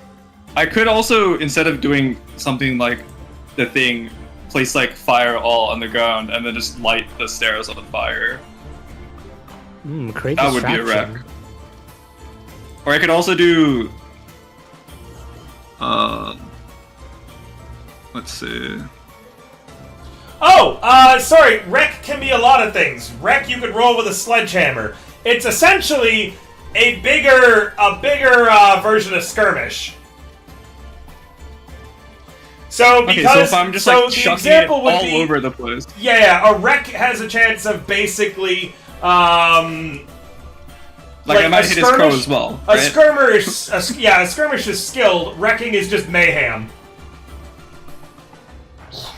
I could also, instead of doing something like the thing, place like fire all on the ground and then just light the stairs on fire. Create That would be a distraction. wreck. Or I could also do. Let's see. Oh, sorry. Wreck can be a lot of things. Wreck you could roll with a sledgehammer. It's essentially a bigger version of skirmish. So because Okay, so if I'm just so like the chucking example it would all be, over the place. Yeah, a wreck has a chance of basically Like I might hit his crow as well. A Right? skirmish, a skirmish is skilled. Wrecking is just mayhem.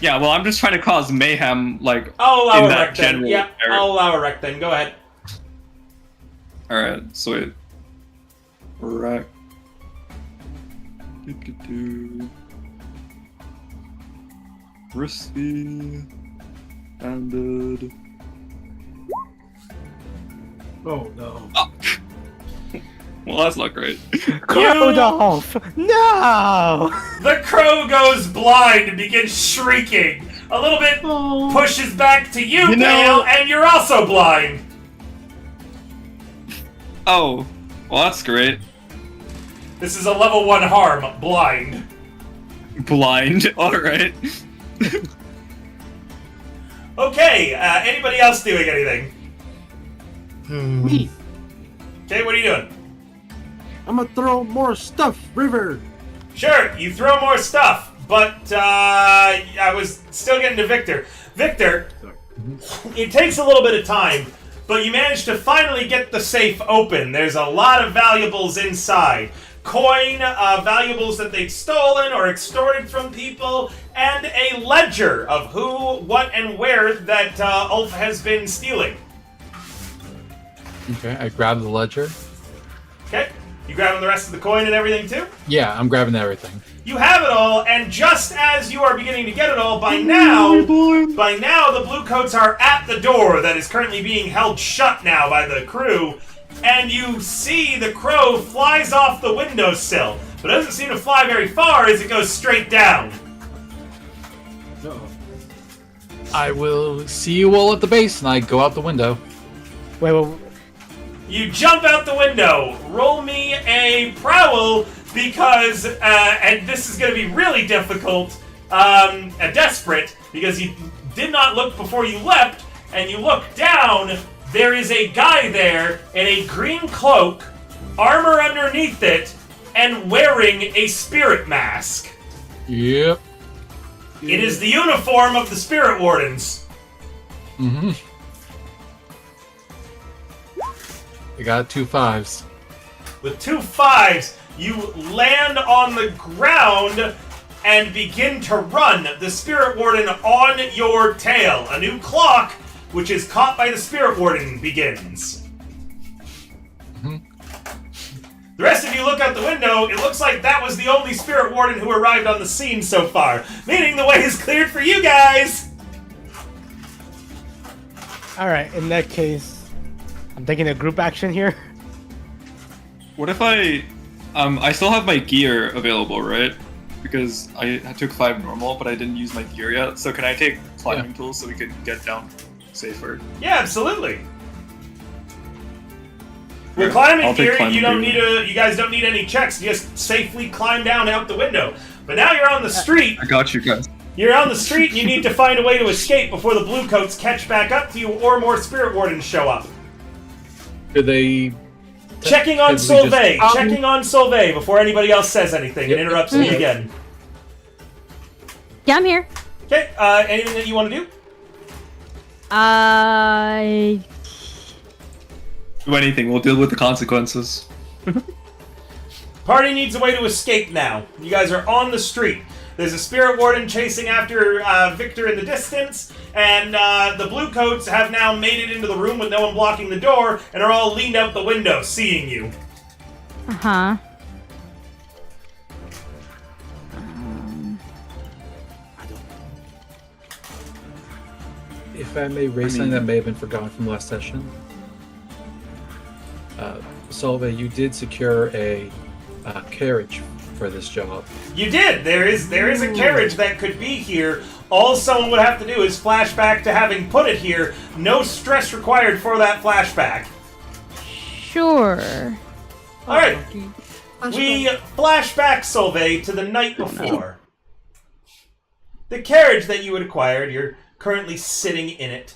Yeah, well, I'm just trying to cause mayhem, like I'll allow in a that wreck then. general Yeah, area. I'll allow a wreck then. Go ahead. All right, sweet. Wreck. Do. Risky. Banded. Oh no. Well, that's not great. Crowdolph! No! The crow goes blind and begins shrieking. A little bit pushes back to you, You know- Pale, and you're also blind. Oh, well, that's great. This is a level 1 harm, blind. Blind. All right. Okay, anybody else doing anything? Me. Okay, what are you doing? I'm gonna throw more stuff, River. Sure, you throw more stuff, but I was still getting to Victor. Victor, it takes a little bit of time, but you managed to finally get the safe open. There's a lot of valuables inside. Coin, valuables that they've stolen or extorted from people, and a ledger of who, what, and where that Ulf has been stealing. Okay, I grab the ledger. Okay, you grabbing the rest of the coin and everything too? Yeah, I'm grabbing everything. You have it all, and just as you are beginning to get it all, by now the Bluecoats are at the door that is currently being held shut now by the crew, and you see the crow flies off the windowsill, but doesn't seem to fly very far as it goes straight down. I will see you all at the base, and I go out the window. Wait. You jump out the window. Roll me a prowl because, and this is going to be really difficult, a desperate, because you did not look before you leapt, and you look down, there is a guy there in a green cloak, armor underneath it, and wearing a spirit mask. Yep. It is the uniform of the Spirit Wardens. Mm-hmm. I got 2 5s. With 2 5s, you land on the ground and begin to run, the Spirit Warden on your tail. A new clock, which is caught by the Spirit Warden, begins. Mm-hmm. The rest of you look out the window. It looks like that was the only Spirit Warden who arrived on the scene so far, meaning the way is cleared for you guys! Alright, in that case, I'm taking a group action here. What if I still have my gear available, right? Because I took 5 normal, but I didn't use my gear yet. So can I take climbing tools so we could get down safer? Yeah, absolutely. With climbing gear, you guys don't need any checks. You just safely climb down out the window. But now you're on the street. I got you guys. You're on the street and you need to find a way to escape before the Bluecoats catch back up to you or more Spirit Wardens show up. Do they... Checking on Solvay. Checking on Solvay before anybody else says anything and interrupts me again. Yeah, I'm here. Okay, anything that you want to do? Do anything, we'll deal with the consequences. Party needs a way to escape now. You guys are on the street. There's a Spirit Warden chasing after Victor in the distance, and the Bluecoats have now made it into the room with no one blocking the door, and are all leaned out the window, seeing you. Uh-huh. If I may raise something that may have been forgotten from last session. Solvay, you did secure a carriage for this job. You did! There is a carriage that could be here. All someone would have to do is flash back to having put it here. No stress required for that flashback. Sure. All right. We flash back, Solvay, to the night before. The carriage that you had acquired, you're currently sitting in it.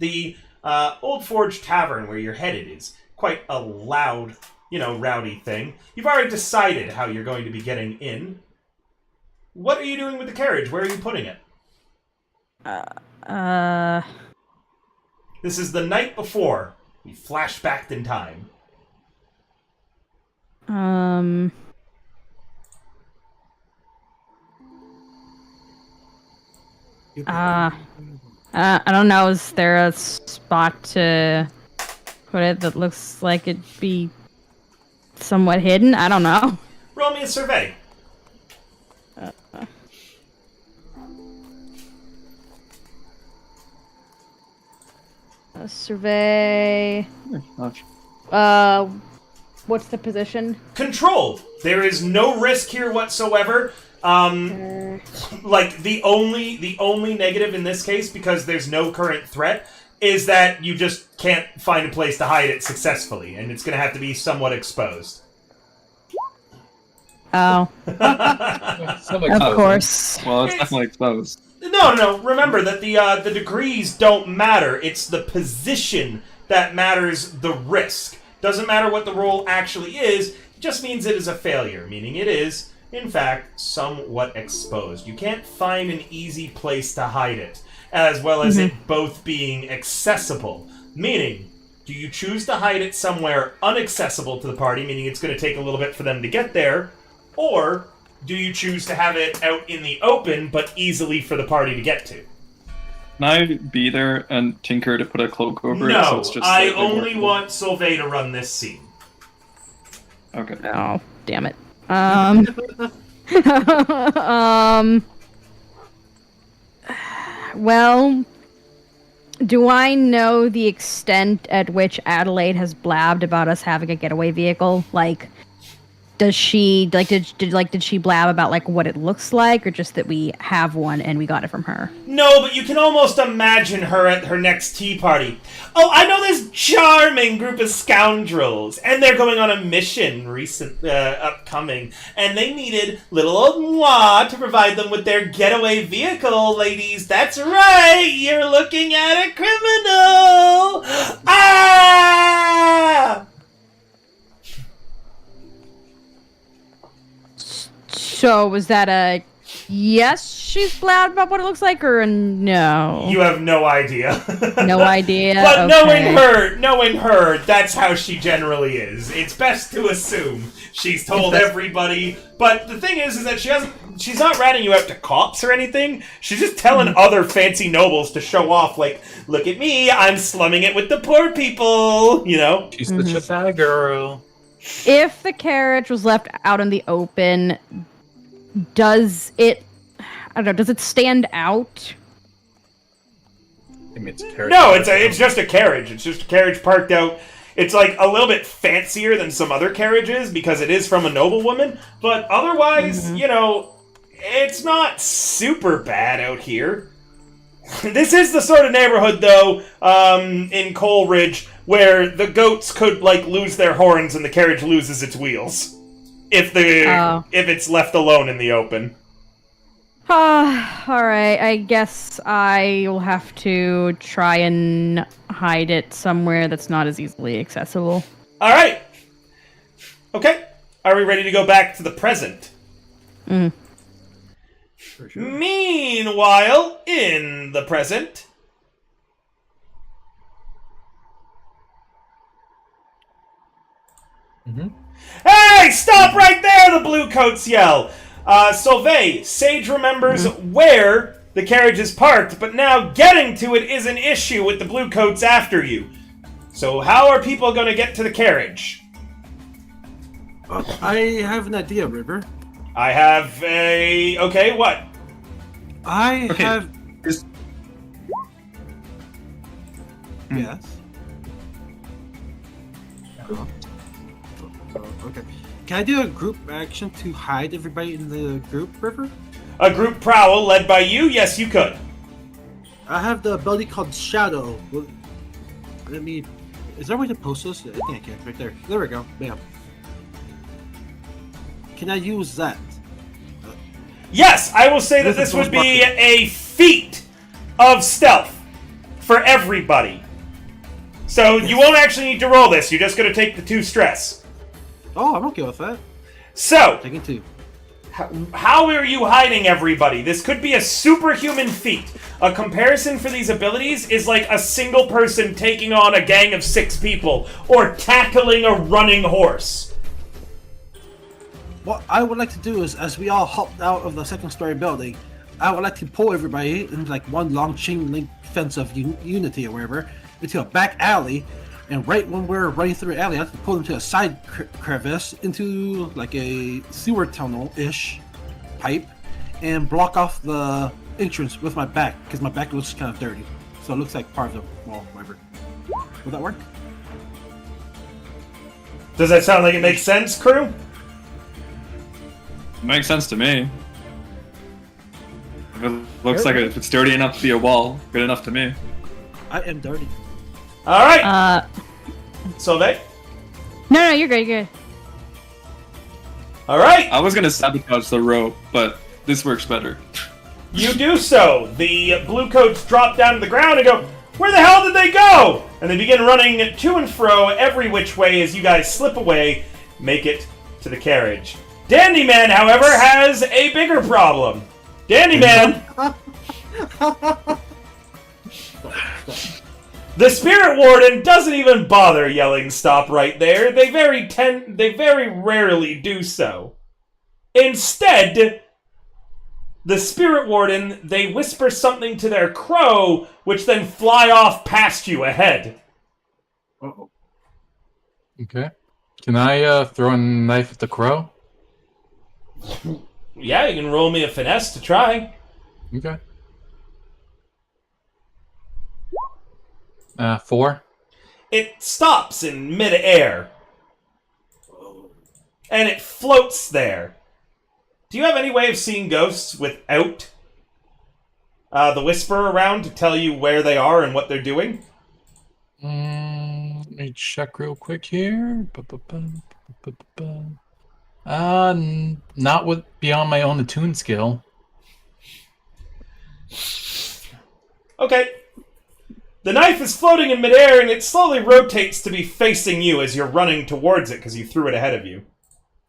The Old Forge Tavern where you're headed is quite a loud, rowdy thing. You've already decided how you're going to be getting in. What are you doing with the carriage? Where are you putting it? This is the night before. We flash back in time. I don't know. Is there a spot to put it that looks like it'd be somewhat hidden? I don't know. Roll me a survey. A survey. What's the position? Control. There is no risk here whatsoever. Like the only negative in this case, because there's no current threat, is that you just can't find a place to hide it successfully, and it's going to have to be somewhat exposed. Oh. Of course. Well, it's definitely exposed. No. Remember that the degrees don't matter. It's the position that matters. The risk doesn't matter what the roll actually is. It just means it is a failure, meaning it is, in fact, somewhat exposed. You can't find an easy place to hide it, as well as it both being accessible. Meaning, do you choose to hide it somewhere inaccessible to the party, meaning it's going to take a little bit for them to get there, or do you choose to have it out in the open, but easily for the party to get to? Can I be there and tinker to put a cloak over it? No, So it's just I slightly only more- want Solvay to run this scene. Okay. Oh, damn it. Well, do I know the extent at which Adelaide has blabbed about us having a getaway vehicle? Like, does she did she blab about like what it looks like, or just that we have one and we got it from her? No, but you can almost imagine her at her next tea party. Oh, I know this charming group of scoundrels, and they're going on a mission upcoming, and they needed little old moi to provide them with their getaway vehicle, ladies. That's right, you're looking at a criminal! Ah! So was that a yes? She's blabbed about what it looks like, or a no? You have no idea. No idea. But okay. knowing her, that's how she generally is. It's best to assume she's told everybody. But the thing is that she's not ratting you out to cops or anything. She's just telling other fancy nobles to show off, like, look at me, I'm slumming it with the poor people, She's such a bad girl. If the carriage was left out in the open, does it stand out? I mean, it's a carriage. No, it's just a carriage. It's just a carriage parked out. It's like a little bit fancier than some other carriages because it is from a noblewoman, but otherwise, it's not super bad out here. This is the sort of neighborhood, though, in Coleridge, where the goats could, lose their horns and the carriage loses its wheels. If it's left alone in the open. Alright, I guess I will have to try and hide it somewhere that's not as easily accessible. Alright! Okay, are we ready to go back to the present? For sure. Meanwhile, in the present... Hey, stop right there, the blue coats yell. Solvay, Sage remembers where the carriage is parked, but now getting to it is an issue with the blue coats after you. So how are people going to get to the carriage? I have an idea, River. I have a... Okay, what? Have... Yes? Okay. Can I do a group action to hide everybody in the group, River? A group prowl led by you? Yes, you could. I have the ability called Shadow. Let me Is there a way to post this? I think I can. Right there. There we go. Bam. Can I use that? Yes, I will say that this would be a feat of stealth for everybody. So you won't actually need to roll this. You're just going to take the 2 stress. Oh, I'm okay with that. So, Taking 2. how are you hiding everybody? This could be a superhuman feat. A comparison for these abilities is like a single person taking on a gang of 6 people, or tackling a running horse. What I would like to do is, as we all hopped out of the 2nd-story building, I would like to pull everybody into like one long chain link fence of unity or wherever, into a back alley, and right when we're running through the alley, I have to pull them to a side crevice into like a sewer tunnel-ish pipe, and block off the entrance with my back, because my back looks kind of dirty. So it looks like part of the wall, whatever. Would that work? Does that sound like it makes sense, crew? Makes sense to me. If it looks like if it's dirty enough to be a wall, good enough to me. I am dirty. Alright. Solveig? No, you're good, you're good. Alright. I was gonna sabotage the rope, but this works better. You do so. The blue coats drop down to the ground and go, "Where the hell did they go?" And they begin running to and fro every which way as you guys slip away, make it to the carriage. Dandyman, however, has a bigger problem. Dandyman! The Spirit Warden doesn't even bother yelling "stop" right there. They very rarely do so. Instead, the Spirit Warden, they whisper something to their crow, which then fly off past you ahead. Uh-oh. Okay. Can I throw a knife at the crow? Yeah, you can roll me a finesse to try. Okay. 4. It stops in mid-air. And it floats there. Do you have any way of seeing ghosts without the whisper around to tell you where they are and what they're doing? Let me check real quick here. Not with beyond my own attune skill. Okay. The knife is floating in midair, and it slowly rotates to be facing you as you're running towards it because you threw it ahead of you.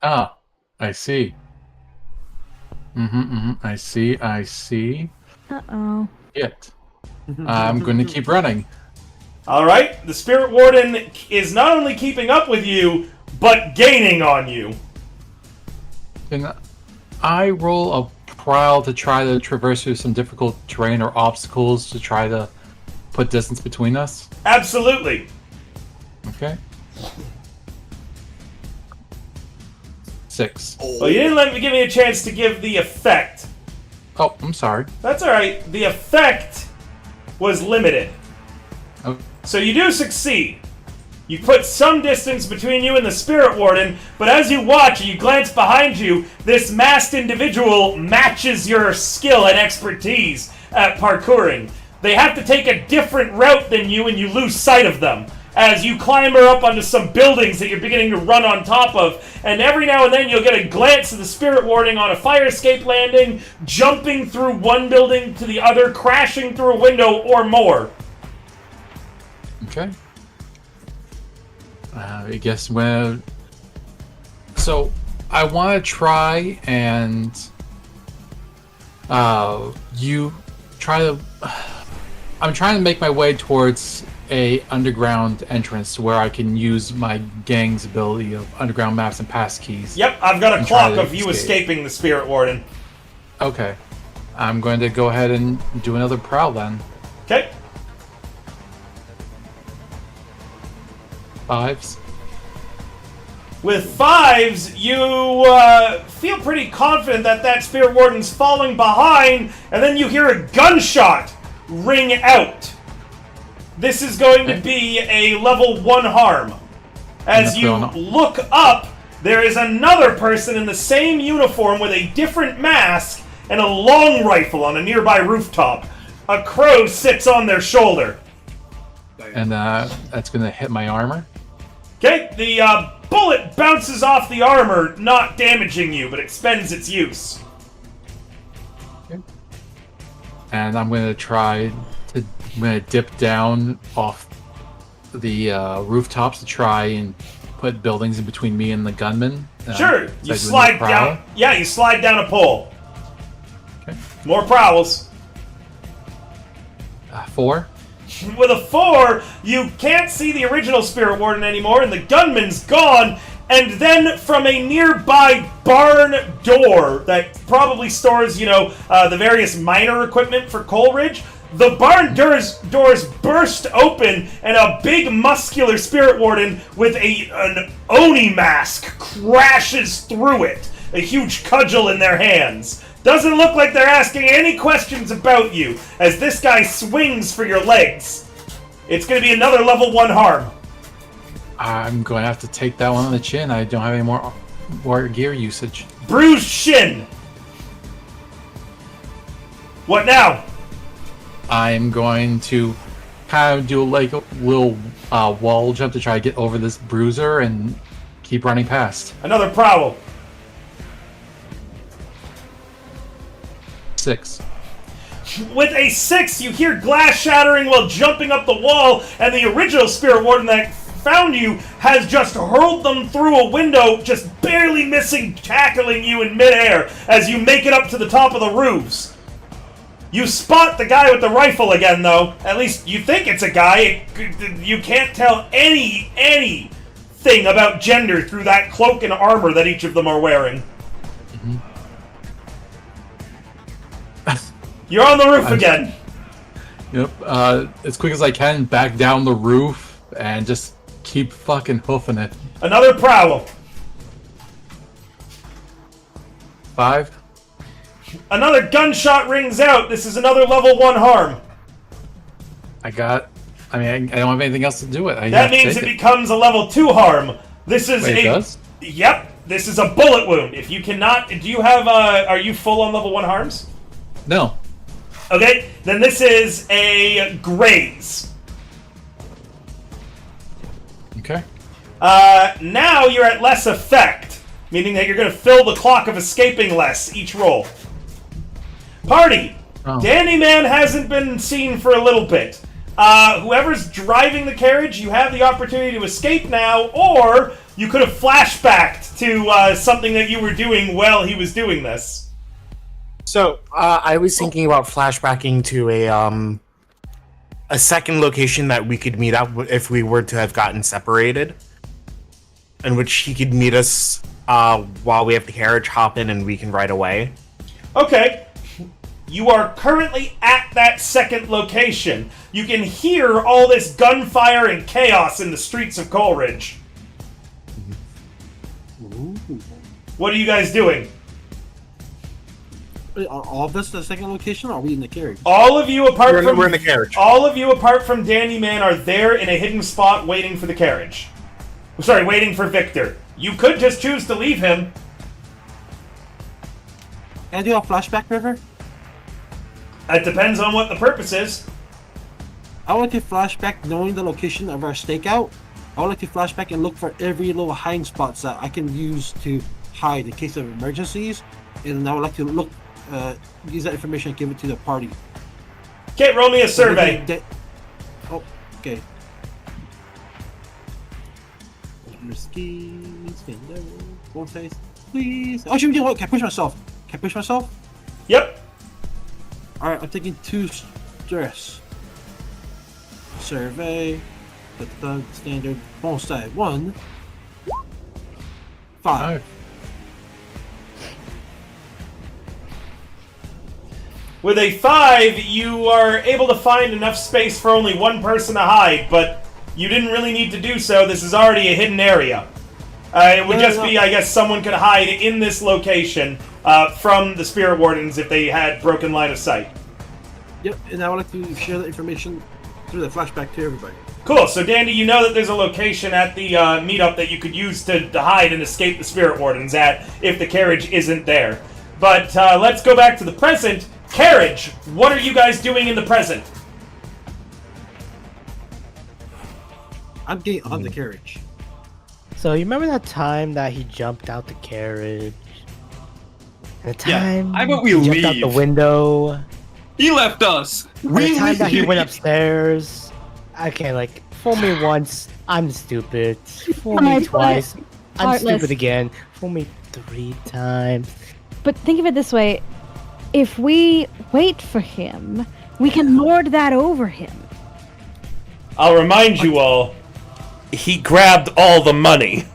Ah, I see. I see. Uh-oh. It. I'm going to keep running. Alright, the Spirit Warden is not only keeping up with you, but gaining on you. Can I roll a prowl to try to traverse through some difficult terrain or obstacles to try to put distance between us? Absolutely. Okay. 6. Well, you didn't give me a chance to give the effect. Oh, I'm sorry. That's alright. The effect was limited. Oh. So you do succeed. You put some distance between you and the Spirit Warden, but as you watch and you glance behind you, this masked individual matches your skill and expertise at parkouring. They have to take a different route than you, and you lose sight of them as you climber up onto some buildings that you're beginning to run on top of. And every now and then you'll get a glance of the Spirit Warden on a fire escape landing, jumping through one building to the other, crashing through a window or more. Okay. I guess when... So, I want to try and... you try to... I'm trying to make my way towards a underground entrance where I can use my gang's ability of underground maps and pass keys. Yep, I've got a clock of you escaping the Spirit Warden. Okay. I'm going to go ahead and do another prowl then. Okay. 5s. With 5s, you feel pretty confident that that Spirit Warden's falling behind, and then you hear a gunshot ring out. This is going to be a level 1 harm. As you look up, there is another person in the same uniform with a different mask and a long rifle on a nearby rooftop. A crow sits on their shoulder. Damn. and that's gonna hit my armor. Okay, the bullet bounces off the armor, not damaging you, but expends its use. Okay. And I'm gonna dip down off the rooftops to try and put buildings in between me and the gunman. Sure, you slide down. Yeah, you slide down a pole. Okay. More prowls. 4. With a 4, you can't see the original Spirit Warden anymore, and the gunman's gone. And then from a nearby barn door that probably stores, the various miner equipment for Coleridge, the barn doors burst open, and a big muscular Spirit Warden with an Oni mask crashes through it, a huge cudgel in their hands. Doesn't look like they're asking any questions about you, as this guy swings for your legs. It's going to be another level 1 harm. I'm going to have to take that one on the chin. I don't have any more gear usage. Bruised shin. What now? I'm going to kind of do like a little wall jump to try to get over this bruiser and keep running past. Another prowl. 6. With a 6, you hear glass shattering while jumping up the wall, and the original Spirit Warden that found you has just hurled them through a window, just barely missing, tackling you in midair as you make it up to the top of the roofs. You spot the guy with the rifle again, though. At least you think it's a guy. You can't tell anything about gender through that cloak and armor that each of them are wearing. Mm-hmm. You're on the roof again. Yep. As quick as I can, back down the roof and just keep fucking hoofing it. Another prowl. 5. Another gunshot rings out. This is another level 1 harm. I don't have anything else to do with it. That means it becomes a level 2 harm. This is Wait, it does? Yep. This is a bullet wound. If you cannot, do you have? Are you full on level 1 harms? No. Okay, then this is a graze. Okay. Now you're at less effect, meaning that you're going to fill the clock of escaping less each roll. Party! Oh. Dandy Man hasn't been seen for a little bit. Whoever's driving the carriage, you have the opportunity to escape now, or you could have flashbacked to something that you were doing while he was doing this. So, I was thinking about flashbacking to a second location that we could meet up if we were to have gotten separated, in which he could meet us while we have the carriage, hop in, and we can ride away. Okay. You are currently at that second location. You can hear all this gunfire and chaos in the streets of Coleridge. Ooh. What are you guys doing? Are all of us the second location, or are we in the carriage? All of you apart from... We're in the carriage. All of you apart from Dandy Man are there in a hidden spot waiting for the carriage. Sorry, waiting for Victor. You could just choose to leave him. Can I do a flashback, River? It depends on what the purpose is. I want to flashback knowing the location of our stakeout. I would like to flashback and look for every little hiding spots that I can use to hide in case of emergencies. And I would like to use that information and give it to the party. Okay, roll me a survey. Oh, okay. Risky, one face, please. Oh, should we do what? Can I push myself? Can I push myself? Yep. Alright, I'm taking 2 stress. Survey. The standard bonus side. 1. 5. With a 5, you are able to find enough space for only one person to hide, but you didn't really need to do so. This is already a hidden area. It would be, I guess, someone could hide in this location from the Spirit Wardens if they had broken line of sight. Yep, and I would like to share that information through the flashback to everybody. Cool, so Dandy, you know that there's a location at the meetup that you could use to hide and escape the Spirit Wardens at if the carriage isn't there. But let's go back to the present. Carriage, what are you guys doing in the present? I'm getting on the carriage. So you remember that time that he jumped out the carriage? The Yeah, time I vote we he jumped out the leave. window. He left us. The time that he went upstairs. Okay, like fool me once, I'm stupid. Fool me Alright, twice, I'm Heartless. stupid again. Fool me 3 times. But think of it this way: if we wait for him, we can lord that over him. I'll remind you all, he grabbed all the money.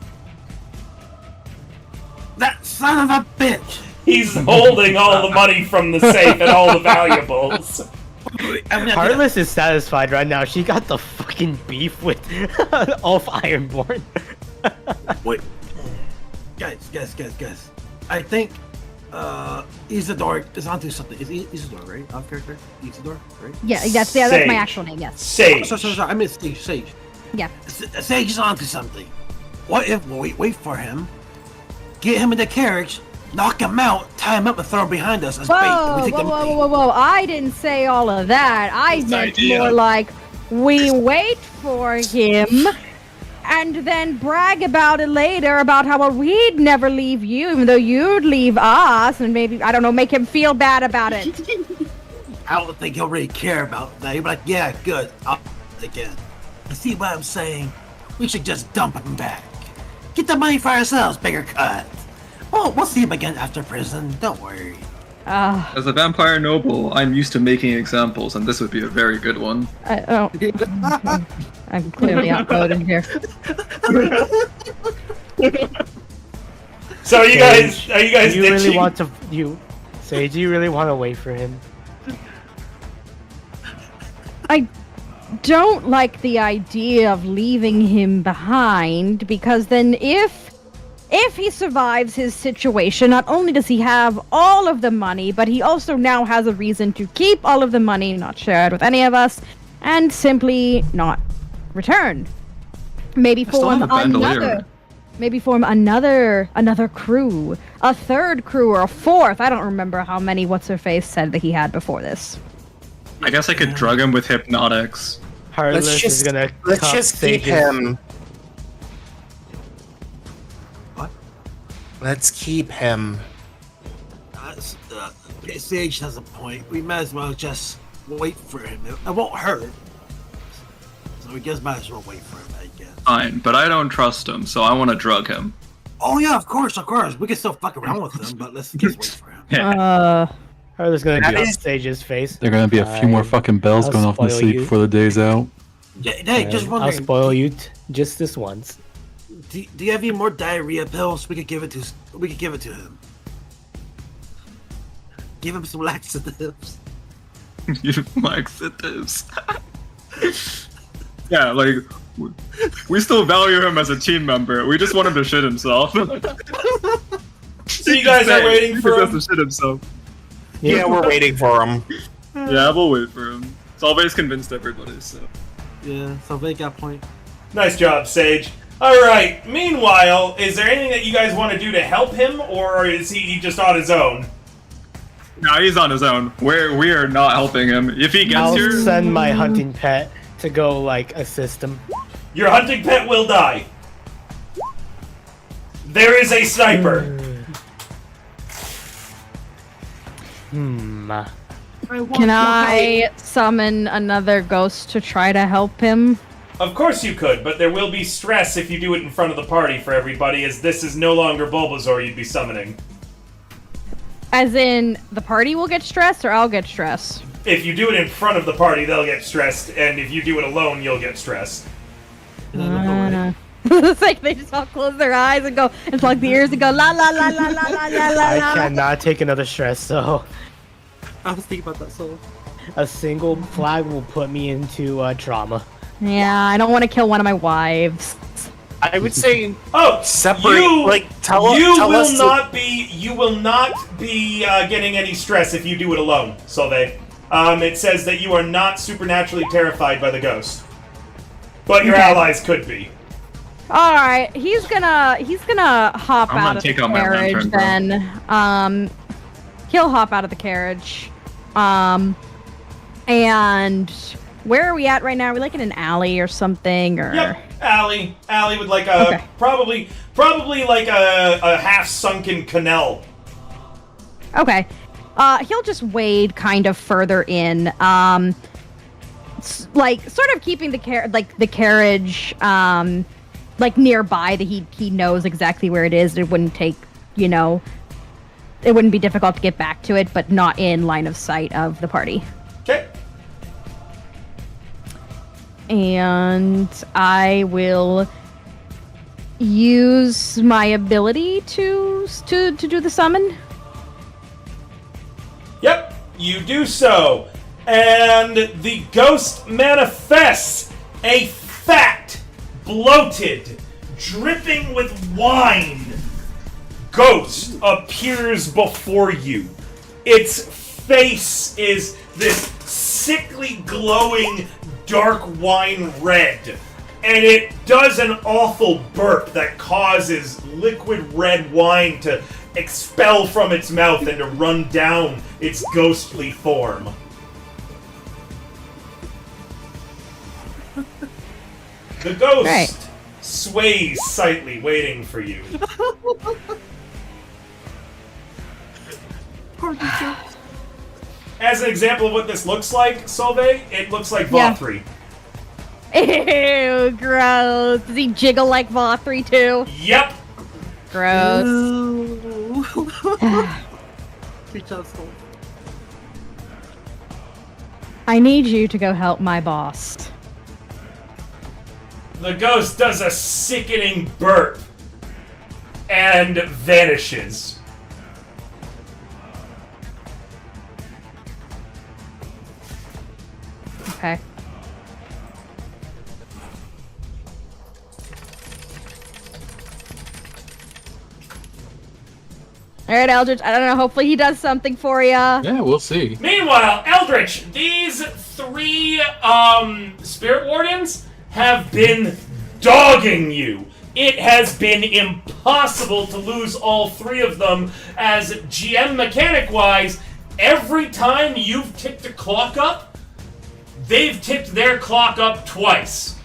That son of a bitch! He's holding all the money from the safe and all the valuables. Heartless is satisfied right now. She got the fucking beef with Ulf Ironborn. Wait. Guys. I think Isidore is onto something. Is Isidore, right? Off character? Isidore, right? Yeah, that's my Sage. actual name. Yes. Sage. Sorry. I missed Sage. Yeah. Sage is onto something. What if we wait for him, get him in the carriage, knock him out, tie him up, and throw him behind us as bait? And we take the money. Whoa! I didn't say all of that. I meant more like we wait for him and then brag about it later about how well, we'd never leave you, even though you'd leave us, and maybe I don't know, make him feel bad about it. I don't think he'll really care about that. He'll be like, yeah, good. I'll do it again. You see what I'm saying? We should just dump him back. Get the money for ourselves, bigger cut. Oh, we'll see him again after prison. Don't worry. As a vampire noble, I'm used to making examples, and this would be a very good one. I'm clearly outvoted here. So are you guys You really ditching? want to Sage, you really want to wait for him? I don't like the idea of leaving him behind, because then if he survives his situation, not only does he have all of the money, but he also now has a reason to keep all of the money, not share it with any of us, and simply not return. Maybe form another crew, a third crew or a fourth. I don't remember how many what's her face said that he had before this. I guess I could drug him with hypnotics. Heartless is gonna let's cuff just keep Sage's- him. What? Let's keep him. Sage has a point. We might as well just wait for him. It won't hurt. So we just might as well wait for him, I guess. Fine, but I don't trust him, so I want to drug him. Oh yeah, of course. We can still fuck around with him, but let's just wait for him. Heartless gonna That cuff is- Sage's face. There are gonna be a few more fucking bells I'll going off in the spoil sleep you. before the day's out. Yeah, hey, just I'll wondering. spoil you just this once. Do you have any more diarrhea pills? We could give it to him. Give him some laxatives. You laxatives. Yeah, like, we still value him as a team member. We just want him to shit himself. So you guys are waiting for He him? has to shit himself. Yeah, we're waiting for him. Yeah, we'll wait for him. Solvay's convinced everybody, so. Yeah, so they got point. Nice job, Sage. Alright, meanwhile, is there anything that you guys want to do to help him, or is he just on his own? No, he's on his own. We are not helping him. If he gets I'll here, send my hunting pet to go like assist him. Your hunting pet will die. There is a sniper. Hmm. Can I summon another ghost to try to help him? Of course you could, but there will be stress if you do it in front of the party for everybody, as this is no longer Bulbasaur you'd be summoning. As in, the party will get stressed, or I'll get stressed? If you do it in front of the party, they'll get stressed, and if you do it alone, you'll get stressed. It's like they just all close their eyes and go and plug the ears and go la la la la la la la la. I cannot take another stress, so I was thinking about that, so. a single flag will put me into trauma. Yeah, I don't want to kill one of my wives. I would say Oh, separate. Tell us. You will not be getting any stress if you do it alone, Solvay. It says that you are not supernaturally terrified by the ghost, but your allies could be. All right, he's gonna hop I'm out gonna of the take out my carriage lantern, then. He'll hop out of the carriage. And Where are we at right now? Are we like in an alley or something? Or Yep, alley with like a probably like a half sunken canal. Okay. He'll just wade kind of further in, like sort of keeping the carriage like nearby, that he knows exactly where it is. It wouldn't take, it wouldn't be difficult to get back to it, but not in line of sight of the party. Okay. And I will use my ability to do the summon. Yep, you do so. And the ghost manifests. A fat, bloated, dripping with wine ghost appears before you. Its face is this sickly glowing dark wine red. And it does an awful burp that causes liquid red wine to expel from its mouth and to run down its ghostly form. The ghost sways slightly, waiting for you. As an example of what this looks like, Solveig, it looks like Vothri. Ew, gross. Does he jiggle like Vothri too? Yep. Gross. I need you to go help my boss. The ghost does a sickening burp and vanishes. Okay. Alright, Eldritch, I don't know, hopefully he does something for you. Yeah, we'll see. Meanwhile, Eldritch, these three spirit wardens have been dogging you. It has been impossible to lose all three of them, as GM mechanic-wise, every time you've ticked a clock up, they've ticked their clock up twice.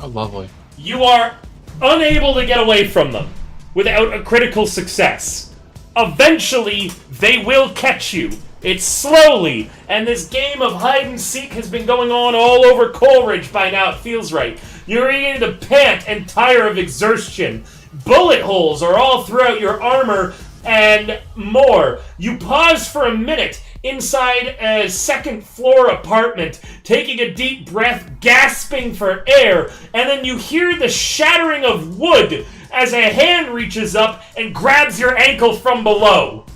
Oh, lovely. You are unable to get away from them without a critical success. Eventually, they will catch you. It's slowly, and this game of hide-and-seek has been going on all over Coleridge by now, it feels right. You're beginning to pant and tire of exertion. Bullet holes are all throughout your armor, and more. You pause for a minute inside a second-floor apartment, taking a deep breath, gasping for air, and then you hear the shattering of wood as a hand reaches up and grabs your ankle from below.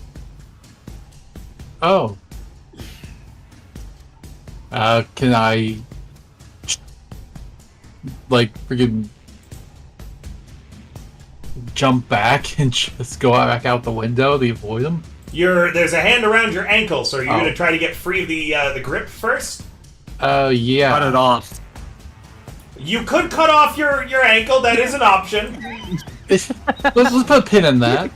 Oh. Can I, like, freaking jump back and just go back out the window to avoid them? There's a hand around your ankle, so are you going to try to get free of the grip first? Yeah. Cut it off. You could cut off your ankle, that is an option. let's put a pin in that.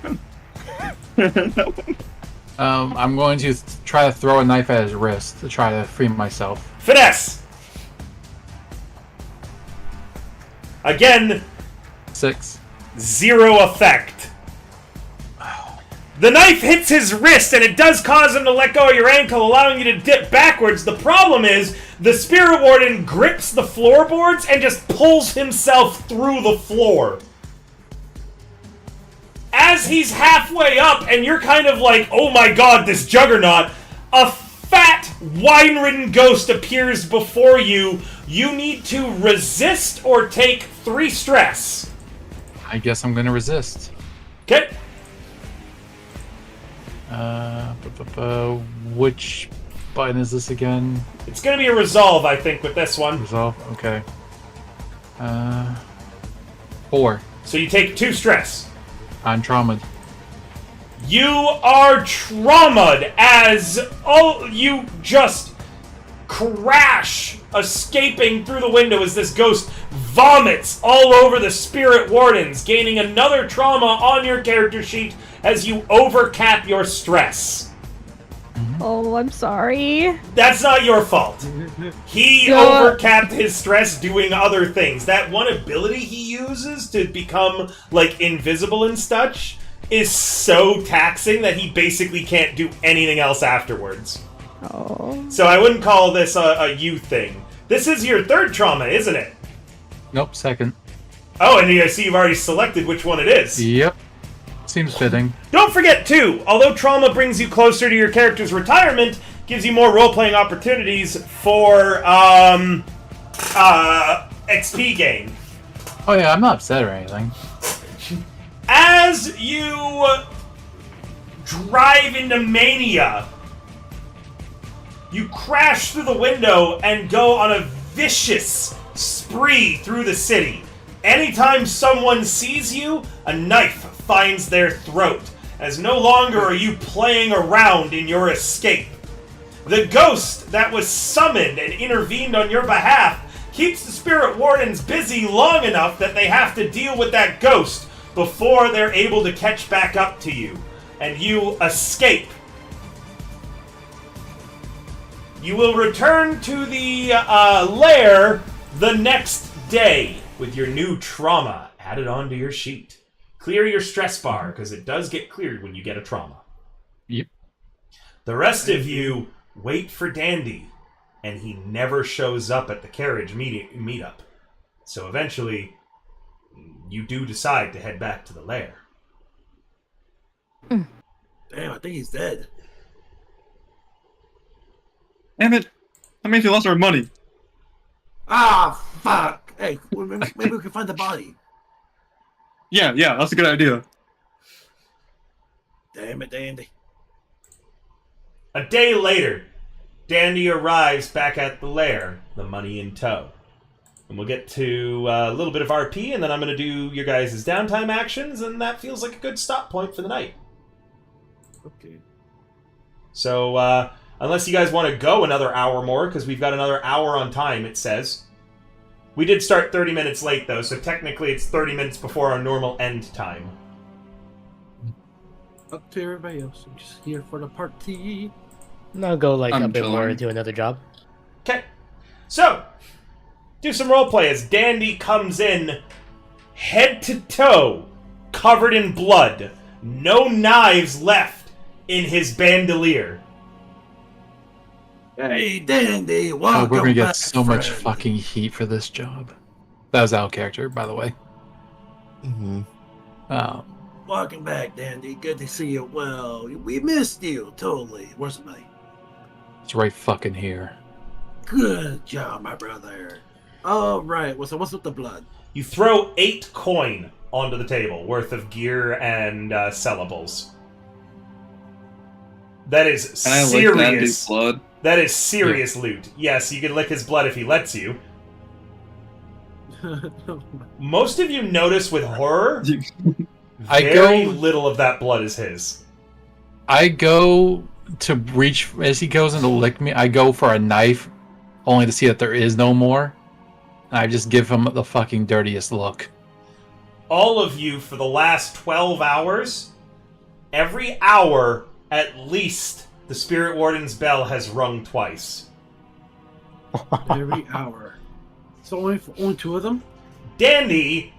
I'm going to try to throw a knife at his wrist to try to free myself. Finesse! Again, 6. 0 effect. The knife hits his wrist, and it does cause him to let go of your ankle, allowing you to dip backwards. The problem is, the Spirit Warden grips the floorboards and just pulls himself through the floor. As he's halfway up, and you're kind of like, oh my god, this juggernaut, a fat, wine-ridden ghost appears before you. You need to resist or take 3 stress. I guess I'm going to resist. Okay. Which button is this again? It's going to be a resolve, I think, with this one. Resolve, okay. 4. So you take 2 stress. I'm traumatized. You are traumatized as you just crash, escaping through the window as this ghost vomits all over the Spirit Wardens, gaining another trauma on your character sheet as you overcap your stress. Mm-hmm. Oh, I'm sorry. That's not your fault. He overcapped his stress doing other things. That one ability he uses to become, like, invisible and such is so taxing that he basically can't do anything else afterwards. Oh. So I wouldn't call this a you thing. This is your third trauma, isn't it? Nope, second. Oh, and I see you've already selected which one it is. Yep. Seems fitting. Don't forget, too, although trauma brings you closer to your character's retirement, gives you more role-playing opportunities for, XP gain. Oh yeah, I'm not upset or anything. As you drive into Mania, you crash through the window and go on a vicious spree through the city. Anytime someone sees you, a knife finds their throat, as no longer are you playing around in your escape. The ghost that was summoned and intervened on your behalf keeps the spirit wardens busy long enough that they have to deal with that ghost before they're able to catch back up to you, and you escape. You will return to the lair the next day with your new trauma added onto your sheet. Clear your stress bar, because it does get cleared when you get a trauma. Yep. The rest of you wait for Dandy, and he never shows up at the carriage meetup. So eventually, you do decide to head back to the lair. Damn, I think he's dead. Damn it! That means we lost our money. Ah, fuck! Hey, maybe we can find the body. Yeah, that's a good idea. Damn it, Dandy. A day later, Dandy arrives back at the lair, the money in tow. And we'll get to a little bit of RP, and then I'm going to do your guys' downtime actions, and that feels like a good stop point for the night. Okay. So, unless you guys want to go another hour more, because we've got another hour on time, it says. We did start 30 minutes late, though, so technically it's 30 minutes before our normal end time. Up to everybody else. I'm just here for the party. I'll go like I'm a bit more chilling. into another job. Okay. So, do some roleplay as Dandy comes in head to toe, covered in blood. No knives left in his bandolier. Hey, Dandy, Oh, welcome we're gonna get back, so much friend. fucking heat for this job. That was out of character, by the way. Mm-hmm. Oh, Welcome back, Dandy. Good to see you. Well, we missed you, totally. Where's the money? it's right fucking here. Good job, my brother. All right. So what's with the blood? You throw 8 coin onto the table, worth of gear and sellables. That is Can I lick Dandy's serious. blood? That is serious loot. Yes, you can lick his blood if he lets you. Most of you notice with horror, very little of that blood is his. I go to reach as he goes in to lick me. I go for a knife, only to see that there is no more. And I just give him the fucking dirtiest look. All of you, for the last 12 hours, every hour at least, the Spirit Warden's bell has rung twice. Every hour. So only 2 of them? Dandy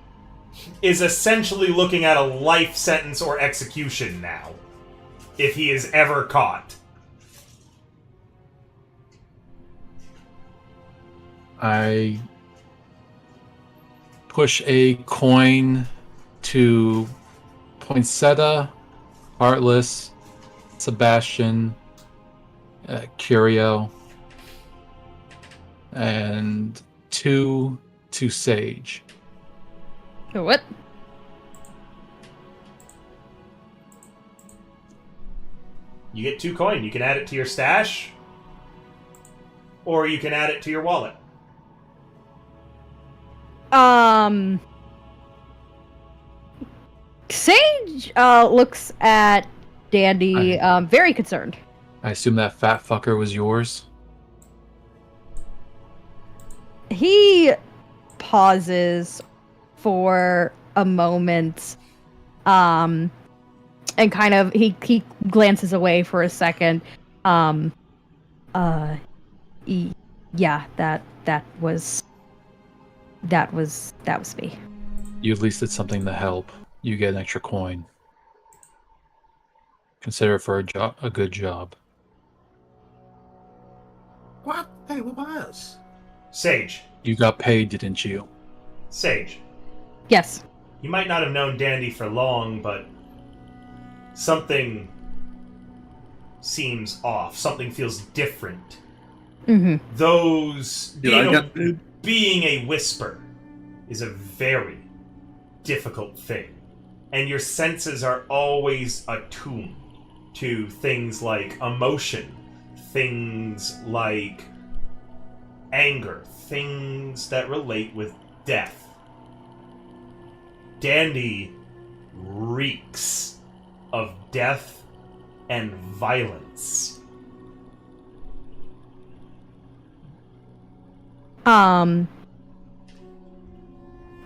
is essentially looking at a life sentence or execution now, if he is ever caught. I push a coin to Poinsettia, Heartless, Sebastian, Curio, and 2 to Sage. What? You get 2 coin. You can add it to your stash, or you can add it to your wallet. Sage looks at Dandy very concerned. I assume that fat fucker was yours. He pauses for a moment, and kind of he glances away for a second, Yeah, that was me. You at least did something to help. You get an extra coin. Consider it for a good job. What? Hey, what about us? Sage. You got paid, didn't you? Sage. Yes. You might not have known Dandy for long, but something seems off. Something feels different. Mm-hmm. Being a whisper is a very difficult thing. And your senses are always attuned to things like emotion, things like anger, things that relate with death. Dandy reeks of death and violence.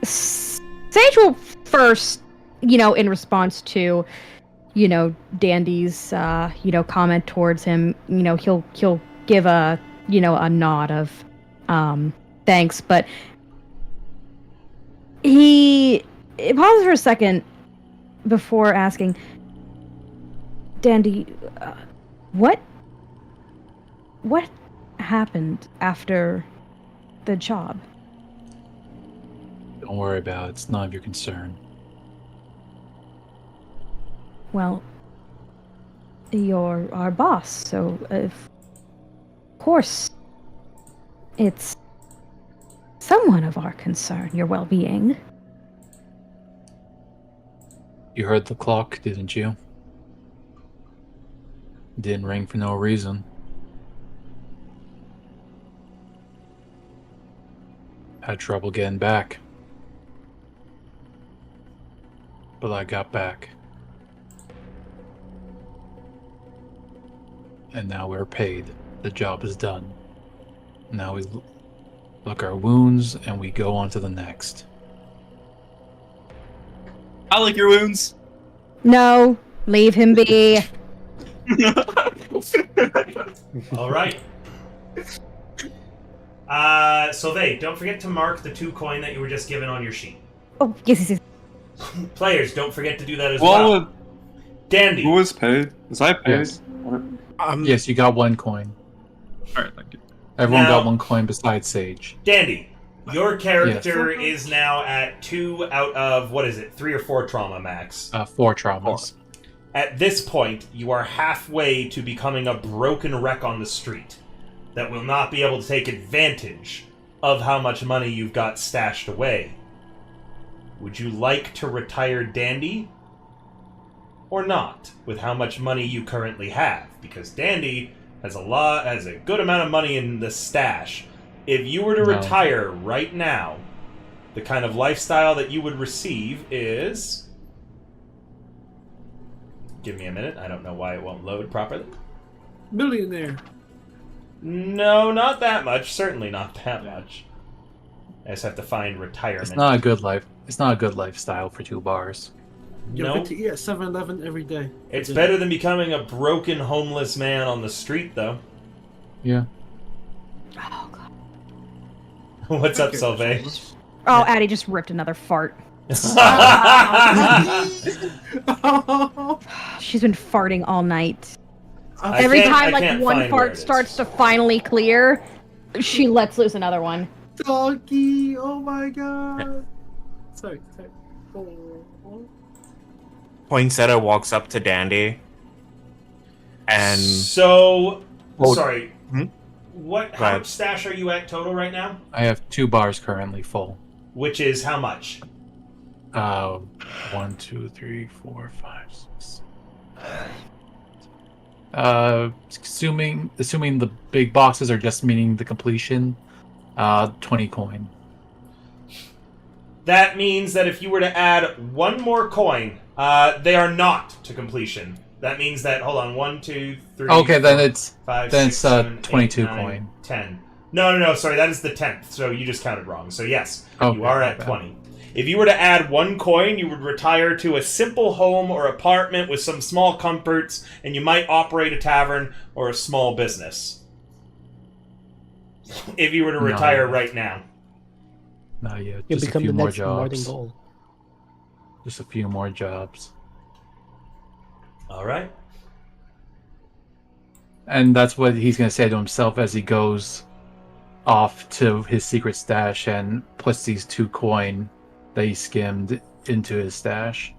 Sage will first, in response to, Dandy's, comment towards him, he'll give a nod of, thanks, but he pauses for a second before asking, Dandy, what happened after the job? Don't worry about it. It's none of your concern. Well, you're our boss, so of course it's somewhat of our concern, your well-being. You heard the clock, didn't you? Didn't ring for no reason. Had trouble getting back. But I got back. And now we're paid. The job is done. Now we look our wounds and we go on to the next. I like your wounds. No, leave him be. All right. Sylvain, don't forget to mark the 2 coin that you were just given on your sheet. Oh, yes. Players, don't forget to do that as well. Dandy. Who was paid? Was I paid? Yes. Yes, you got 1 coin. Alright, thank you. Everyone got 1 coin besides Sage. Dandy, your character is now at 2 out of, 3 or 4 trauma max? 4 traumas. 4. At this point, you are halfway to becoming a broken wreck on the street that will not be able to take advantage of how much money you've got stashed away. Would you like to retire Dandy? Or not, with how much money you currently have? Because Dandy has a good amount of money in the stash. If you were to retire right now, the kind of lifestyle that you would receive is... Give me a minute. I don't know why it won't load properly. Millionaire. No, not that much. Certainly not that much. I just have to find retirement. It's not a good life. It's not a good lifestyle for 2 bars. You No. get to eat at 7-Eleven every day. It's better than becoming a broken homeless man on the street, though. Yeah. Oh, God. What's up, Sylvain? Oh, Addie just ripped another fart. She's been farting all night. Every time one fart starts to finally clear, she lets loose another one. Doggy! Oh my god! Sorry. Oh. Poinsettia walks up to Dandy. And... Sorry. Hmm? How much stash are you at total right now? I have 2 bars currently full. Which is how much? 1, 2, 3, 4, 5, 6. Assuming the big boxes are just meaning the completion, 20 coin. That means that if you were to add 1 more coin, they are not to completion. That means that, hold on, 1, 2, 3. Okay, then 4, it's 5, then 6, it's 7, 22 8, 9, coin. 10. No, sorry, that is the 10th. So you just counted wrong. So yes, Okay, you are my at bad. 20. If you were to add 1 coin, you would retire to a simple home or apartment with some small comforts, and you might operate a tavern or a small business. If you were to retire right now. No, yeah, You'll just a become few the more next Martin jobs. Gold. Just a few more jobs. All right. And that's what he's going to say to himself as he goes off to his secret stash and puts these 2 coin that he skimmed into his stash.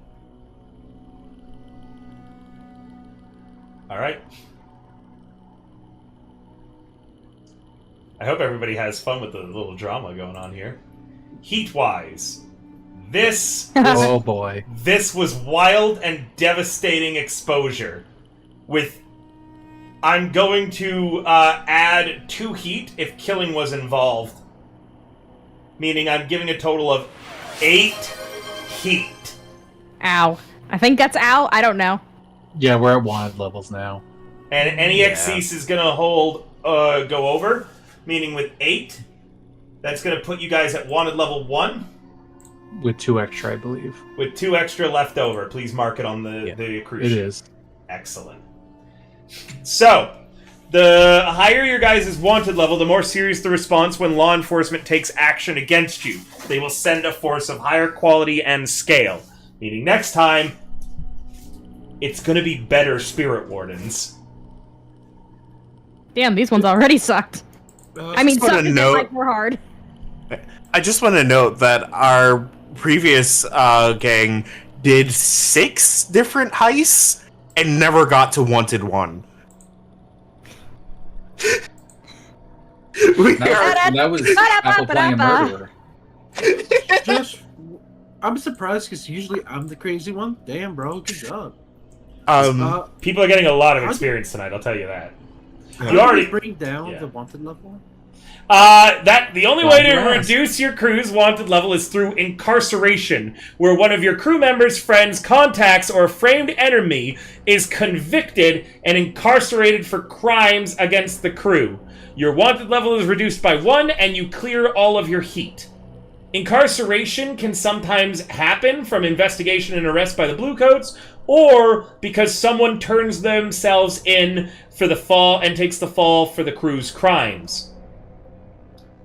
All right. I hope everybody has fun with the little drama going on here. Heat-wise, Oh boy. this was wild and devastating exposure. I'm going to add 2 heat if killing was involved. Meaning I'm giving a total of 8 heat. Ow. I think that's ow. I don't know. Yeah, we're at wanted levels now. And any exceeds is going to go over. Meaning with 8, that's going to put you guys at wanted level 1. With 2 extra, I believe. With 2 extra left over. Please mark it on the cruise It sheet. is. Excellent. So, the higher your guys' wanted level, the more serious the response when law enforcement takes action against you. They will send a force of higher quality and scale. Meaning next time, it's going to be better spirit wardens. Damn, these ones already sucked. I mean, just wanna sucked note- like we're hard. I just want to note that our previous gang did 6 different heists and never got to wanted 1. That was Apple playing a murderer. Just, I'm surprised because usually I'm the crazy one. Damn, bro, good job. People are getting a lot of experience tonight, I'll tell you that. How You already do we bring down yeah. the wanted level? The only way to Congrats. reduce your crew's wanted level is through incarceration, where one of your crew members, friends, contacts, or a framed enemy is convicted and incarcerated for crimes against the crew. Your wanted level is reduced by 1, and you clear all of your heat. Incarceration can sometimes happen from investigation and arrest by the Bluecoats, or because someone turns themselves in for the fall and takes the fall for the crew's crimes.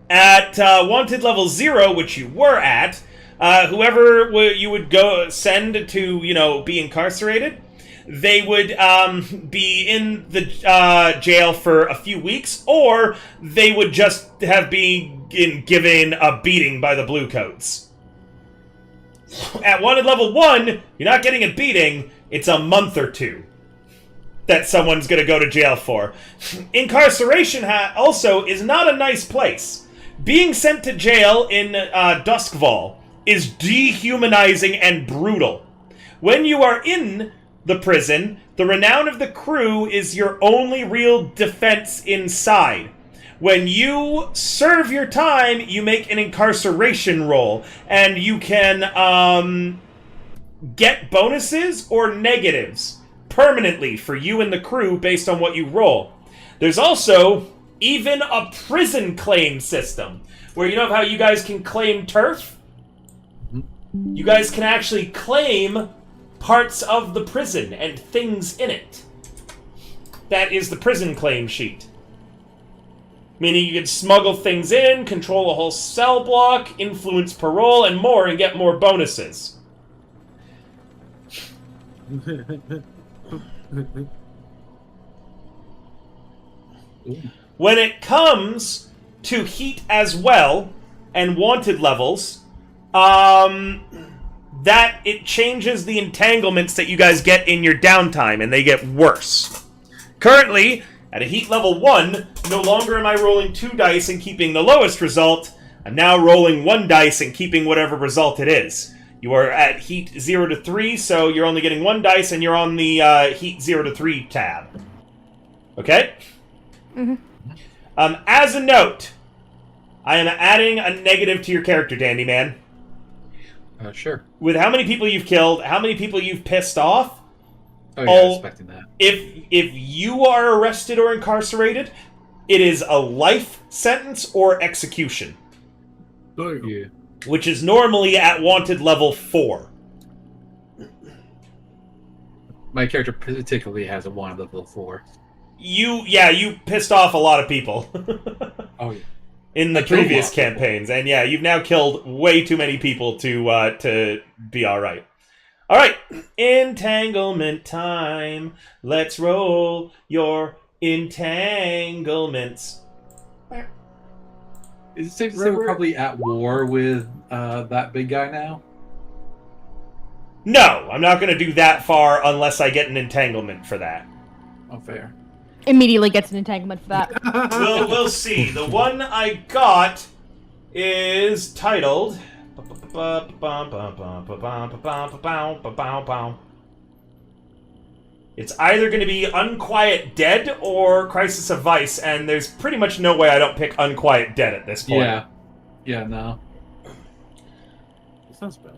At wanted level 0, which you were at, whoever you would go send to, be incarcerated, they would be in the jail for a few weeks, or they would just have been given a beating by the Bluecoats. At wanted level 1, you're not getting a beating, it's a month or 2 that someone's going to go to jail for. Incarceration also is not a nice place. Being sent to jail in Duskval is dehumanizing and brutal. When you are in the prison, the renown of the crew is your only real defense inside. When you serve your time, you make an incarceration roll, and you can get bonuses or negatives permanently for you and the crew based on what you roll. There's also even a prison claim system, where you know how you guys can claim turf? You guys can actually claim parts of the prison and things in it. That is the prison claim sheet. Meaning you can smuggle things in, control a whole cell block, influence parole, and more, and get more bonuses. When it comes to heat as well, and wanted levels, that it changes the entanglements that you guys get in your downtime, and they get worse. Currently, at a heat level 1, no longer am I rolling 2 dice and keeping the lowest result. I'm now rolling 1 dice and keeping whatever result it is. You are at heat 0 to 3, so you're only getting 1 dice, and you're on the heat 0 to 3 tab. Okay? Mm-hmm. As a note, I am adding a negative to your character, Dandy Man. Sure. With how many people you've killed, how many people you've pissed off. Oh, yeah, I was expecting that. If you are arrested or incarcerated, it is a life sentence or execution. Yeah. which is normally at wanted level 4. My character particularly has a wanted level 4. You pissed off a lot of people. Oh, yeah. In the I killed a previous lot of people. campaigns, and yeah, you've now killed way too many people to be all right. All right, entanglement time. Let's roll your entanglements. Is it safe to say we're probably at war with that big guy now? No, I'm not going to do that far unless I get an entanglement for that. Oh, fair. Immediately gets an entanglement for that. We'll see. The one I got is titled. It's either going to be Unquiet Dead or Crisis of Vice, and there's pretty much no way I don't pick Unquiet Dead at this point. Yeah. Yeah, no. That sounds better.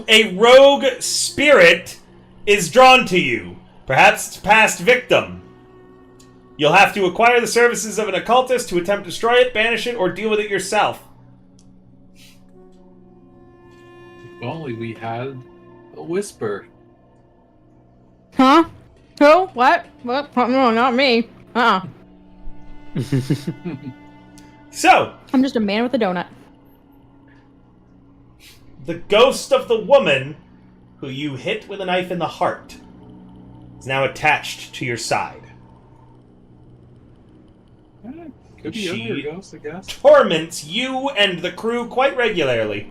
A rogue spirit is drawn to you. Perhaps it's past victim. You'll have to acquire the services of an occultist to attempt to destroy it, banish it, or deal with it yourself. If only we had a whisper. Huh? Who? What? What? No, not me. So, I'm just a man with a donut. the ghost of the woman who you hit with a knife in the heart is now attached to your side. Could be She other ghosts, I guess. torments you and the crew quite regularly.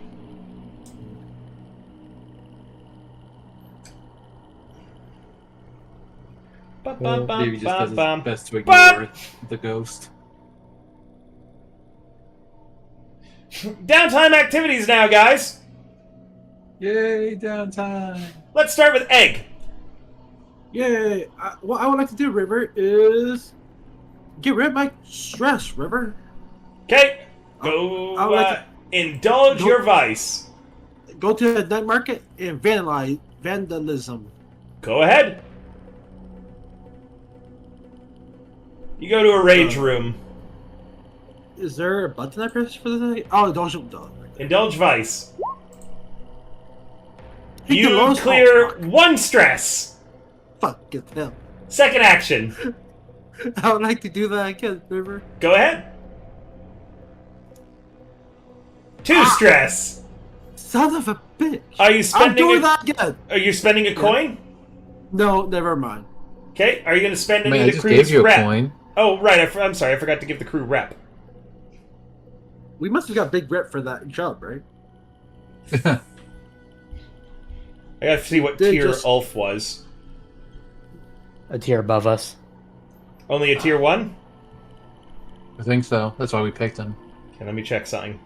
Maybe just does his best to ignore the ghost. Downtime activities now, guys. Yay, downtime. Let's start with Egg. Yay! What I would like to do, River, is get rid of my stress, River. Okay, go I would like indulge go- your vice. Go to the night market and vandalism. Go ahead. You go to a rage room. Is there a button I press for the night? Oh, indulge. Indulge vice. Hit the You lowest- clear oh, 1 stress. fuck, get them. Second action. I would like to do that again, River. Go ahead. 2 stress. Son of a bitch. Are you I'm spending doing that again. Are you spending a coin? No, never mind. Okay. Are you going to spend any Man, I of the just crew's gave you a rep? coin. Oh, right. I'm sorry. I forgot to give the crew rep. We must have got big rep for that job, right? I got to see what They tier just- Ulf was. A tier above us. Only a tier 1? I think so. That's why we picked him. Okay, let me check something.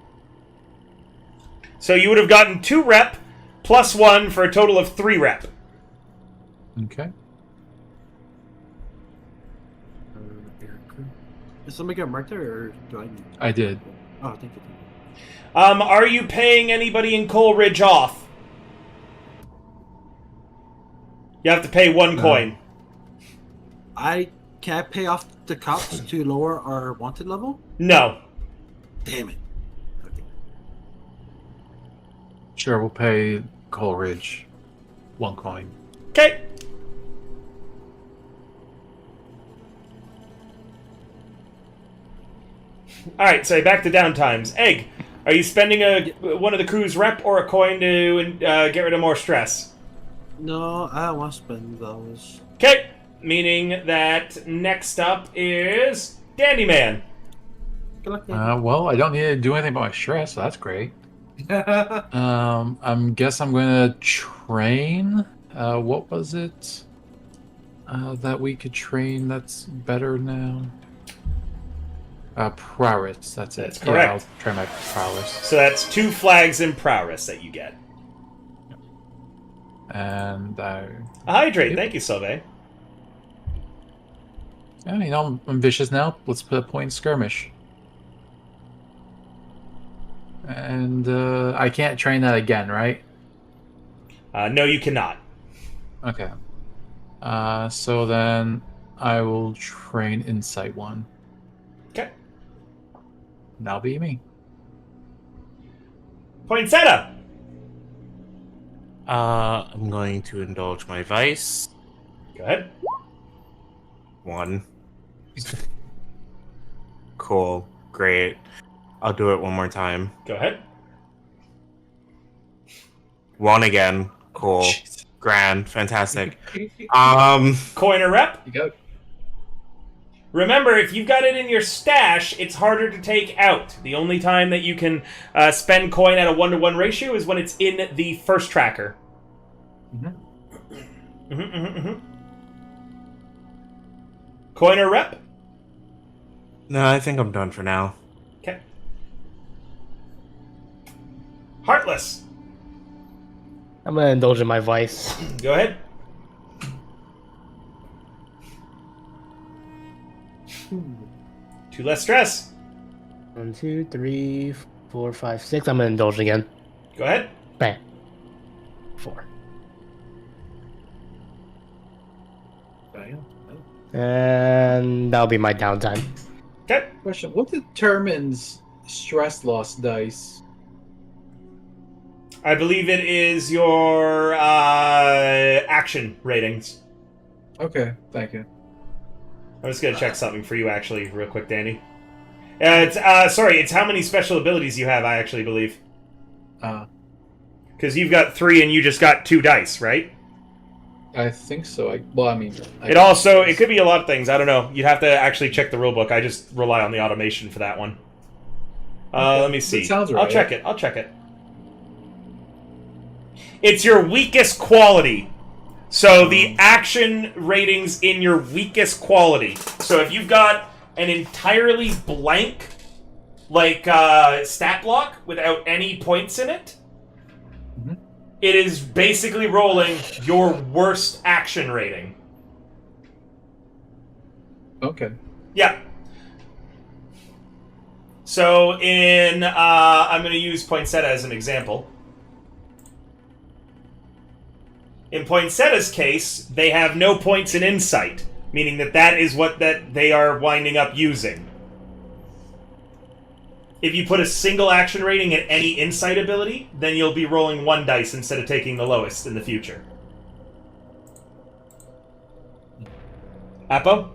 So you would have gotten 2 rep plus 1 for a total of 3 rep. Okay. Is somebody get marked there, or do I need? I did. Oh, thank you. Are you paying anybody in Coleridge off? You have to pay 1 coin. Can I pay off the cops to lower our wanted level? No. Damn it. Okay. Sure, we'll pay Coleridge 1 coin. Okay. All right, so back to downtimes. Egg, are you spending one of the crew's rep or a coin to get rid of more stress? No, I don't want to spend those. Okay, meaning that next up is Dandy Man. Good luck, Well, I don't need to do anything about my stress, so that's great. I guess I'm going to train. What was it that we could train that's better now? Prowess, that's it. That's correct. Yeah, I'll try my prowess. So that's 2 flags in prowess that you get. And A hydrate, Yep. thank you, Sylvain. yeah, you know, I'm vicious now. Let's put a point in skirmish. And I can't train that again, right? No, you cannot. Okay. So then I will train Insight 1. Okay. That'll be me. Poinsettia. I'm going to indulge my vice. Go ahead. 1. Cool. Great. I'll do it one more time. Go ahead. 1 again. Cool. Jeez. Grand. Fantastic. Coin or rep. You go. Remember, if you've got it in your stash, it's harder to take out. The only time that you can spend coin at a 1-to-1 ratio is when it's in the first tracker. Coin or rep? No, I think I'm done for now. Okay. Heartless. I'm gonna indulge in my vice. Go ahead. 2 less stress. 1, 2, 3, 4, 5, 6. I'm gonna indulge again. Go ahead. Bam. 4. And that'll be my downtime. Okay. Question: what determines stress loss dice? I believe it is your action ratings. Okay, thank you. I'm just gonna check something for you, actually, real quick, Danny. It's how many special abilities you have. I actually believe because you've got 3 and you just got 2 dice, right? I think so. It could be a lot of things. I don't know. You'd have to actually check the rulebook. I just rely on the automation for that one. Let me see. That sounds right. I'll check it. It's your weakest quality. So the action ratings in your weakest quality. So if you've got an entirely blank, stat block without any points in it, it is basically rolling your worst action rating. Okay. Yeah. So I'm going to use Poinsettia as an example. In Poinsettia's case, they have no points in insight, meaning that is what they are winding up using. If you put a single action rating at any insight ability, then you'll be rolling 1 dice instead of taking the lowest in the future. Apo?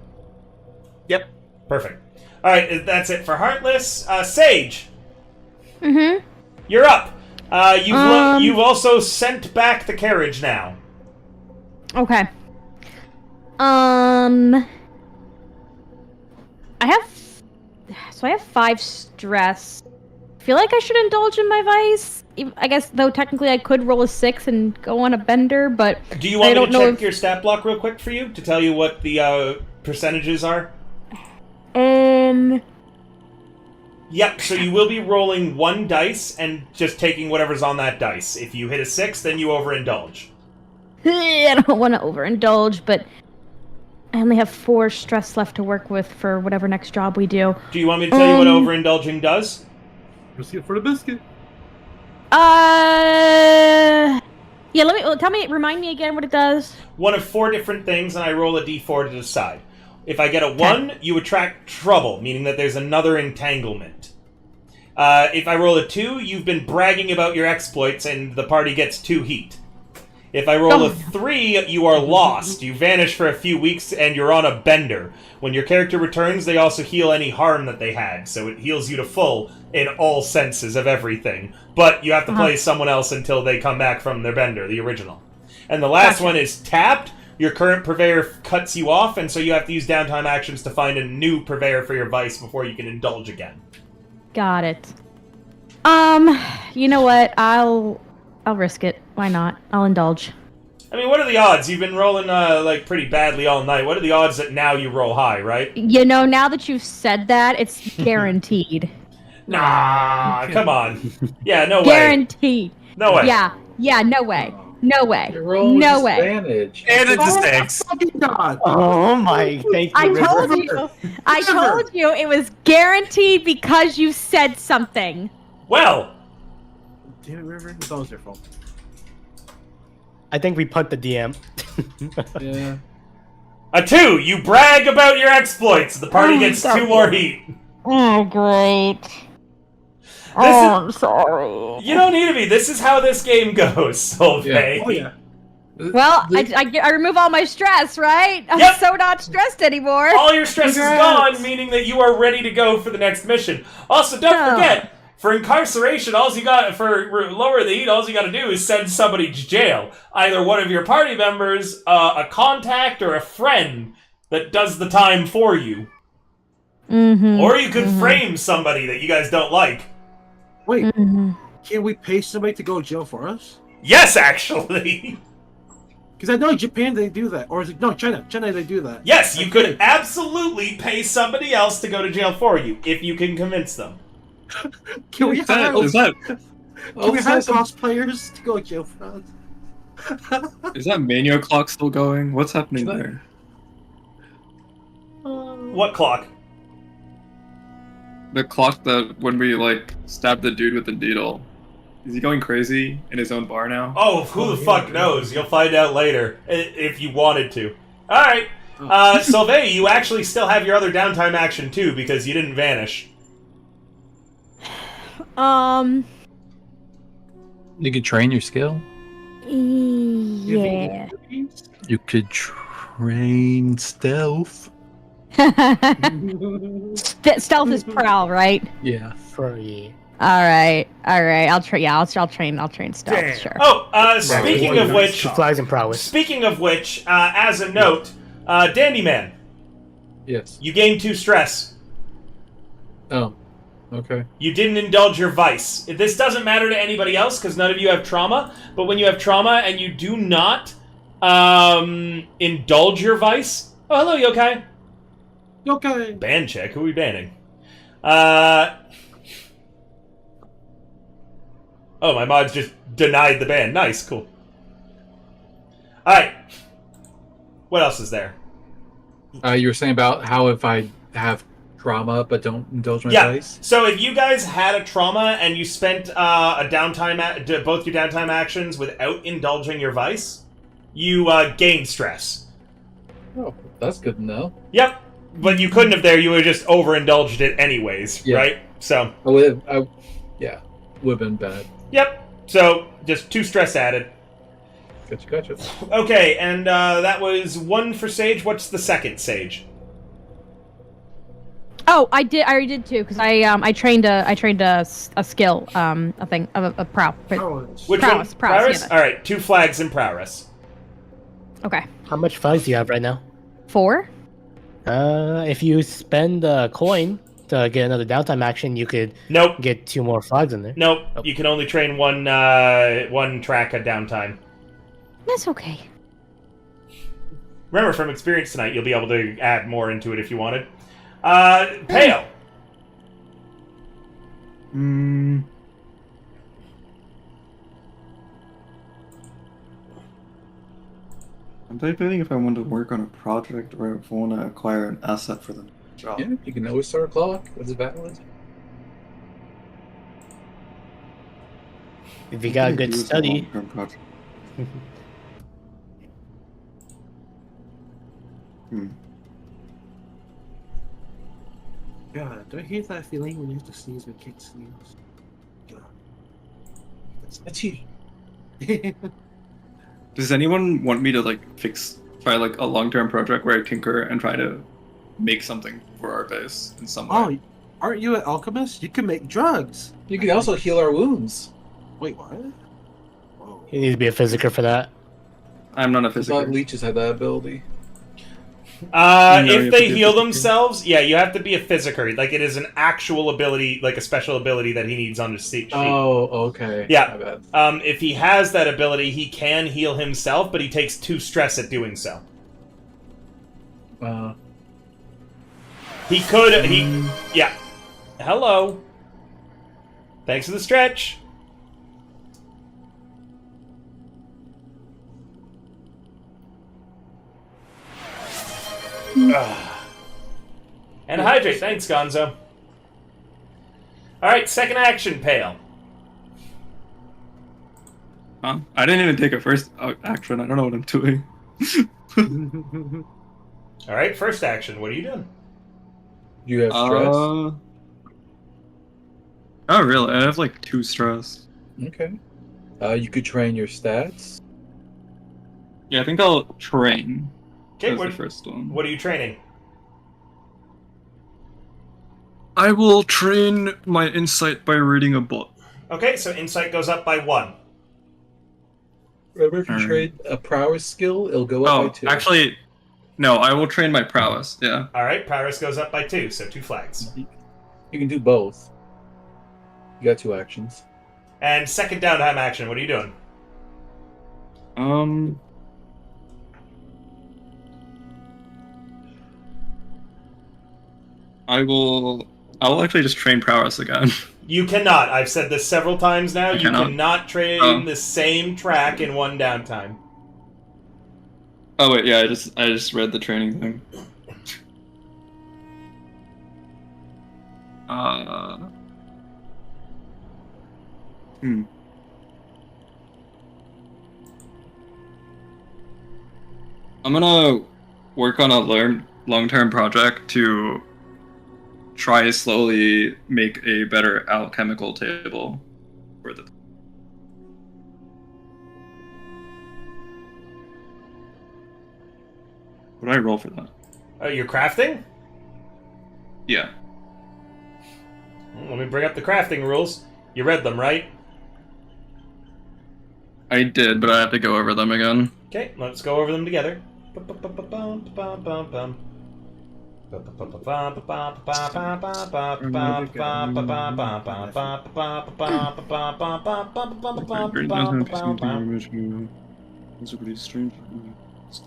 Yep. Perfect. Alright, that's it for Heartless. Sage! Mm-hmm. You're up! You've also sent back the carriage now. Okay. I have 5 stress. I feel like I should indulge in my vice. I guess, though, technically I could roll a 6 and go on a bender, but do you want me to check your stat block real quick for you to tell you what the percentages are? Yep, so you will be rolling 1 dice and just taking whatever's on that dice. If you hit a 6, then you overindulge. I don't want to overindulge, but I only have 4 stress left to work with for whatever next job we do. Do you want me to tell you what overindulging does? Biscuit for the biscuit. Yeah, remind me again what it does. One of 4 different things, and I roll a d4 to decide. If I get a 1, you attract trouble, meaning that there's another entanglement. If I roll a 2, you've been bragging about your exploits, and the party gets 2 heat. If I roll a 3, you are lost. You vanish for a few weeks, and you're on a bender. When your character returns, they also heal any harm that they had, so it heals you to full in all senses of everything. But you have to play someone else until they come back from their bender, the original. And the last one is tapped. Your current purveyor cuts you off, and so you have to use downtime actions to find a new purveyor for your vice before you can indulge again. Got it. You know what? I'll risk it. Why not? I'll indulge. I mean, what are the odds? You've been rolling, pretty badly all night. What are the odds that now you roll high, right? You know, now that you've said that, it's guaranteed. Nah, come on. Yeah, no way. Guaranteed. No way. Yeah, no way. No way. You're rolling No with way. advantage. And it's a 6. Oh my, thank you. I told you it was guaranteed because you said something. Well. Damn it, River. It's always your fault. I think we punt the DM. Yeah. A 2. You brag about your exploits. The party gets 2 more heat. Oh, great. I'm sorry. You don't need to be. This is how this game goes, Solvay. Oh yeah. Well, I remove all my stress, right? I'm Yep. so not stressed anymore. All your stress is Congrats. gone, meaning that you are ready to go for the next mission. Also, don't forget, for incarceration, for lower the heat, all you gotta do is send somebody to jail. Either one of your party members, a contact, or a friend that does the time for you. Mm-hmm. Or you could frame somebody that you guys don't like. Wait, Mm-hmm. can we pay somebody to go to jail for us? Yes, actually. Because I know in Japan they do that, or is it no China? China they do that. Yes, you could absolutely pay somebody else to go to jail for you, if you can convince them. Can we hire Is that cosplayers to go to jail for us? is that Mania clock still going? What's happening there? What clock? The clock that when we like stabbed the dude with the needle. Is he going crazy in his own bar now? Oh, who the fuck knows? You'll find out later, if you wanted to. Alright, Solvay, you actually still have your other downtime action too, because you didn't vanish. You could train your skill. Yeah. You could train stealth. Stealth is prowl, right? Yeah. Free. All right. I'll train. Yeah, I'll train stealth. Damn. Sure. Oh, speaking of which, She flies in prowess. speaking of which, as a note, Dandy Man, Yes. you gained 2 stress. Oh. Okay. You didn't indulge your vice. This doesn't matter to anybody else because none of you have trauma. But when you have trauma and you do not indulge your vice, oh hello, Yokai. Okay. Ban check. Who are we banning? Oh, my mods just denied the ban. Nice, cool. Alright. What else is there? You were saying about how if I have trauma but don't indulge my Yeah, vice? so if you guys had a trauma and you spent a downtime, both your downtime actions without indulging your vice, you gain stress. Oh, that's good to know. Yep, but you couldn't have there, you would have just overindulged it anyways, Yeah. right? So, Would have been bad. yep, so just 2 stress added. Gotcha. Okay, and that was 1 for Sage. What's the second Sage? Oh, I already did too because I trained a skill a thing a prow. Which Prowess, one? prowess, yeah. Alright, 2 flags in prowess. Okay. How much flags do you have right now? 4. If you spend a coin to get another downtime action, you could Nope. get 2 more flags in there. Nope. You can only train one track at downtime. That's okay. Remember, from experience tonight, you'll be able to add more into it if you wanted. Pale. I'm debating if I want to work on a project or if I want to acquire an asset for the job. Yeah, you can always start a clock. What's it valid? If you got a good study. God, do I hate that feeling when you have to sneeze when kids sneeze? God. That's you. Does anyone want me to try a long-term project where I tinker and try to make something for our base in some way? Oh, aren't you an alchemist? You can make drugs. You can also heal our wounds. Wait, what? Whoa. You need to be a physiker for that. I'm not a I thought physiker. leeches had that ability. If you they have to heal be a themselves, yeah, you have to be a physiker. Like, it is an actual ability, like a special ability that he needs on his sheet. Oh, okay. Yeah. My bad. If he has that ability, he can heal himself, but he takes 2 stress at doing so. He could, yeah. Hello. Thanks for the stretch. And hydrate. Thanks, Gonzo. Alright, second action, Pale. Huh? I didn't even take a first action. I don't know what I'm doing. Alright, first action. What are you doing? You have stress. Oh, really? I have like 2 stress. Okay. You could train your stats. Yeah, I think I'll train. Okay, That's the first one. what are you training? I will train my insight by reading a book. Okay, so insight goes up by 1. Remember, if you trade a prowess skill, it'll go up by 2. Actually, no, I will train my prowess, yeah. Alright, prowess goes up by 2, so 2 flags. You can do both. You got 2 actions. And second downtime action, what are you doing? I'll actually just train prowess again. You cannot. I've said this several times now. You cannot? cannot train the same track in 1 downtime. Oh wait, yeah, I just read the training thing. I'm gonna work on a long-term project to try slowly make a better alchemical table for the. What did I roll for that? Oh, you're crafting? Yeah. Let me bring up the crafting rules. You read them, right? I did, but I have to go over them again. Okay, let's go over them together.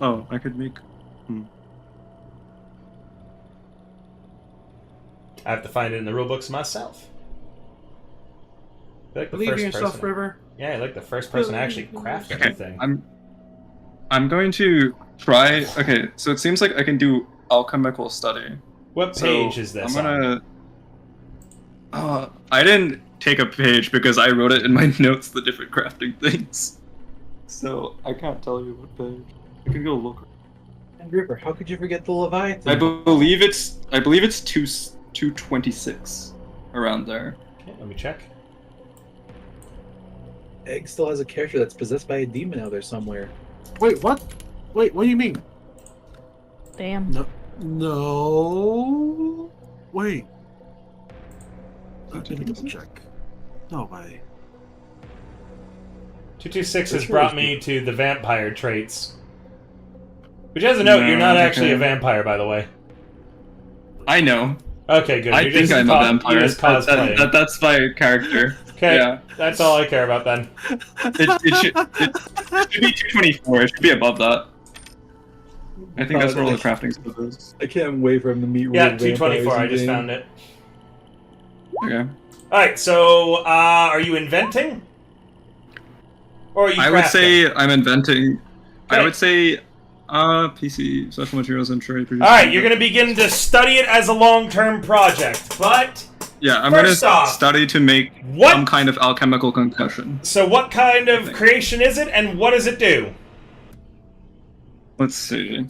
Oh, I could make. I have to find it in the rule books myself. I like the Believe in first yourself, person. River. Yeah, I like the first person to actually craft anything. I'm going to try. Okay, so it seems like I can do alchemical study. What page is this? I'm gonna. I didn't take a page because I wrote it in my notes, the different crafting things. So I can't tell you what page. I can go look. And River, how could you forget the Leviathan? I believe it's 226, around there. Okay, let me check. Egg still has a character that's possessed by a demon out there somewhere. Wait, what? Wait, what do you mean? Damn. No. Wait. Let me double check. No way. 226 has brought me to the vampire traits. Which has a note, you're not actually a vampire, by the way. I know. Okay, good. I think I'm a vampire. You're just cosplaying. That's my character. Okay, yeah. That's all I care about then. It should be 224. It should be above that. I think that's where all the crafting stuff is. I can't wait for him to meet real Yeah, 224. I just game. found it. Okay. Alright, so, are you inventing? Or are you crafting? I would say I'm inventing. Okay. I would say PC, special materials, and trade. Alright, you're going to begin to study it as a long-term project, but... Yeah, I'm going to off, study to make some kind of alchemical concussion. So what kind of creation is it, and what does it do? Let's see.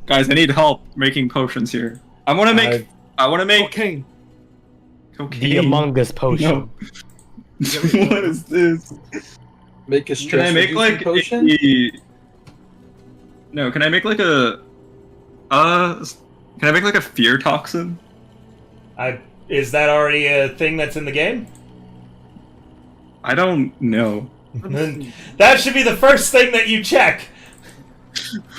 Guys, I need help making potions here. I want to make cocaine. The Among Us potion. No. What is this? Make a stress Can I make like potion? No, can I make like a can I make like a fear toxin? Is that already a thing that's in the game? I don't know. That should be the first thing that you check.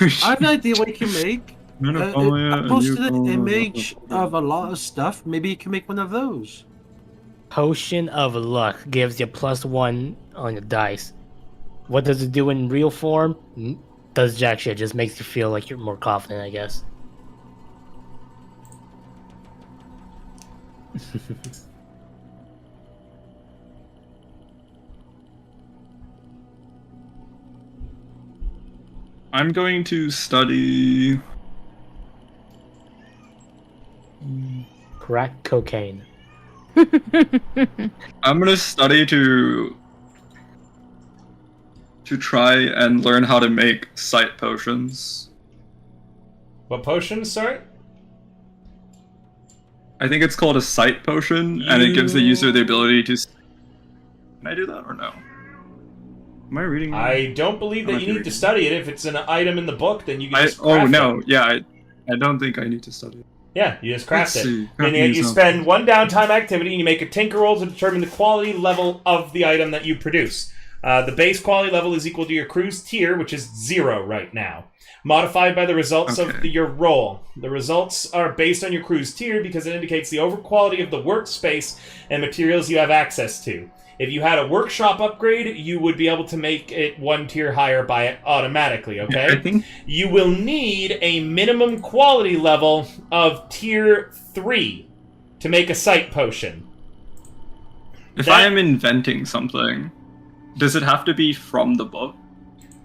I have an idea what you can make. I posted an image of a lot of stuff. Maybe you can make one of those. Potion of Luck gives you +1 on your dice. What does it do in real form? Does jack shit. Just makes you feel like you're more confident, I guess. I'm going to study crack cocaine. I'm gonna study to try and learn how to make sight potions. What potions, sorry? I think it's called a sight potion, and it gives the user the ability to. Can I do that or no? Am I reading? I don't believe that you need to study it. If it's an item in the book, then you can just craft I don't think I need to study it. Yeah, you just craft Let's it. see. And you spend one downtime activity, and you make a tinker roll to determine the quality level of the item that you produce. The base quality level is equal to your crew's tier, which is 0 right now. Modified by the results of your roll. The results are based on your crew's tier because it indicates the overall quality of the workspace and materials you have access to. If you had a workshop upgrade, you would be able to make it 1 tier higher by it automatically, okay? I think you will need a minimum quality level of tier 3 to make a sight potion. If I am inventing something, does it have to be from the book?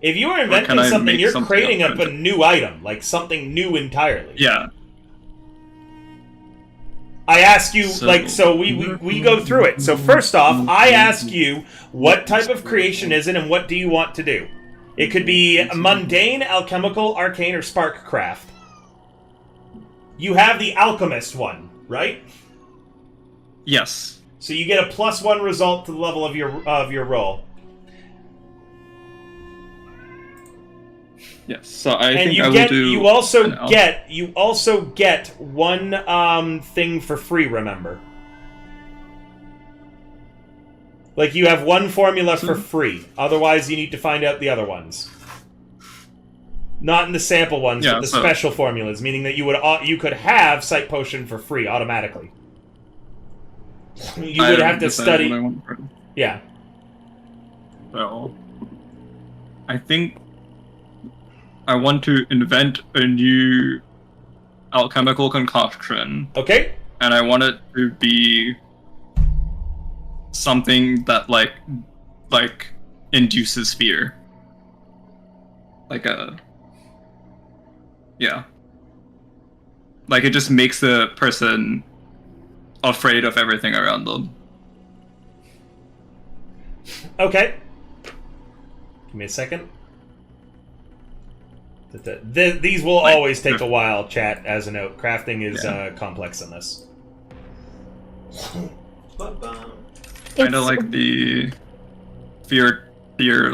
If you are inventing something, you're creating up a new item, like something new entirely. Yeah. I ask you, we go through it. So first off, I ask you, what type of creation is it, and what do you want to do? It could be mundane, alchemical, arcane, or sparkcraft. You have the alchemist one, right? Yes. So you get a +1 result to the level of your roll. Yes. So I think I will do. You also get one thing for free. Remember, like you have one formula for free. Otherwise, you need to find out the other ones. Not in the sample ones, but the special formulas, meaning that you could have sight potion for free automatically. You would have to study. Yeah. So, I think I want to invent a new alchemical concoction. Okay. And I want it to be something that like induces fear. Like it just makes the person afraid of everything around them. Okay. Give me a second. These will always take a while, chat, as a note. Crafting is complex in this. Kind of like the fear,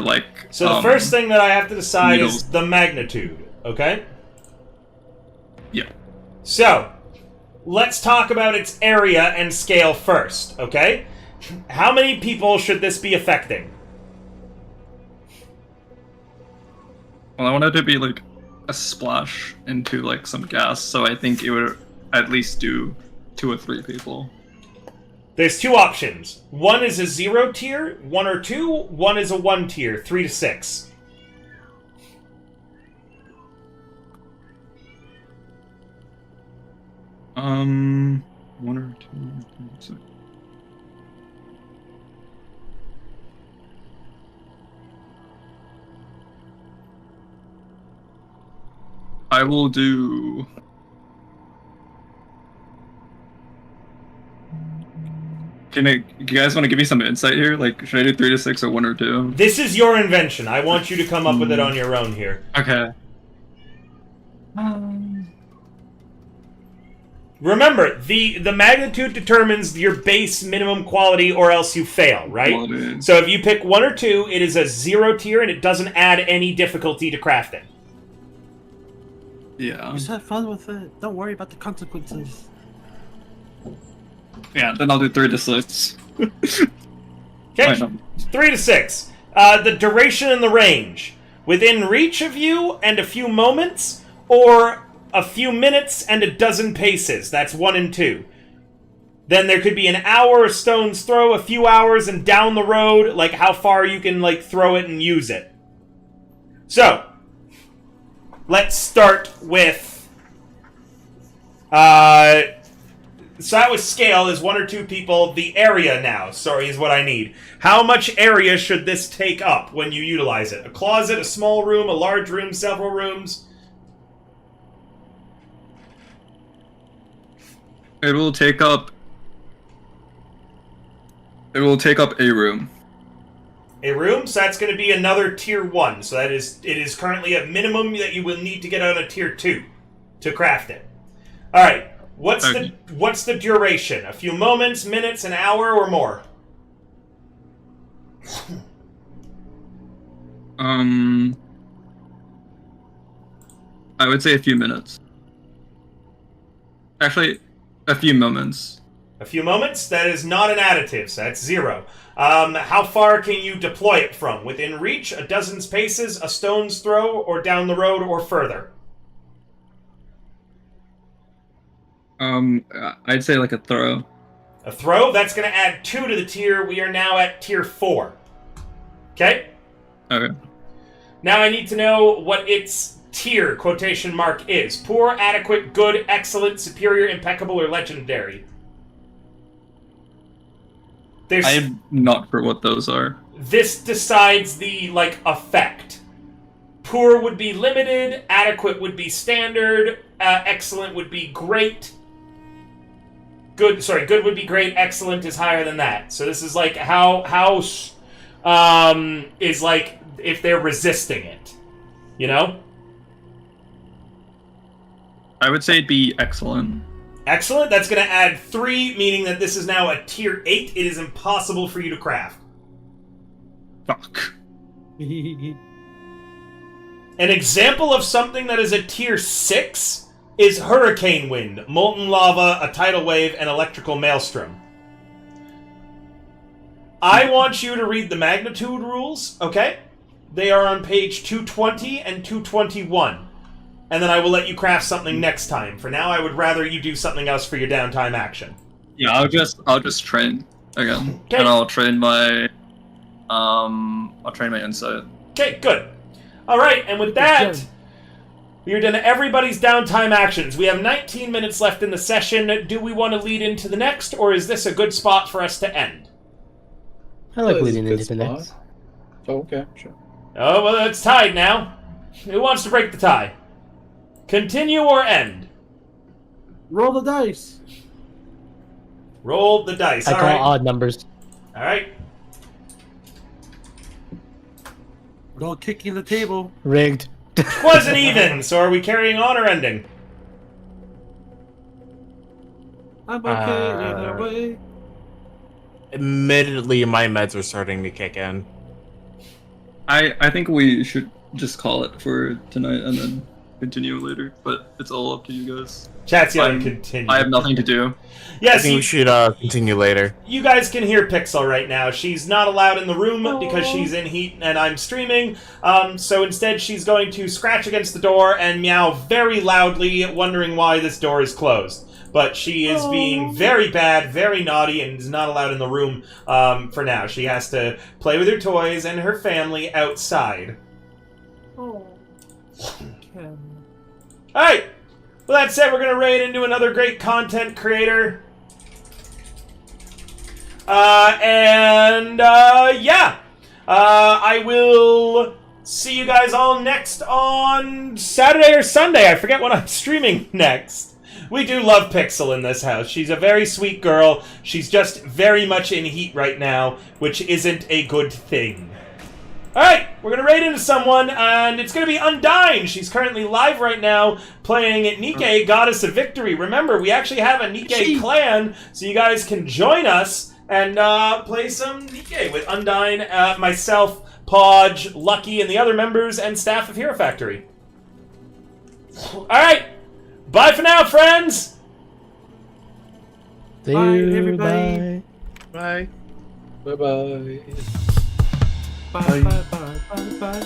like... So the first thing that I have to decide is the magnitude, okay? Yeah. So, let's talk about its area and scale first, okay? How many people should this be affecting? Well, I want it to be like a splash into like some gas, so I think it would at least do 2 or 3 people. There's 2 options. One is a 0 tier, 1 or 2. One is a 1 tier, 3 to 6. One or 2, 3 to 6. I will do... you guys want to give me some insight here? Like, should I do 3 to 6 or 1 or 2? This is your invention. I want you to come up with it on your own here. Okay. Remember, the magnitude determines your base minimum quality or else you fail, right? So if you pick 1 or 2, it is a 0 tier and it doesn't add any difficulty to crafting. Yeah. Just have fun with it. Don't worry about the consequences. Yeah, then I'll do 3 to 6. Okay, 3 to 6. The duration and the range. Within reach of you and a few moments, or a few minutes and a dozen paces. That's 1 and 2. Then there could be an hour, a stone's throw, a few hours, and down the road, like how far you can like throw it and use it. So, let's start with... So that was scale is 1 or 2 people. The area now, sorry, is what I need. How much area should this take up when you utilize it? A closet, a small room, a large room, several rooms? It will take up a room. A room? So that's going to be another tier 1. So it is currently a minimum that you will need to get on a tier 2 to craft it. Alright. What's the duration? A few moments, minutes, an hour, or more? I would say a few minutes. Actually, a few moments. A few moments? That is not an additive, so that's 0. How far can you deploy it from? Within reach, a dozen's paces, a stone's throw, or down the road, or further? I'd say like a throw. A throw? That's going to add 2 to the tier. We are now at tier 4. Okay? Okay. Now I need to know what its tier, quotation mark, is. Poor, adequate, good, excellent, superior, impeccable, or legendary. I'm not sure what those are. This decides the, effect. Poor would be limited, adequate would be standard, excellent would be great. Good would be great, excellent is higher than that. So this is how is if they're resisting it. You know? I would say it'd be excellent. Excellent. That's going to add 3, meaning that this is now a tier 8. It is impossible for you to craft. Fuck. An example of something that is a tier 6 is hurricane wind, molten lava, a tidal wave, and electrical maelstrom. I want you to read the magnitude rules, okay? They are on page 220 and 221. And then I will let you craft something next time. For now, I would rather you do something else for your downtime action. Yeah, I'll just train again. Okay. And I'll train my insight. Okay, good. Alright, and with that, we are done everybody's downtime actions. We have 19 minutes left in the session. Do we want to lead into the next, or is this a good spot for us to end? I like leading into the next. Oh, okay, sure. Oh, well, it's tied now. Who wants to break the tie? Continue or end? Roll the dice. Roll the dice. I call odd numbers. All right. Go kicking the table. Rigged. Wasn't even. So are we carrying on or ending? I'm okay either way. Admittedly, my meds are starting to kick in. I think we should just call it for tonight and then continue later, but it's all up to you guys. Chat's yelling continue. I have nothing to do. Yes, I think we should continue later. You guys can hear Pixel right now. She's not allowed in the room because she's in heat and I'm streaming. So instead she's going to scratch against the door and meow very loudly, wondering why this door is closed. But she is being very bad, very naughty, and is not allowed in the room for now. She has to play with her toys and her family outside. Alright! Well, that said, we're going to raid into another great content creator. I will see you guys all next on Saturday or Sunday. I forget when I'm streaming next. We do love Pixel in this house. She's a very sweet girl. She's just very much in heat right now, which isn't a good thing. Alright, we're going to raid into someone, and it's going to be Undyne. She's currently live right now playing Nikke, Goddess of Victory. Remember, we actually have a Nikke clan, so you guys can join us and play some Nikke with Undyne, myself, Podge, Lucky, and the other members and staff of Hero Factory. Alright, bye for now, friends! Bye, everybody. Bye. Bye-bye. Bye, bye, bye, bye, bye.